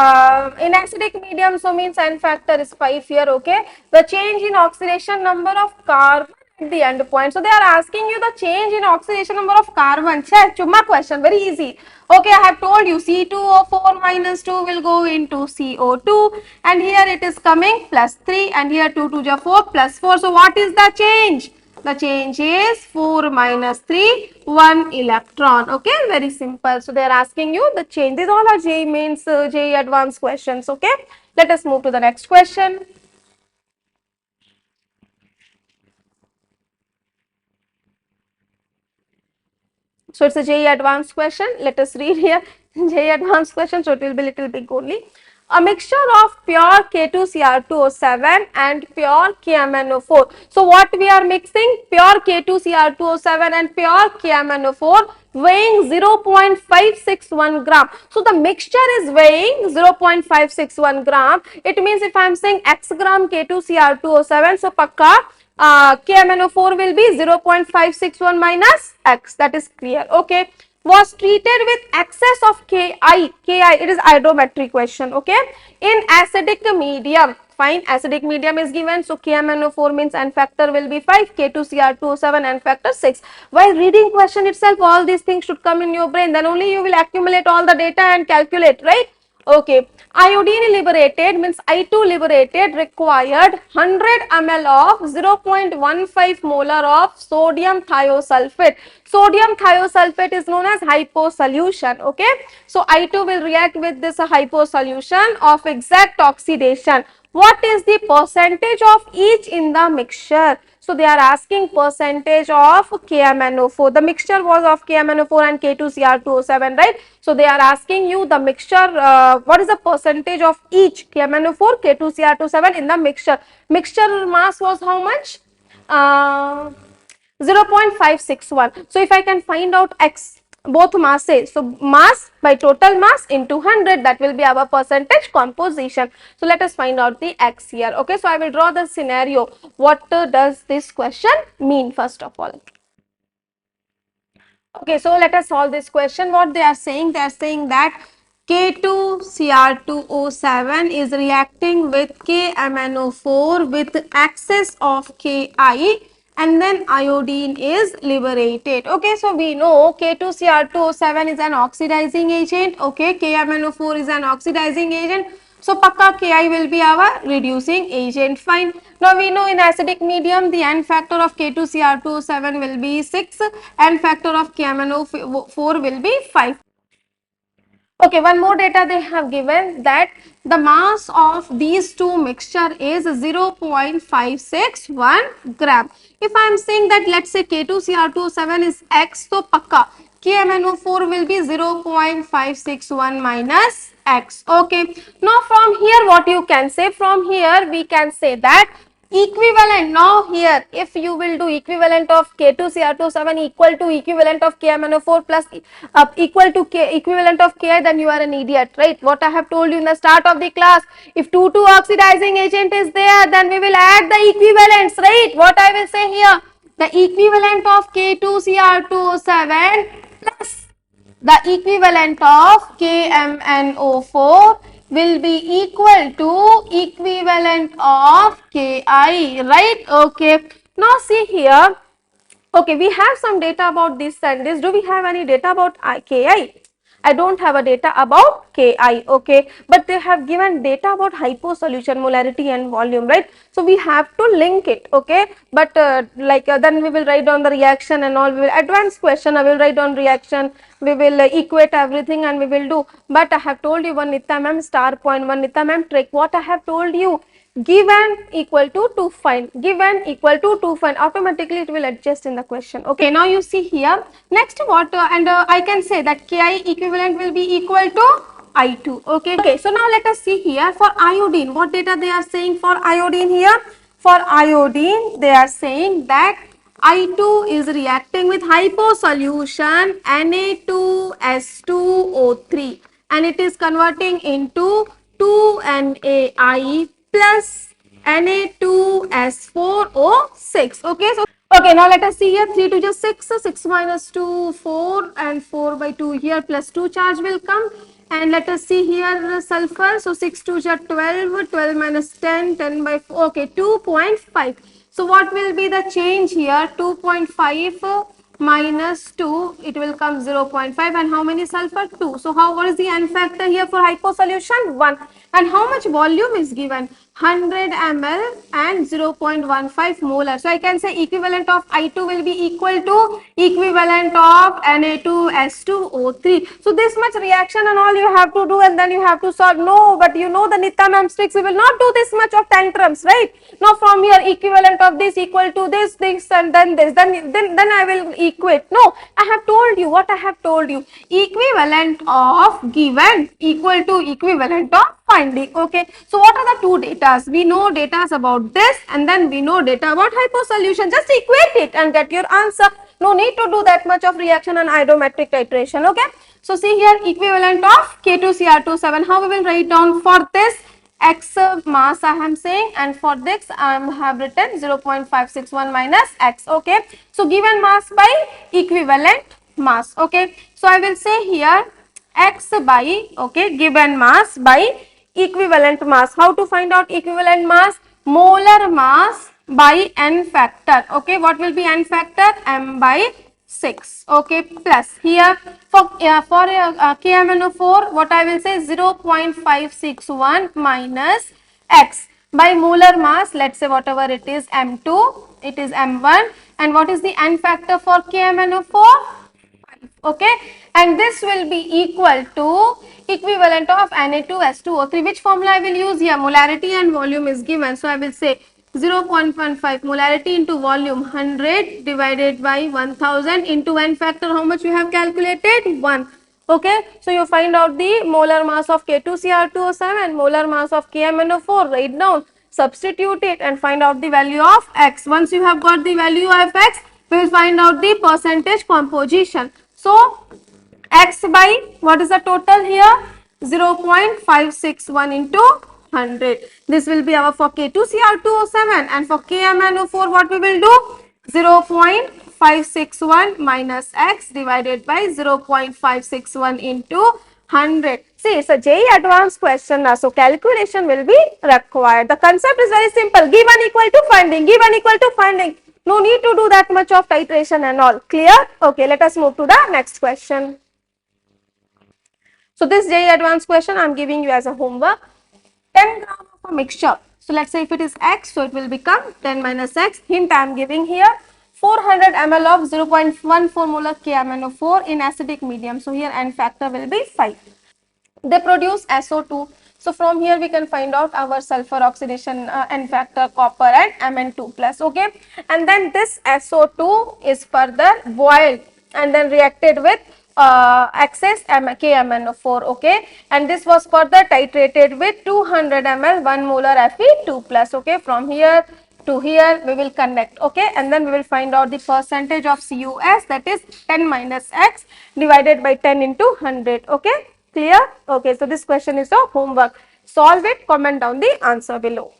Speaker 1: in acidic medium, so means N factor is 5 here. Okay, the change in oxidation number of carbon at the end point. So they are asking you the change in oxidation number of carbon. Check, chumma question, very easy. Okay, I have told you C2O4 minus 2 will go into CO2, and here it is coming plus 3, and here 2 to the 4 plus 4. So what is the change? The change is 4 minus 3, 1 electron. Okay, very simple. So they are asking you the change. These all are JEE means JEE advanced questions. Okay, let us move to the next question. So it's a JEE advanced question. Let us read here. JEE advanced question, so it will be little big only. A mixture of pure K2Cr2O7 and pure KMnO4. So what we are mixing? Pure K2Cr2O7 and pure KMnO4 weighing 0.561 gram. So the mixture is weighing 0.561 gram. It means if I am saying x gram K2Cr2O7, so pakka KMnO4 will be 0.561 minus x, that is clear. Okay, was treated with excess of Ki, it is iodometry question. Okay, in acidic medium, fine, acidic medium is given, so KMnO4 means N factor will be 5, K2Cr2O7 N factor 6. While reading question itself, all these things should come in your brain, then only you will accumulate all the data and calculate, right? Okay, iodine liberated means I2 liberated required 100 ml of 0.15 molar of sodium thiosulfate. Sodium thiosulfate is known as hypo solution. Okay, so I2 will react with this hypo solution of exact oxidation. What is the percentage of each in the mixture? So they are asking percentage of KMnO4. The mixture was of KMnO4 and K2Cr2O7, right? So they are asking you the mixture, what is the percentage of each KMnO4, K2Cr2O7 in the mixture. Mixture mass was how much? 0.561. So if I can find out X, both masses, so mass by total mass into 100, that will be our percentage composition. So let us find out the X here. Okay, so I will draw the scenario. What does this question mean first of all? Okay, so let us solve this question. What they are saying that K2Cr2O7 is reacting with KMnO4 with excess of Ki and then iodine is liberated. Okay, so we know K2Cr2O7 is an oxidizing agent. Okay, KMnO4 is an oxidizing agent. So pakka Ki will be our reducing agent. Fine. Now we know in acidic medium the N factor of K2Cr2O7 will be 6, N factor of KMnO4 will be 5. Okay, one more data they have given that the mass of these two mixture is 0.561 gram. If I am saying that let's say K2Cr2O7 is X, so pakka KMnO4 will be 0.561 minus X. Okay, now from here what you can say, from here we can say that equivalent. Now here if you will do equivalent of K2Cr2O7 equal to equivalent of KMnO4 plus equal to equivalent of Ki, then you are an idiot, right? What I have told you in the start of the class, if 2 oxidizing agent is there, then we will add the equivalents, right? What I will say here, the equivalent of K2Cr2O7 plus the equivalent of KMnO4 will be equal to equivalent of Ki, right? Okay, now see here. Okay, we have some data about this and this. Do we have any data about Ki? I don't have a data about Ki, okay, but they have given data about hyposolution, molarity and volume, right? So we have to link it, okay, but then we will write down the reaction and all. We will advanced question, I will write down reaction, we will equate everything and we will do. But I have told you one Nitya ma'am star point, one Nitya ma'am trick. What I have told you, given equal to find, given equal to find, automatically it will adjust in the question. Okay, now you see here next what I can say that Ki equivalent will be equal to I2. Okay, okay, so now let us see here for iodine what data they are saying. For iodine here, for iodine they are saying that I2 is reacting with hyposolution Na2S2O3 and it is converting into 2NaI plus Na2S4O6. Okay, so okay, now let us see here 3 to just 6, 6 minus 2, 4 and 4 by 2 here plus 2 charge will come. And let us see here sulfur, so 6 to 12, 12 minus 10, 10 by 4, okay, 2.5. So what will be the change here? 2.5 minus 2, it will come 0.5 and how many sulfur? 2. So what is the N factor here for hyposolution? 1. And how much volume is given? 100 ml and 0.15 molar. So I can say equivalent of I2 will be equal to equivalent of Na2S2O3. So this much reaction and all you have to do and then you have to solve. No, but you know the Nitya ma'am tricks, we will not do this much of tantrums, right? Now from here equivalent of this equal to this and then this, then I will equate. No, I have told you what I have told you. Equivalent of given equal to equivalent of finding. Okay, so what are the two datas? We know datas about this and then we know data about hyposolution. Just equate it and get your answer. No need to do that much of reaction and iodometric titration. Okay, so see here equivalent of K2Cr2O7. How we will write down for this? X mass I am saying, and for this I have written 0.561 minus X. Okay, so given mass by equivalent mass. Okay, so I will say here X by, okay, given mass by equivalent mass. How to find out equivalent mass? Molar mass by N factor. Okay, what will be N factor? M by 6. Okay, plus here for KMnO4 what I will say 0.561 minus X by molar mass. Let's say whatever it is M2, it is M1, and what is the N factor for KMnO4? Okay, and this will be equal to equivalent of Na2S2O3. Which formula I will use here? Molarity and volume is given, so I will say 0.15 molarity into volume 100 divided by 1000 into N factor. How much you have calculated? 1. Okay, so you find out the molar mass of K2Cr2O7 and molar mass of KMnO4. Write down, substitute it and find out the value of X. Once you have got the value of X, we will find out the percentage composition. So X by what is the total here? 0.561 into 100. This will be our for K2Cr2O7 and for KMnO4 what we will do? 0.561 minus X divided by 0.561 into 100. See, it's a JEE advanced question now, so calculation will be required. The concept is very simple. Given equal to finding, given equal to finding. No need to do that much of titration and all. Clear? Okay, let us move to the next question. So this JEE advanced question I am giving you as a homework. 10 gram of a mixture. So let's say if it is X, so it will become 10 minus X. Hint I am giving here. 400 ml of 0.14 molar KMnO4 in acidic medium. So here N factor will be 5. They produce SO2. So from here we can find out our sulfur oxidation N factor, copper and Mn2 plus. Okay, and then this SO2 is further boiled and then reacted with excess KMnO4. Okay, and this was further titrated with 200 ml 1 molar Fe2 plus. Okay, from here to here we will connect. Okay, and then we will find out the percentage of CuS, that is 10 minus X divided by 10 into 100. Okay, clear? Okay, so this question is a homework. Solve it, comment down the answer below.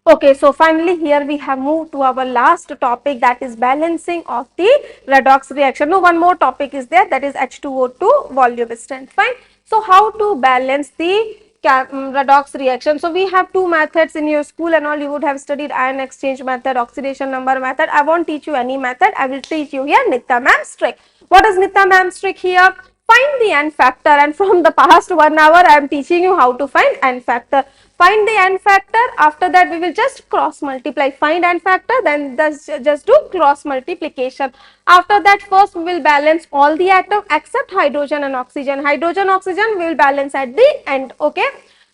Speaker 1: Okay, so finally here we have moved to our last topic, that is balancing of the redox reaction. No, one more topic is there, that is H2O2 volume strength. Fine. So how to balance the redox reaction? So we have two methods in your school and all. You would have studied ion exchange method, oxidation number method. I won't teach you any method. I will teach you here Nitya ma'am's trick. What is Nitya ma'am's trick here? Find the N factor, and from the past 1 hour I am teaching you how to find N factor. Find the N factor, after that we will just cross multiply. Find N factor, then just do cross multiplication. After that first we will balance all the atoms except hydrogen and oxygen. Hydrogen, oxygen we will balance at the end. Okay.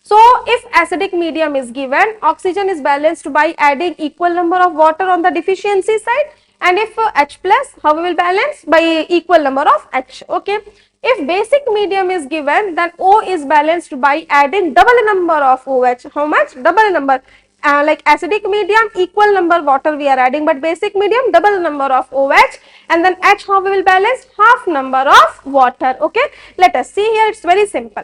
Speaker 1: So if acidic medium is given, oxygen is balanced by adding equal number of water on the deficiency side, and if H plus, how we will balance? By equal number of H. Okay. If basic medium is given, then O is balanced by adding double number of OH. How much? Double number. Like acidic medium, equal number water we are adding, but basic medium, double number of OH, and then H, how we will balance? Half number of water. Okay. Let us see here, it's very simple.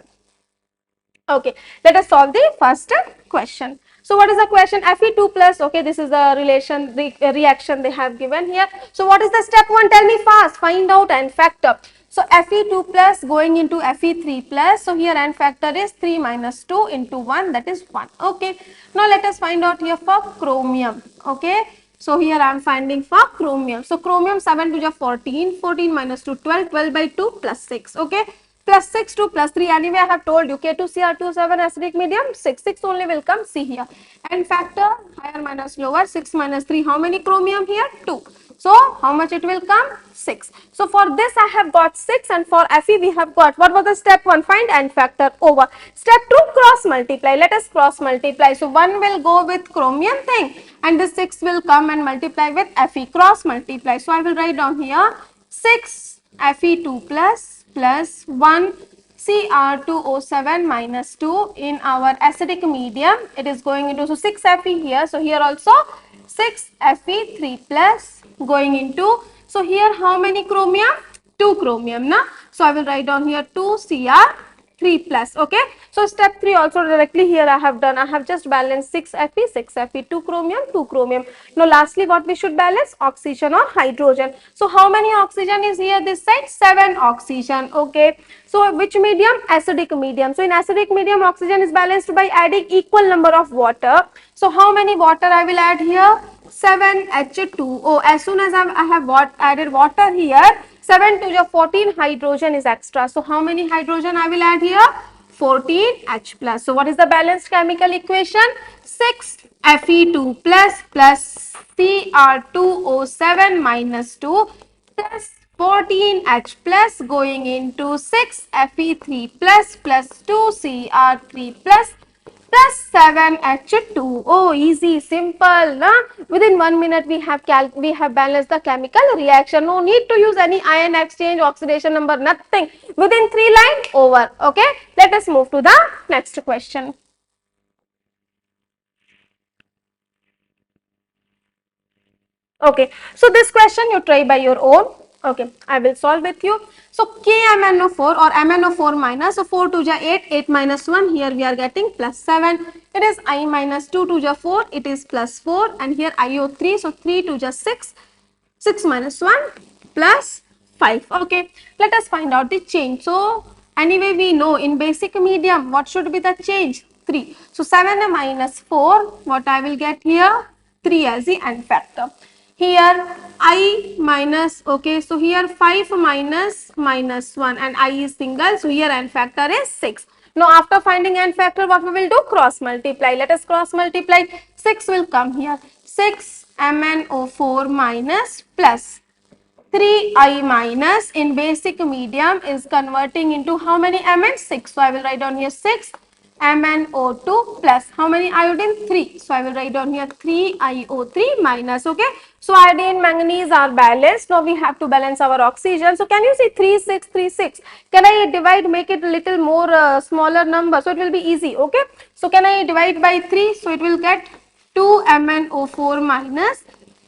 Speaker 1: Okay, let us solve the first question. So what is the question? Fe2 plus, okay, this is the relation, the reaction they have given here. So what is the step 1? Tell me fast, find out N factor. So Fe2 plus going into Fe3 plus, so here N factor is 3 minus 2 into 1, that is 1. Okay, now let us find out here for chromium. Okay, so here I am finding for chromium. So chromium 7 to the 14, 14 minus 2, 12, 12 by 2 plus 6. Okay, plus 6 to plus 3, anyway I have told you K2Cr2 7 acidic medium, 6 only will come. See here, N factor higher minus lower, 6 minus 3, how many chromium here? 2. So how much it will come? 6. So for this I have got 6, and for Fe we have got, what was the step 1? Find N factor. Over. Step 2, cross multiply. Let us cross multiply. So 1 will go with chromium thing and the 6 will come and multiply with Fe. Cross multiply. So I will write down here 6 Fe2 plus 1 Cr2O7 minus 2 in our acidic medium. It is going into, so 6 Fe here. So here also 6 Fe3 plus going into, so here how many chromium? 2 chromium, na? So I will write down here 2 Cr3 plus. Okay, so step 3 also directly here I have done. I have just balanced 6 Fe, 6 Fe, 2 chromium, 2 chromium. Now lastly what we should balance? Oxygen or hydrogen. So how many oxygen is here this side? 7 oxygen. Okay, so which medium? Acidic medium. So in acidic medium oxygen is balanced by adding equal number of water. So how many water I will add here? 7H2O. As soon as I have added water here, 7 to the 14 hydrogen is extra. So how many hydrogen I will add here? 14H plus. So what is the balanced chemical equation? 6 Fe2 plus Cr2O7 minus 2 plus 14H plus going into 6 Fe3 plus 2 Cr3 plus 7H2. Oh, easy, simple, na? Within 1 minute we have balanced the chemical reaction. No need to use any ion exchange, oxidation number, nothing. Within 3 line, over. Okay, let us move to the next question. Okay, so this question you try by your own. Okay, I will solve with you. So KMnO4 or MnO4 minus, so 4 to the 8, 8 minus 1, here we are getting plus 7. It is I minus 2 to the 4, it is plus 4, and here IO3, so 3 to the 6, 6 minus 1 plus 5. Okay, let us find out the change. So anyway we know in basic medium what should be the change? 3. So 7 minus 4, what I will get here? 3 as the N factor. Here I minus, okay, so here 5 minus minus 1 and I is single, so here n factor is 6. Now after finding n factor, what we will do? Cross multiply. Let us cross multiply. 6 will come here. 6 MnO4 minus plus 3I minus in basic medium is converting into how many Mn? 6. So I will write down here 6 MnO2 plus how many iodine? 3. So I will write down here 3IO3 minus. Okay. So iodine, manganese are balanced. Now we have to balance our oxygen. So can you see 3, 6, 3, 6? Can I divide, make it a little more smaller number? So it will be easy. Okay. So can I divide by 3? So it will get 2 MnO4 minus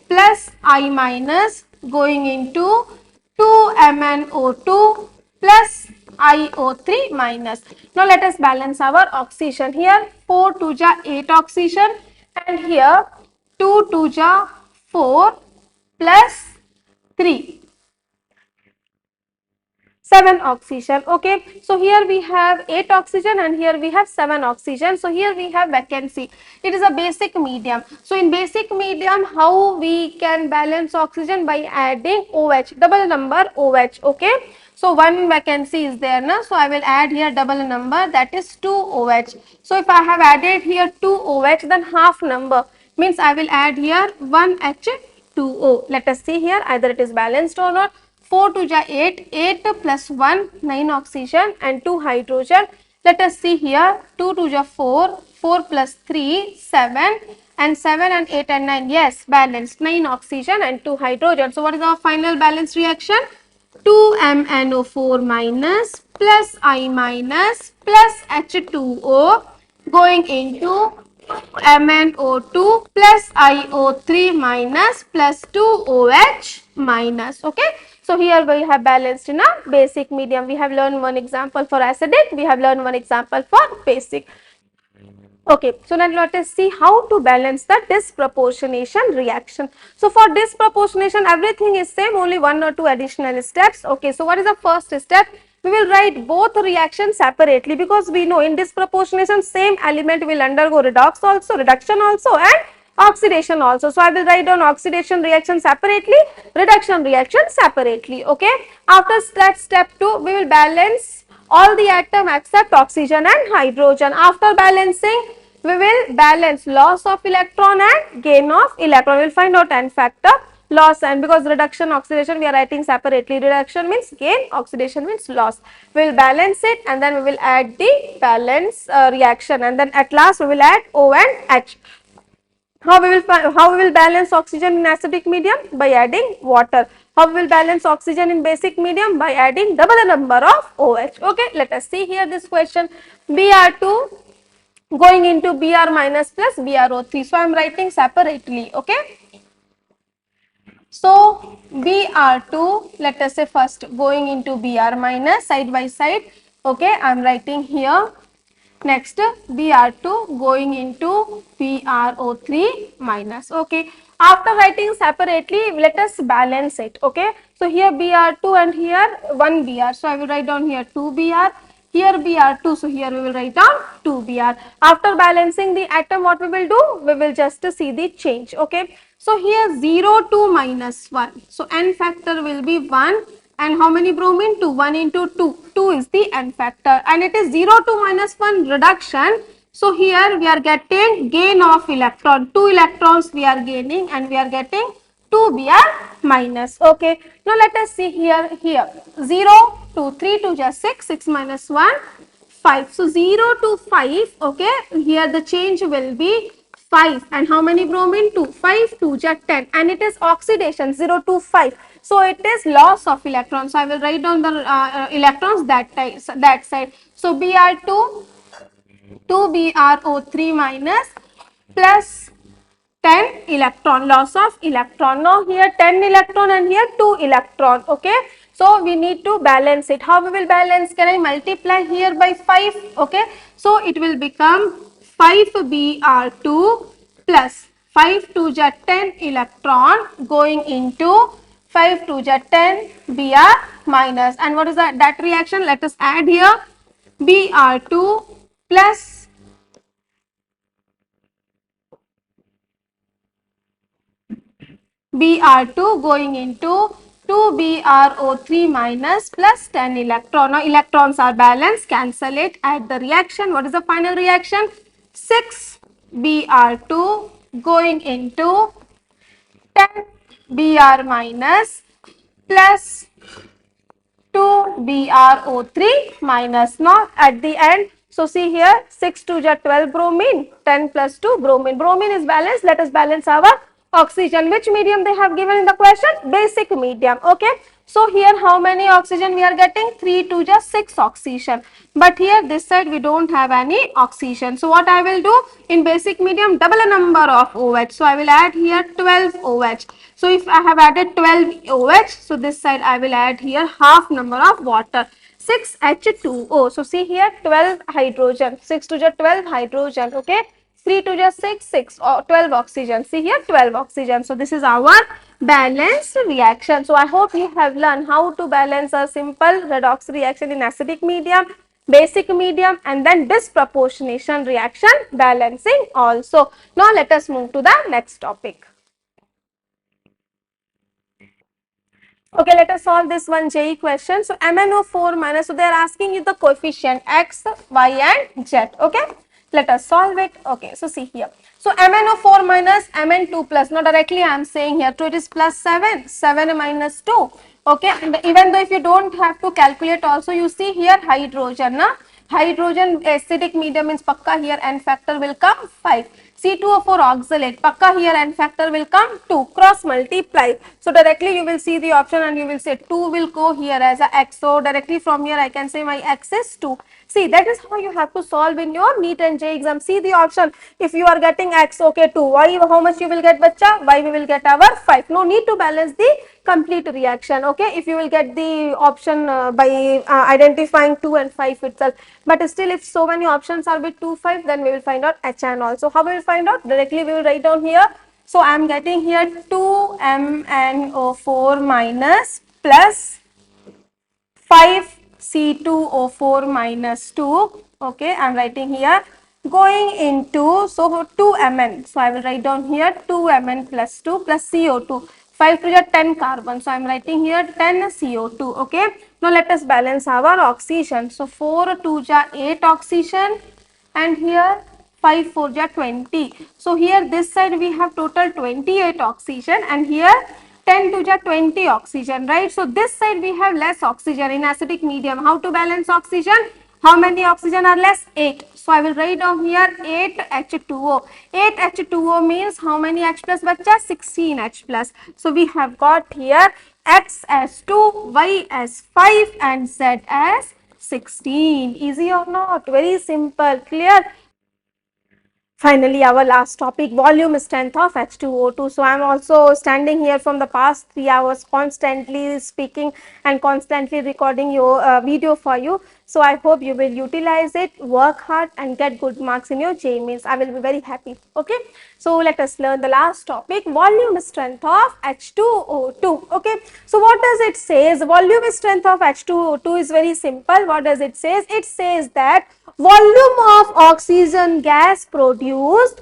Speaker 1: plus I minus going into 2 MnO2 plus IO3 minus. Now let us balance our oxygen. Here 4 2 ja 8 oxygen and here 2 2 ja 4 plus 3 7 oxygen. Okay, so here we have 8 oxygen and here we have 7 oxygen. So here we have vacancy. It is a basic medium. So in basic medium, how we can balance oxygen? By adding OH, double number OH. Okay, so one vacancy is there now, so I will add here double number, that is 2 OH. So if I have added here 2 OH, then half number means I will add here 1 H2O. Let us see here either it is balanced or not. 4 to ja 8, 8 plus 1, 9 oxygen and 2 hydrogen. Let us see here 2 to ja 4, 4 plus 3, 7 and 7 and 8 and 9. Yes, balanced, 9 oxygen and 2 hydrogen. So what is our final balance reaction? 2 MnO4 minus plus I minus plus H2O going into MnO2 plus IO3 minus plus 2OH minus. Okay. So here we have balanced in a basic medium. We have learned one example for acidic. We have learned one example for basic. Okay, so now let us see how to balance the disproportionation reaction. So for disproportionation, everything is same, only one or two additional steps. Okay, so what is the first step? We will write both reactions separately because we know in disproportionation same element will undergo redox also, reduction also and oxidation also. So I will write down oxidation reaction separately, reduction reaction separately. Okay, after that step 2, we will balance all the atom except oxygen and hydrogen. After balancing, we will balance loss of electron and gain of electron. We will find out n factor, loss, and because reduction, oxidation we are writing separately. Reduction means gain, oxidation means loss. We will balance it and then we will add the balance reaction, and then at last we will add O and H. How we will balance oxygen in acidic medium? By adding water. How we will balance oxygen in basic medium? By adding double the number of OH. Okay, let us see here this question. Br2 going into Br minus plus BrO3. So I am writing separately. Okay. So Br2, let us say first going into Br minus side by side. Okay, I am writing here. Next, Br2 going into BrO3 minus. Okay. After writing separately, let us balance it. Okay. So here Br2 and here 1 Br. So I will write down here 2 Br. Here Br2. So here we will write down 2 Br. After balancing the atom, what we will do? We will just see the change. Okay. So here 0, 2 minus 1. So n factor will be 1. And how many bromine? 2. 1 into 2. 2 is the n factor. And it is 0 to minus 1 reduction. So here we are getting gain of electron. 2 electrons we are gaining and we are getting 2 Br minus. Okay. Now let us see here. 0 to 3 to just 6. 6 minus 1. 5. So 0 to 5. Okay. Here the change will be 5 and how many bromine? 2. 5 2 ja 10 and it is oxidation 0 to 5. So it is loss of electrons. So I will write down the electrons that side. So Br2 2BrO3 minus plus 10 electron, loss of electron. Now here 10 electron and here 2 electron. Okay. So we need to balance it. How we will balance? Can I multiply here by 5? Okay. So it will become 5Br2 plus 5 2 ja 10 electron going into 5 2 ja 10 Br minus. And what is that reaction? Let us add here Br2 plus Br2 going into 2BrO3 minus plus 10 electron. Now electrons are balanced, cancel it at the reaction. What is the final reaction? 6Br2 going into 10Br minus plus 2BrO3 minus. Now at the end, so see here 6 to 12 bromine, 10 plus 2 bromine. Bromine is balanced. Let us balance our oxygen. Which medium they have given in the question? Basic medium. Okay. So here how many oxygen we are getting? 3 to just 6 oxygen. But here this side we don't have any oxygen. So what I will do in basic medium, double a number of OH. So I will add here 12 OH. So if I have added 12 OH, so this side I will add here half number of water. 6H2O. So see here 12 hydrogen. 6 to the 12 hydrogen. Okay. 3 to just 6, 6 or 12 oxygen. See here 12 oxygen. So this is our balanced reaction. So I hope you have learned how to balance a simple redox reaction in acidic medium, basic medium, and then disproportionation reaction balancing also. Now let us move to the next topic. Okay, let us solve this one JE question. So MnO4 minus, so they are asking you the coefficient x, y and z. Okay, let us solve it. Okay, so see here. So MnO4 minus Mn2 plus, now directly I am saying here, so it is plus 7, 7 minus 2. Okay, and even though if you don't have to calculate also, you see here hydrogen, na? Hydrogen acidic medium means pakka here n factor will come 5. C2O4 oxalate, pakka here n factor will come 2, cross multiply. So directly you will see the option and you will say 2 will go here as a x. So directly from here I can say my x is 2. See, that is how you have to solve in your NEET and J exam. See the option. If you are getting x, okay, 2. Y, how much you will get, bacha? Y, we will get our 5. No need to balance the complete reaction. Okay, if you will get the option by identifying 2 and 5 itself. But still, if so many options are with 2, 5, then we will find out H and also. How we will find out? Directly we will write down here. So I am getting here 2MnO4 minus plus 5C2O4 minus 2. Okay, I am writing here going into, so 2Mn. So I will write down here 2Mn plus 2 plus CO2. 5 to the 10 carbon. So I am writing here 10 CO2. Okay. Now let us balance our oxygen. So 4 to the 8 oxygen and here 5 4 ja 20. So here this side we have total 28 oxygen and here 10 to the 20 oxygen, right? So this side we have less oxygen in acidic medium. How to balance oxygen? How many oxygen are less? 8. So I will write down here 8 H2O. 8 H2O means how many H plus bacha? 16 H plus. So we have got here X as 2, Y as 5 and Z as 16. Easy or not? Very simple. Clear? Finally, our last topic, volume strength of H2O2. So, I am also standing here from the past 3 hours constantly speaking and constantly recording your video for you. So, I hope you will utilize it, work hard and get good marks in your JEE Mains. I will be very happy. Okay. So, let us learn the last topic, volume strength of H2O2. Okay. So, what does it say? Volume strength of H2O2 is very simple. What does it say? It says that volume of oxygen gas produced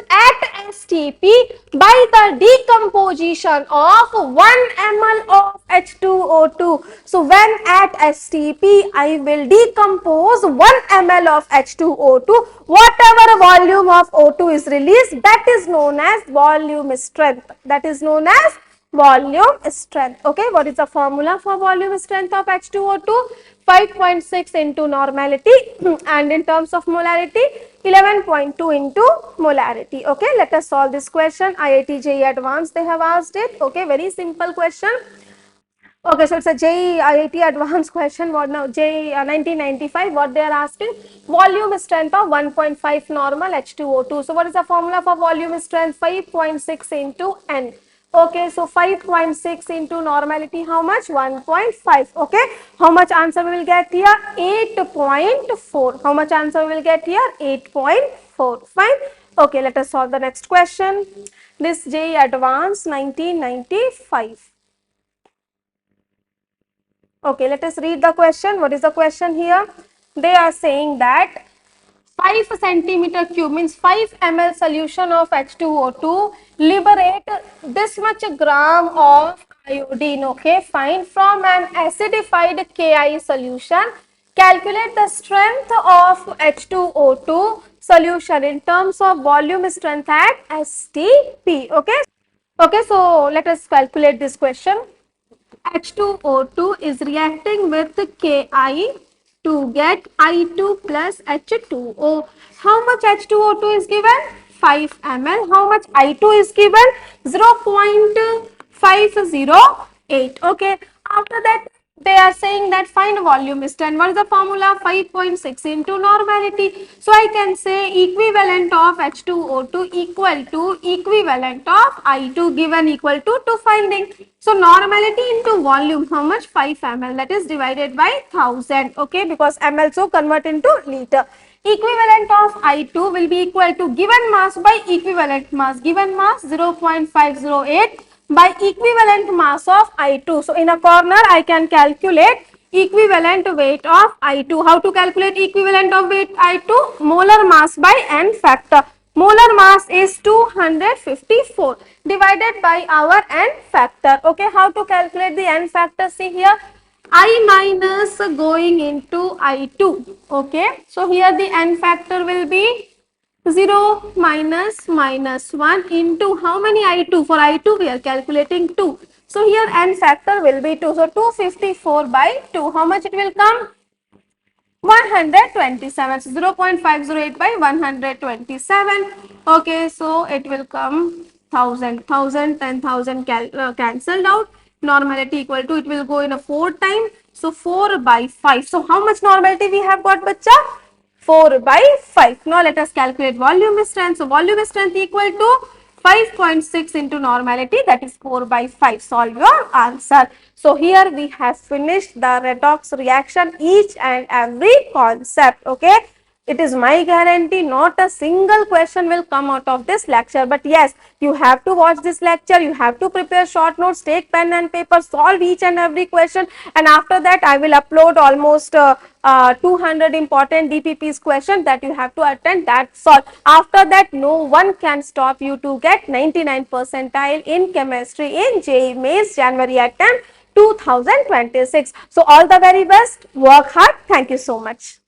Speaker 1: at STP by the decomposition of 1 ml of H2O2. So when at STP I will decompose 1 ml of H2O2, whatever volume of O2 is released, that is known as volume strength. That is known as volume strength. Okay, what is the formula for volume strength of H2O2? 5.6 into normality and in terms of molarity 11.2 into molarity. Okay, let us solve this question. IIT JEE Advanced they have asked it. Okay, very simple question. Okay, so it's a JEE IIT Advanced question. What now? JEE 1995. What they are asking? Volume strength of 1.5 normal H2O2. So what is the formula for volume strength? 5.6 into N. Okay, so 5.6 into normality, how much? 1.5. Okay, how much answer we will get here? 8.4. How much answer we will get here? 8.4. Fine. Okay, let us solve the next question. This JEE Advanced 1995. Okay, let us read the question. What is the question here? They are saying that 5 centimeter cube means 5 ml solution of H2O2 liberate this much gram of iodine. Okay, fine. From an acidified Ki solution, calculate the strength of H2O2 solution in terms of volume strength at STP. Okay. Okay, so let us calculate this question. H2O2 is reacting with Ki to get I2 plus H2O. How much H2O2 is given? 5 ml. How much I2 is given? 0.508. Okay. After that, they are saying that find volume is 10. What is the formula? 5.6 into normality. So I can say equivalent of H2O2 equal to equivalent of I2 given equal to finding. So normality into volume, how much? 5 ml, that is divided by 1000. Okay, because ml so convert into liter. Equivalent of I2 will be equal to given mass by equivalent mass. Given mass 0.508 by equivalent mass of I2. So in a corner I can calculate equivalent weight of I2. How to calculate equivalent of weight I2? Molar mass by N factor. Molar mass is 254 divided by our N factor. Okay, how to calculate the N factor? See here, I minus going into I2. Okay, so here the N factor will be 0 minus minus 1 into how many I2? For I2 we are calculating 2. So here N factor will be 2. So 254 by 2. How much it will come? 127. So 0.508 by 127. Okay, so it will come 1000, 10,000 cancelled out. Normality equal to, it will go in a 4 time. So 4 by 5. So how much normality we have got, bacha? 4 by 5. Now let us calculate volume strength. So volume strength equal to 5.6 into normality, that is 4 by 5. Solve your answer. So here we have finished the redox reaction, each and every concept. Okay. It is my guarantee not a single question will come out of this lecture. But yes, you have to watch this lecture. You have to prepare short notes, take pen and paper, solve each and every question. And after that, I will upload almost 200 important DPP's question that you have to attend. That's all. After that, no one can stop you to get 99 percentile in chemistry in JEE Mains January attempt 2026. So all the very best. Work hard. Thank you so much.